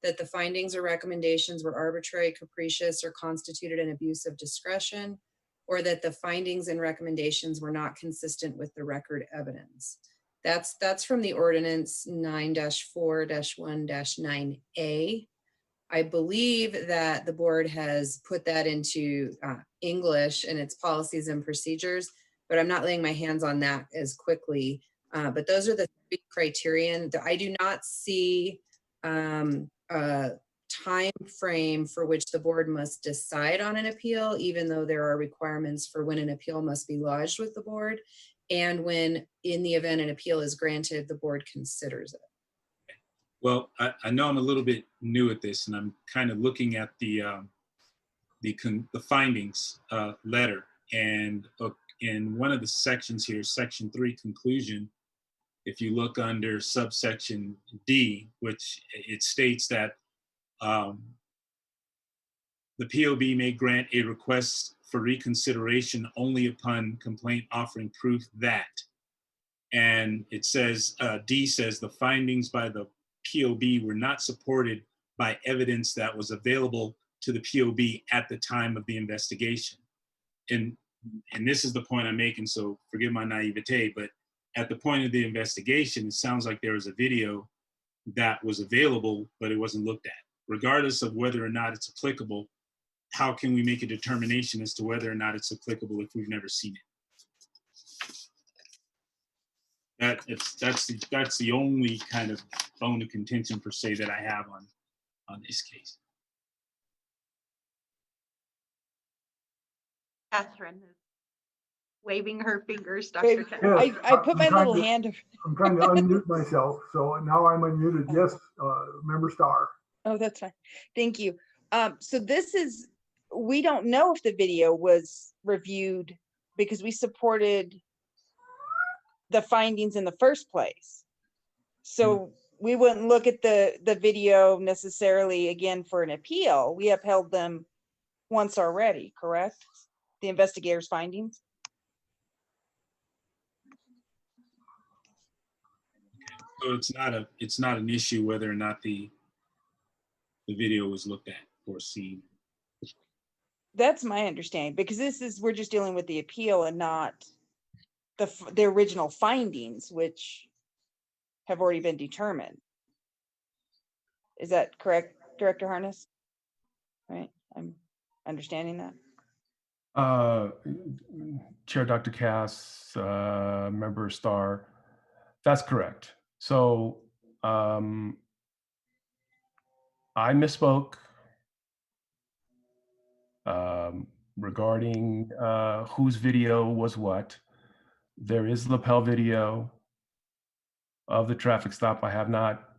that the findings or recommendations were arbitrary, capricious, or constituted an abuse of discretion, or that the findings and recommendations were not consistent with the record evidence. That's from the ordinance 9-4-1-9A. I believe that the board has put that into English in its policies and procedures, but I'm not laying my hands on that as quickly. But those are the three criterion. I do not see a time frame for which the board must decide on an appeal, even though there are requirements for when an appeal must be lodged with the board, and when, in the event an appeal is granted, the board considers it. Well, I know I'm a little bit new at this, and I'm kind of looking at the findings letter, and in one of the sections here, section 3 conclusion, if you look under subsection D, which it states that the POB may grant a request for reconsideration only upon complaint offering proof that, and it says, D says the findings by the POB were not supported by evidence that was available to the POB at the time of the investigation. And this is the point I'm making, so forgive my naivete, but at the point of the investigation, it sounds like there was a video that was available, but it wasn't looked at. Regardless of whether or not it's applicable, how can we make a determination as to whether or not it's applicable if we've never seen it? That's the only kind of bone of contention per se that I have on this case. Catherine is waving her fingers, Dr. Wait, Catherine. I put my little I'm hand. trying to unmute myself, so now I'm unmuted. Yes, Member Starr. Oh, that's fine. Thank you. So this is, we don't know if the video was reviewed because we supported the findings in the first place. So we wouldn't look at the video necessarily again for an appeal. We upheld them once already, correct? The investigator's findings. So it's not an issue whether or not the video was looked at or seen. That's my understanding, because we're just dealing with the appeal and not the original findings, which have already been determined. Is that correct, Director Harness? Right, I'm understanding that. Chair Dr. Cass, Member Starr, that's correct. So I misspoke regarding whose video was what. There is lapel video of the traffic stop. I have not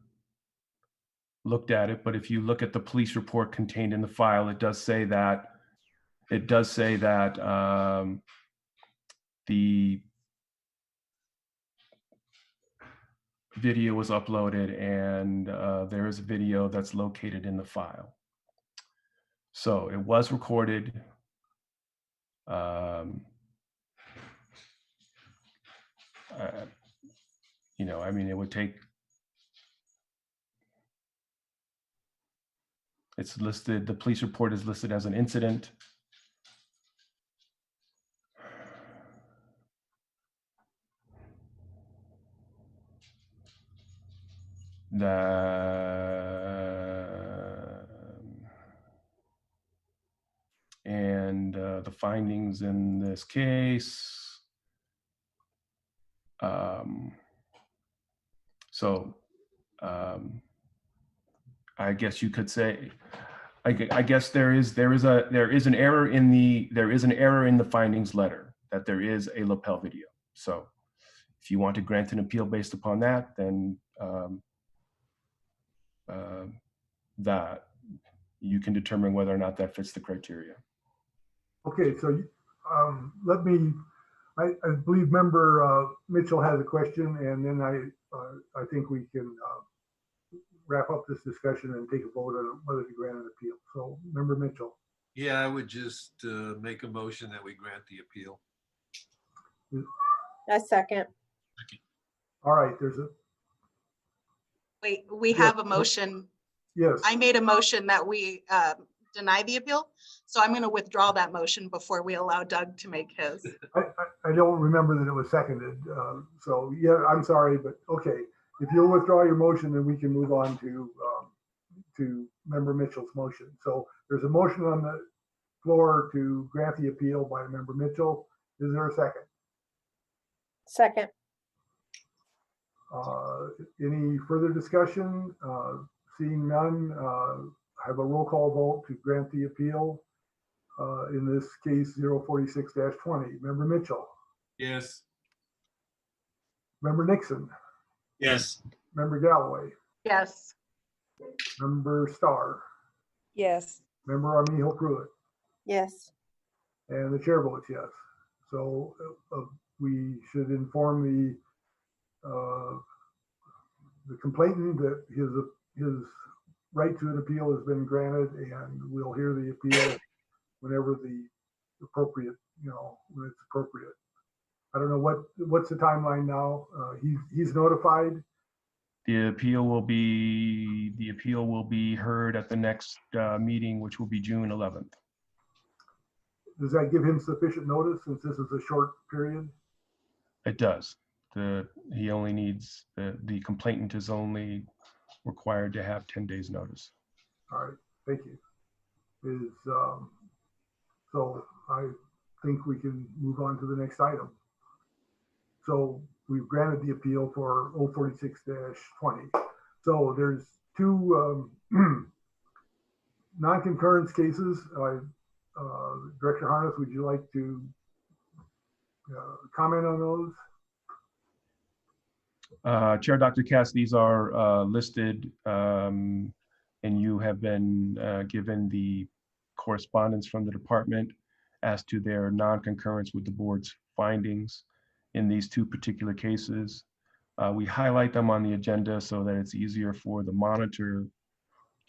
looked at it, but if you look at the police report contained in the file, it does say that the video was uploaded, and there is a video that's located in the file. So it was recorded. I mean, it would take, it's listed, the police report is listed as an incident. The findings in this case. So I guess you could say, I guess there is an error in the findings letter that there is a lapel video. So if you want to grant an appeal based upon that, then that you can determine whether or not that fits the criteria. Okay, so let me, I believe member Mitchell has a question, and then I think we can wrap up this discussion and take a vote on whether to grant an appeal. So member Mitchell. Yeah, I would just make a motion that we grant the appeal. A second. All right, there's a, Wait, we Yes. have a motion. yes. I made a motion that we deny the appeal. So I'm going to withdraw that motion before we allow Doug to make his. I don't remember that it was seconded. So yeah, I'm sorry, but okay. If you'll withdraw your motion, then we can move on to member Mitchell's motion. So there's a motion on the floor to grant the appeal by member Mitchell. Is there a second? Second. Any further discussion? Seeing none, have a roll call vote to grant the appeal. In this case, 046-20. Member Mitchell, Yes. member Nixon, Yes. member Galloway, Yes. member Starr, Yes. member Armijo Pruitt, Yes. and the chair votes yes. So we should inform the complainant that his right to an appeal has been granted, and we'll hear the appeal whenever the appropriate, when it's appropriate. I don't know what's the timeline now. He's notified. The appeal will be heard at the next meeting, which will be June 11th. Does that give him sufficient notice since this is a short period? It does. He only needs, the complainant is only required to have 10 days notice. All right, thank you. So I think we can move on to the next item. So we've granted the appeal for 046-20. So there's two non-concurrence cases. Director Harness, would you like to comment on those? Chair Dr. Cass, these are listed and you have been given the correspondence from the department as to their non-concurrence with the board's findings in these two particular cases. We highlight them on the agenda so that it's easier for the monitor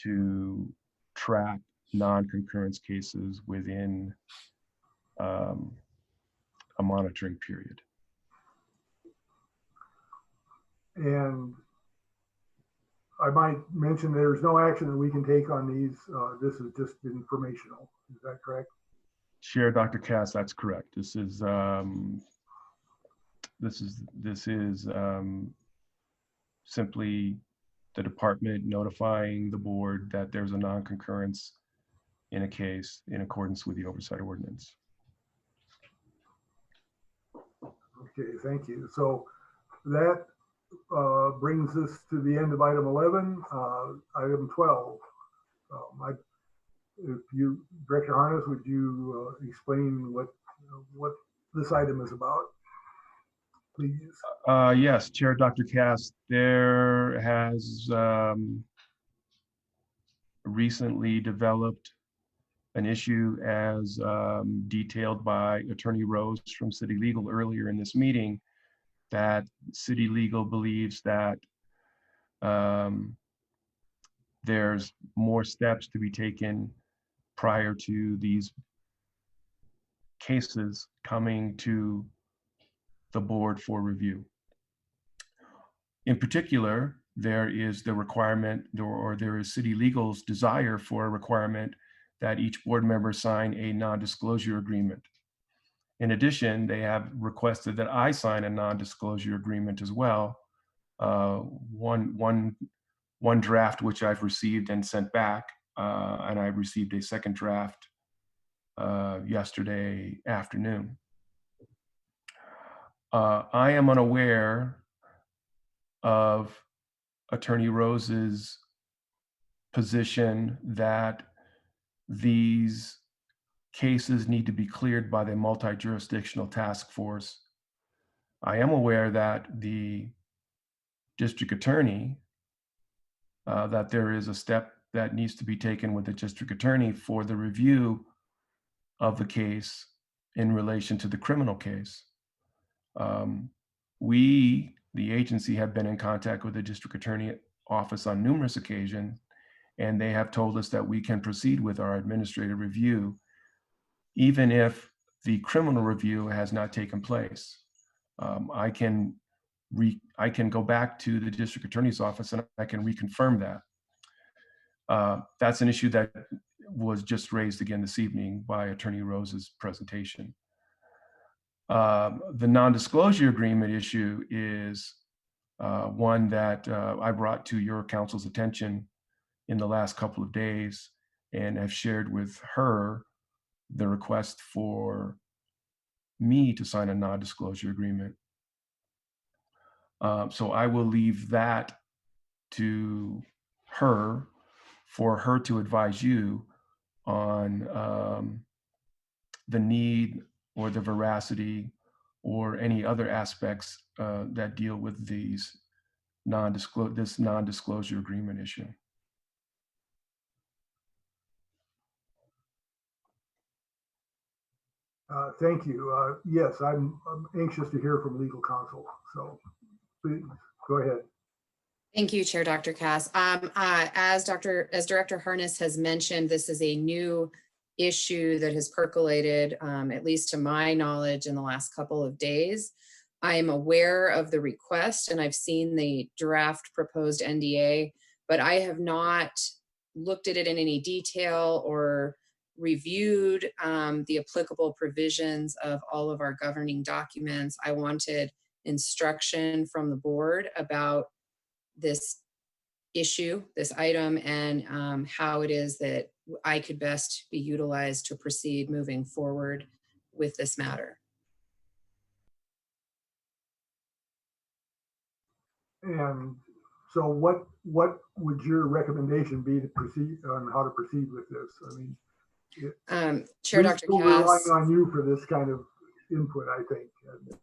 to track non-concurrence cases within a monitoring period. And I might mention there's no action that we can take on these. This is just informational. Is that correct? Chair Dr. Cass, that's correct. This is simply the department notifying the board that there's a non-concurrence in a case in accordance with the Oversight Ordinance. Okay, thank you. So that brings us to the end of item 11. Item 12. If you, Director Harness, would you explain what this item is about, please? Yes, Chair Dr. Cass, there has recently developed an issue as detailed by Attorney Rose from City Legal earlier in this meeting, that City Legal believes that there's more steps to be taken prior to these cases coming to the board for review. In particular, there is the requirement, or there is City Legal's desire for a requirement that each board member sign a non-disclosure agreement. In addition, they have requested that I sign a non-disclosure agreement as well. One draft which I've received and sent back, and I received a second draft yesterday afternoon. I am unaware of Attorney Rose's position that these cases need to be cleared by the multi-jurisdictional task force. I am aware that the district attorney, that there is a step that needs to be taken with the district attorney for the review of the case in relation to the criminal case. We, the agency, have been in contact with the district attorney office on numerous occasions, and they have told us that we can proceed with our administrative review, even if the criminal review has not taken place. I can go back to the district attorney's office and I can reconfirm that. That's an issue that was just raised again this evening by Attorney Rose's presentation. The non-disclosure agreement issue is one that I brought to your council's attention in the last couple of days and have shared with her the request for me to sign a non-disclosure agreement. So I will leave that to her for her to advise you on the need or the veracity or any other aspects that deal with this non-disclosure agreement issue. Thank you. Yes, I'm anxious to hear from legal counsel. So please go ahead. Thank you, Chair Dr. Cass. As Director Harness has mentioned, this is a new issue that has percolated, at least to my knowledge, in the last couple of days. I am aware of the request and I've seen the draft proposed NDA, but I have not looked at it in any detail or reviewed the applicable provisions of all of our governing documents. I wanted instruction from the board about this issue, this item, and how it is that I could best be utilized to proceed moving forward with this matter. And so what would your recommendation be to proceed on how to proceed with this? I mean, Chair Dr. Cass, relying on you for this kind of input, I think.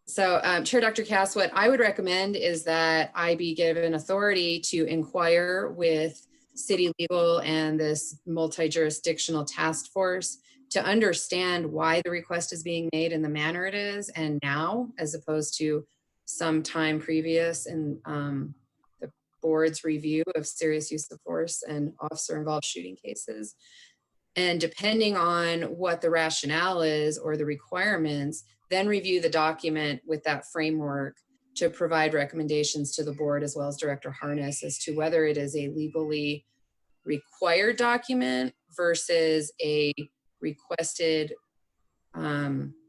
So Chair Dr. Cass, what I would recommend is that I be given authority to inquire with city legal and this multi-jurisdictional task force to understand why the request is being made in the manner it is and now, as opposed to some time previous in the board's review of serious use of force and officer involved shooting cases. And depending on what the rationale is or the requirements, then review the document with that framework to provide recommendations to the board as well as Director Harness as to whether it is a legally required document versus a requested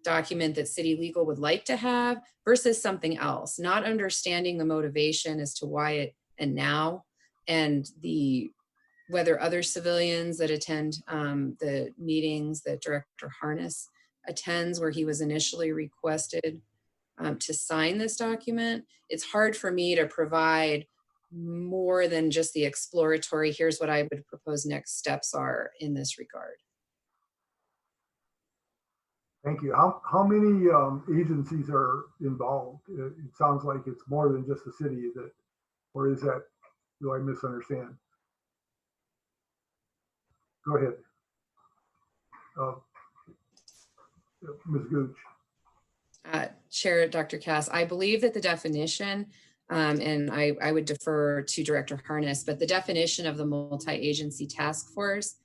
document that city legal would like to have versus something else, not understanding the motivation as to why it and now, and whether other civilians that attend the meetings that Director Harness attends where he was initially requested to sign this document. It's hard for me to provide more than just the exploratory, here's what I would propose next steps are in this regard. Thank you. How many agencies are involved? It sounds like it's more than just the city, or is that, do I misunderstand? Go ahead. Ms. Gooch. Chair Dr. Cass, I believe that the definition, and I would defer to Director Harness, but the definition of the multi-agency task force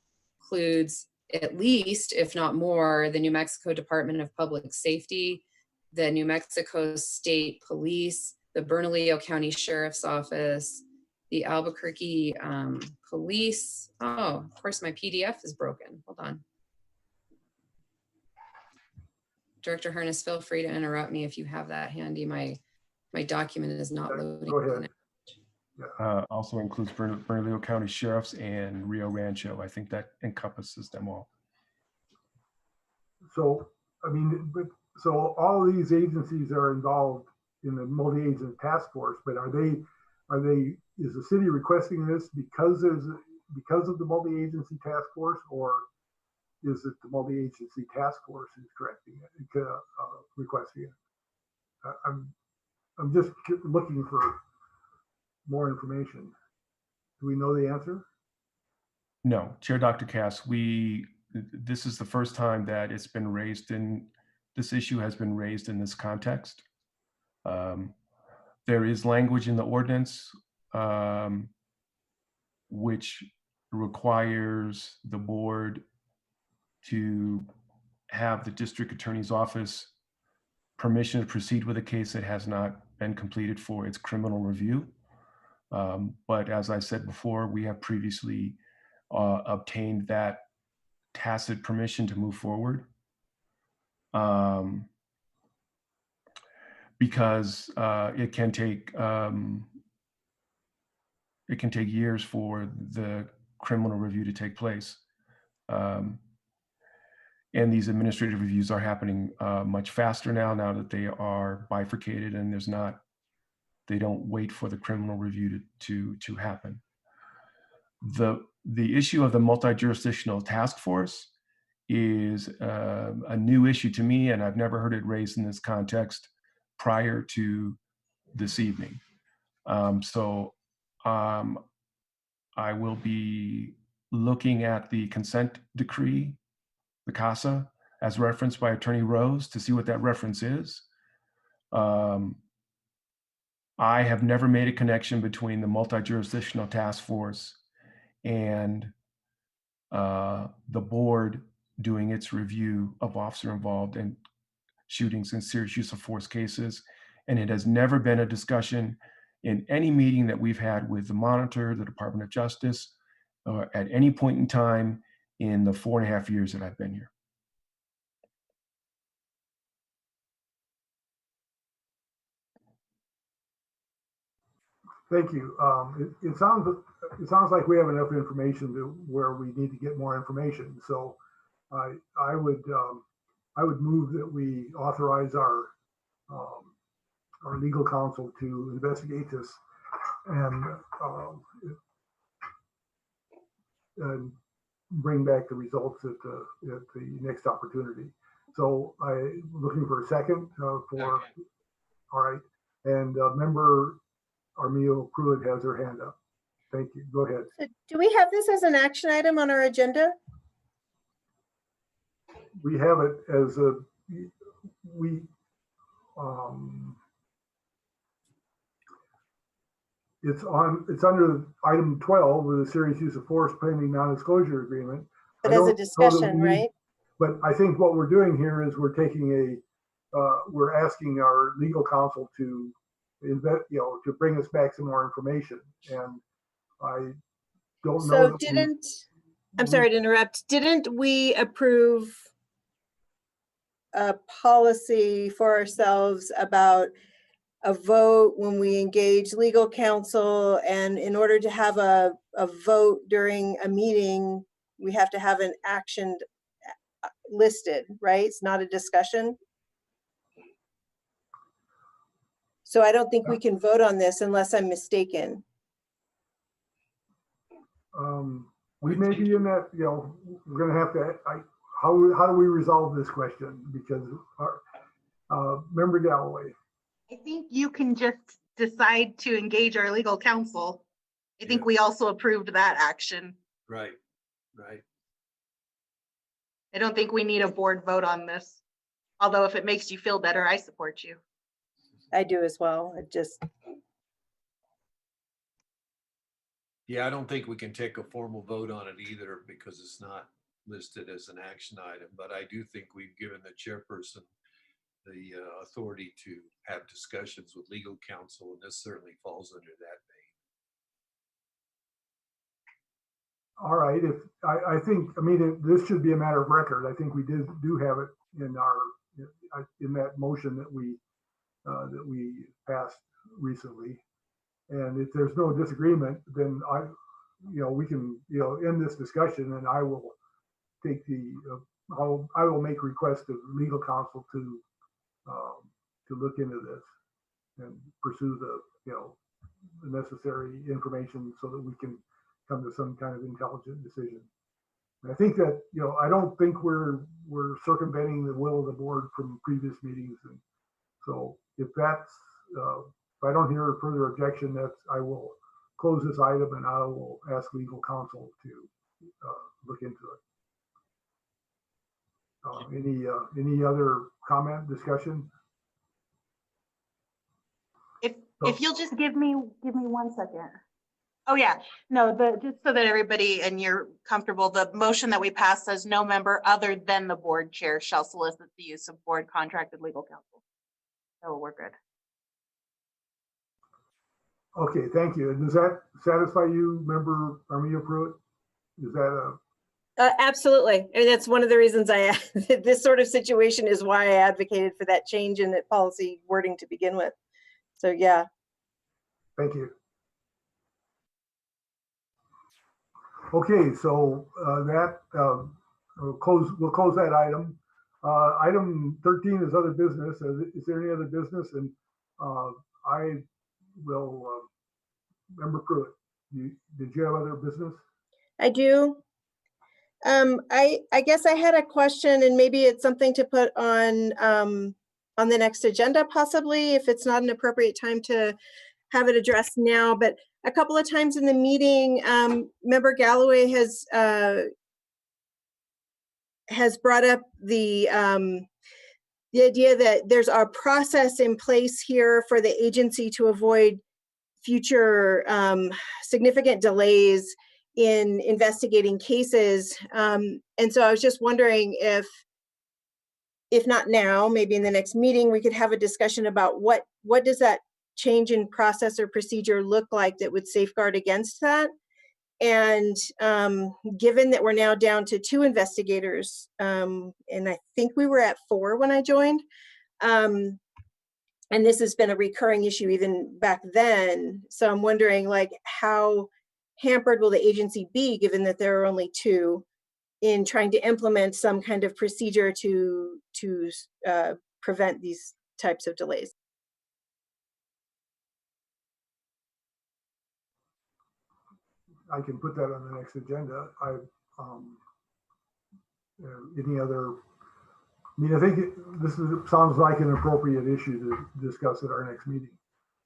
includes at least, if not more, the New Mexico Department of Public Safety, the New Mexico State Police, the Bernalillo County Sheriff's Office, the Albuquerque Police. Oh, of course, my PDF is broken. Hold on. Director Harness, feel free to interrupt me if you have that handy. My document is not loading. Go ahead. Also includes Bernalillo County Sheriffs and Rio Rancho. I think that encompasses them all. So, I mean, so all of these agencies are involved in the multi-agent task force, but are they is the city requesting this because of the multi-agency task force, or is it the multi-agency task force who's requesting it? I'm just looking for more information. Do we know the answer? No, Chair Dr. Cass, this is the first time that it's been raised this issue has been raised in this context. There is language in the ordinance which requires the board to have the district attorney's office permission to proceed with a case that has not been completed for its criminal review. But as I said before, we have previously obtained that tacit permission to move forward. Because it can take years for the criminal review to take place. And these administrative reviews are happening much faster now that they are bifurcated and they don't wait for the criminal review to happen. The issue of the multi-jurisdictional task force is a new issue to me, and I've never heard it raised in this context prior to this evening. I will be looking at the consent decree, the CASA, as referenced by Attorney Rose to see what that reference is. I have never made a connection between the multi-jurisdictional task force and the board doing its review of officer involved in shootings and serious use of force cases. And it has never been a discussion in any meeting that we've had with the monitor, the Department of Justice, or at any point in time in the 4.5 years that I've been here. Thank you. It sounds like we have enough information to where we need to get more information. So I would move that we authorize our legal counsel to investigate this and bring back the results at the next opportunity. So I'm looking for a second Okay. All right. And member Armio Pruitt has her hand up. Thank you. Go ahead. So do we have this as an action item on our agenda? We have it as it's under item 12 with a serious use of force pending non-disclosure agreement. But as a discussion, right? But I think what we're doing here is we're asking our legal counsel to to bring us back some more information. And I don't know. So I'm sorry to interrupt. Didn't we approve a policy for ourselves about a vote when we engage legal counsel, and in order to have a vote during a meeting, we have to have an action listed, right? It's not a discussion. So I don't think we can vote on this unless I'm mistaken. We may be in that, we're going to have to, how do we resolve this question? Because Member Galloway. I think you can just decide to engage our legal counsel. I think we also approved that action. Right. I don't think we need a board vote on this. Although if it makes you feel better, I support you. I do as well. Yeah, I don't think we can take a formal vote on it either because it's not listed as an action item. But I do think we've given the chairperson the authority to have discussions with legal counsel, and this certainly falls under that vein. All right. I think this should be a matter of record. I think we do have it in that motion that we passed recently. And if there's no disagreement, then we can end this discussion, and I will take I will make request of legal counsel to look into this and pursue the necessary information so that we can come to some kind of intelligent decision. And I think that, you know, I don't think we're circumventing the will of the board from previous meetings. And so if that's, if I don't hear a further objection, I will close this item and I will ask legal counsel to look into it. Any other comment, discussion? If you'll just give me 1 second. Oh yeah, no, just so that everybody and you're comfortable, the motion that we passed says no member other than the board chair shall solicit the use of board contracted legal counsel. So we're good. Okay, thank you. And does that satisfy you, Member Armia Pruitt? Is that Absolutely. And that's one of the reasons this sort of situation is why I advocated for that change in the policy wording to begin with. So yeah. Thank you. Okay, so we'll close that item. Item 13 is other business. Is there any other business? And I will, Member Pruitt, did you have other business? I do. I guess I had a question, and maybe it's something to put on the next agenda, possibly, if it's not an appropriate time to have it addressed now. But a couple of times in the meeting, Member Galloway has brought up the idea that there's a process in place here for the agency to avoid future significant delays in investigating cases. And so I was just wondering if not now, maybe in the next meeting, we could have a discussion about what does that change in process or procedure look like that would safeguard against that? And given that we're now down to 2 investigators, and I think we were at 4 when I joined, and this has been a recurring issue even back then. So I'm wondering, like, how hampered will the agency be, given that there are only 2, in trying to implement some kind of procedure to prevent these types of delays? I can put that on the next agenda. Any other? I mean, I think this sounds like an appropriate issue to discuss at our next meeting.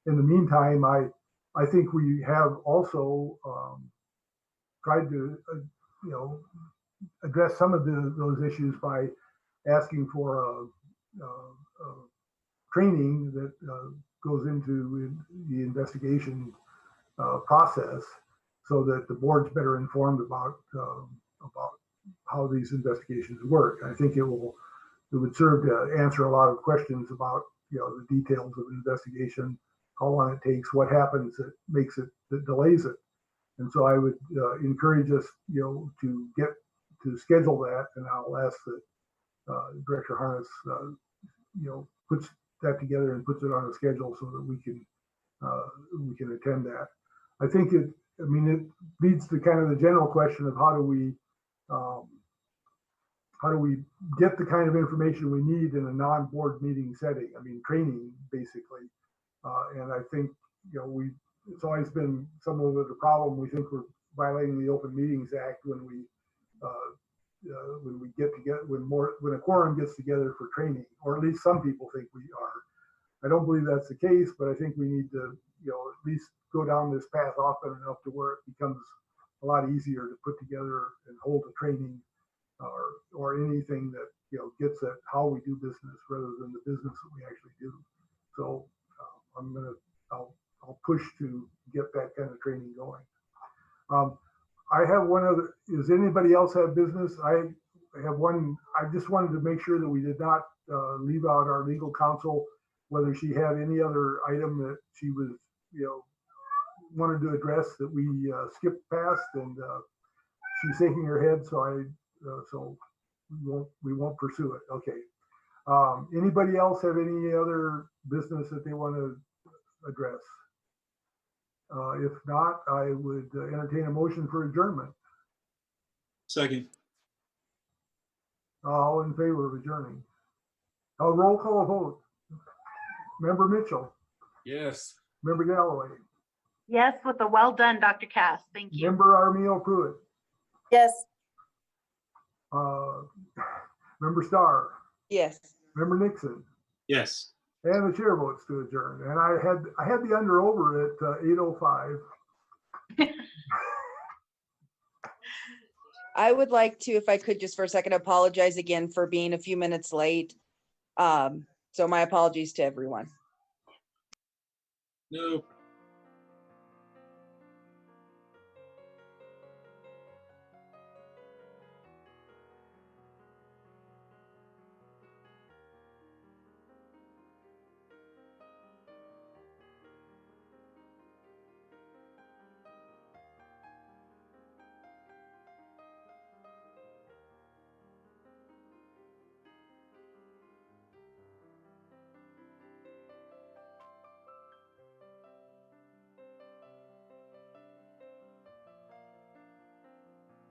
In the meantime, I think we have also tried to, address some of those issues by asking for training that goes into the investigation process, so that the board's better informed about how these investigations work. I think it would serve to answer a lot of questions about the details of an investigation, how long it takes, what happens that makes it, that delays it. And so I would encourage us to schedule that, and I'll ask that Director Harness puts that together and puts it on a schedule so that we can attend that. I think it leads to kind of the general question of how do we get the kind of information we need in a non-board meeting setting? I mean, training basically. And I think it's always been somewhat of a problem. We think we're violating the Open Meetings Act when we get together, when a quorum gets together for training, or at least some people think we are. I don't believe that's the case, but I think we need to at least go down this path often enough to where it becomes a lot easier to put together and hold a training or anything that gets at how we do business rather than the business that we actually do. So I'll push to get that kind of training going. I have one other. Does anybody else have business? I have one. I just wanted to make sure that we did not leave out our legal counsel, whether she had any other item that she was wanted to address that we skipped past, and she's shaking her head, so we won't pursue it. Okay. Anybody else have any other business that they want to address? If not, I would entertain a motion for adjournment. Second. All in favor of adjourning? A roll call vote. Member Mitchell. Yes. Member Galloway. Yes, with a well done, Dr. Cass. Thank you. Member Armiel Pruitt, Yes. Member Starr, Yes. Member Nixon, Yes. and the chair votes to adjourn. And I had the under over at 8:05. I would like to, if I could just for a second, apologize again for being a few minutes late. So my apologies to everyone. No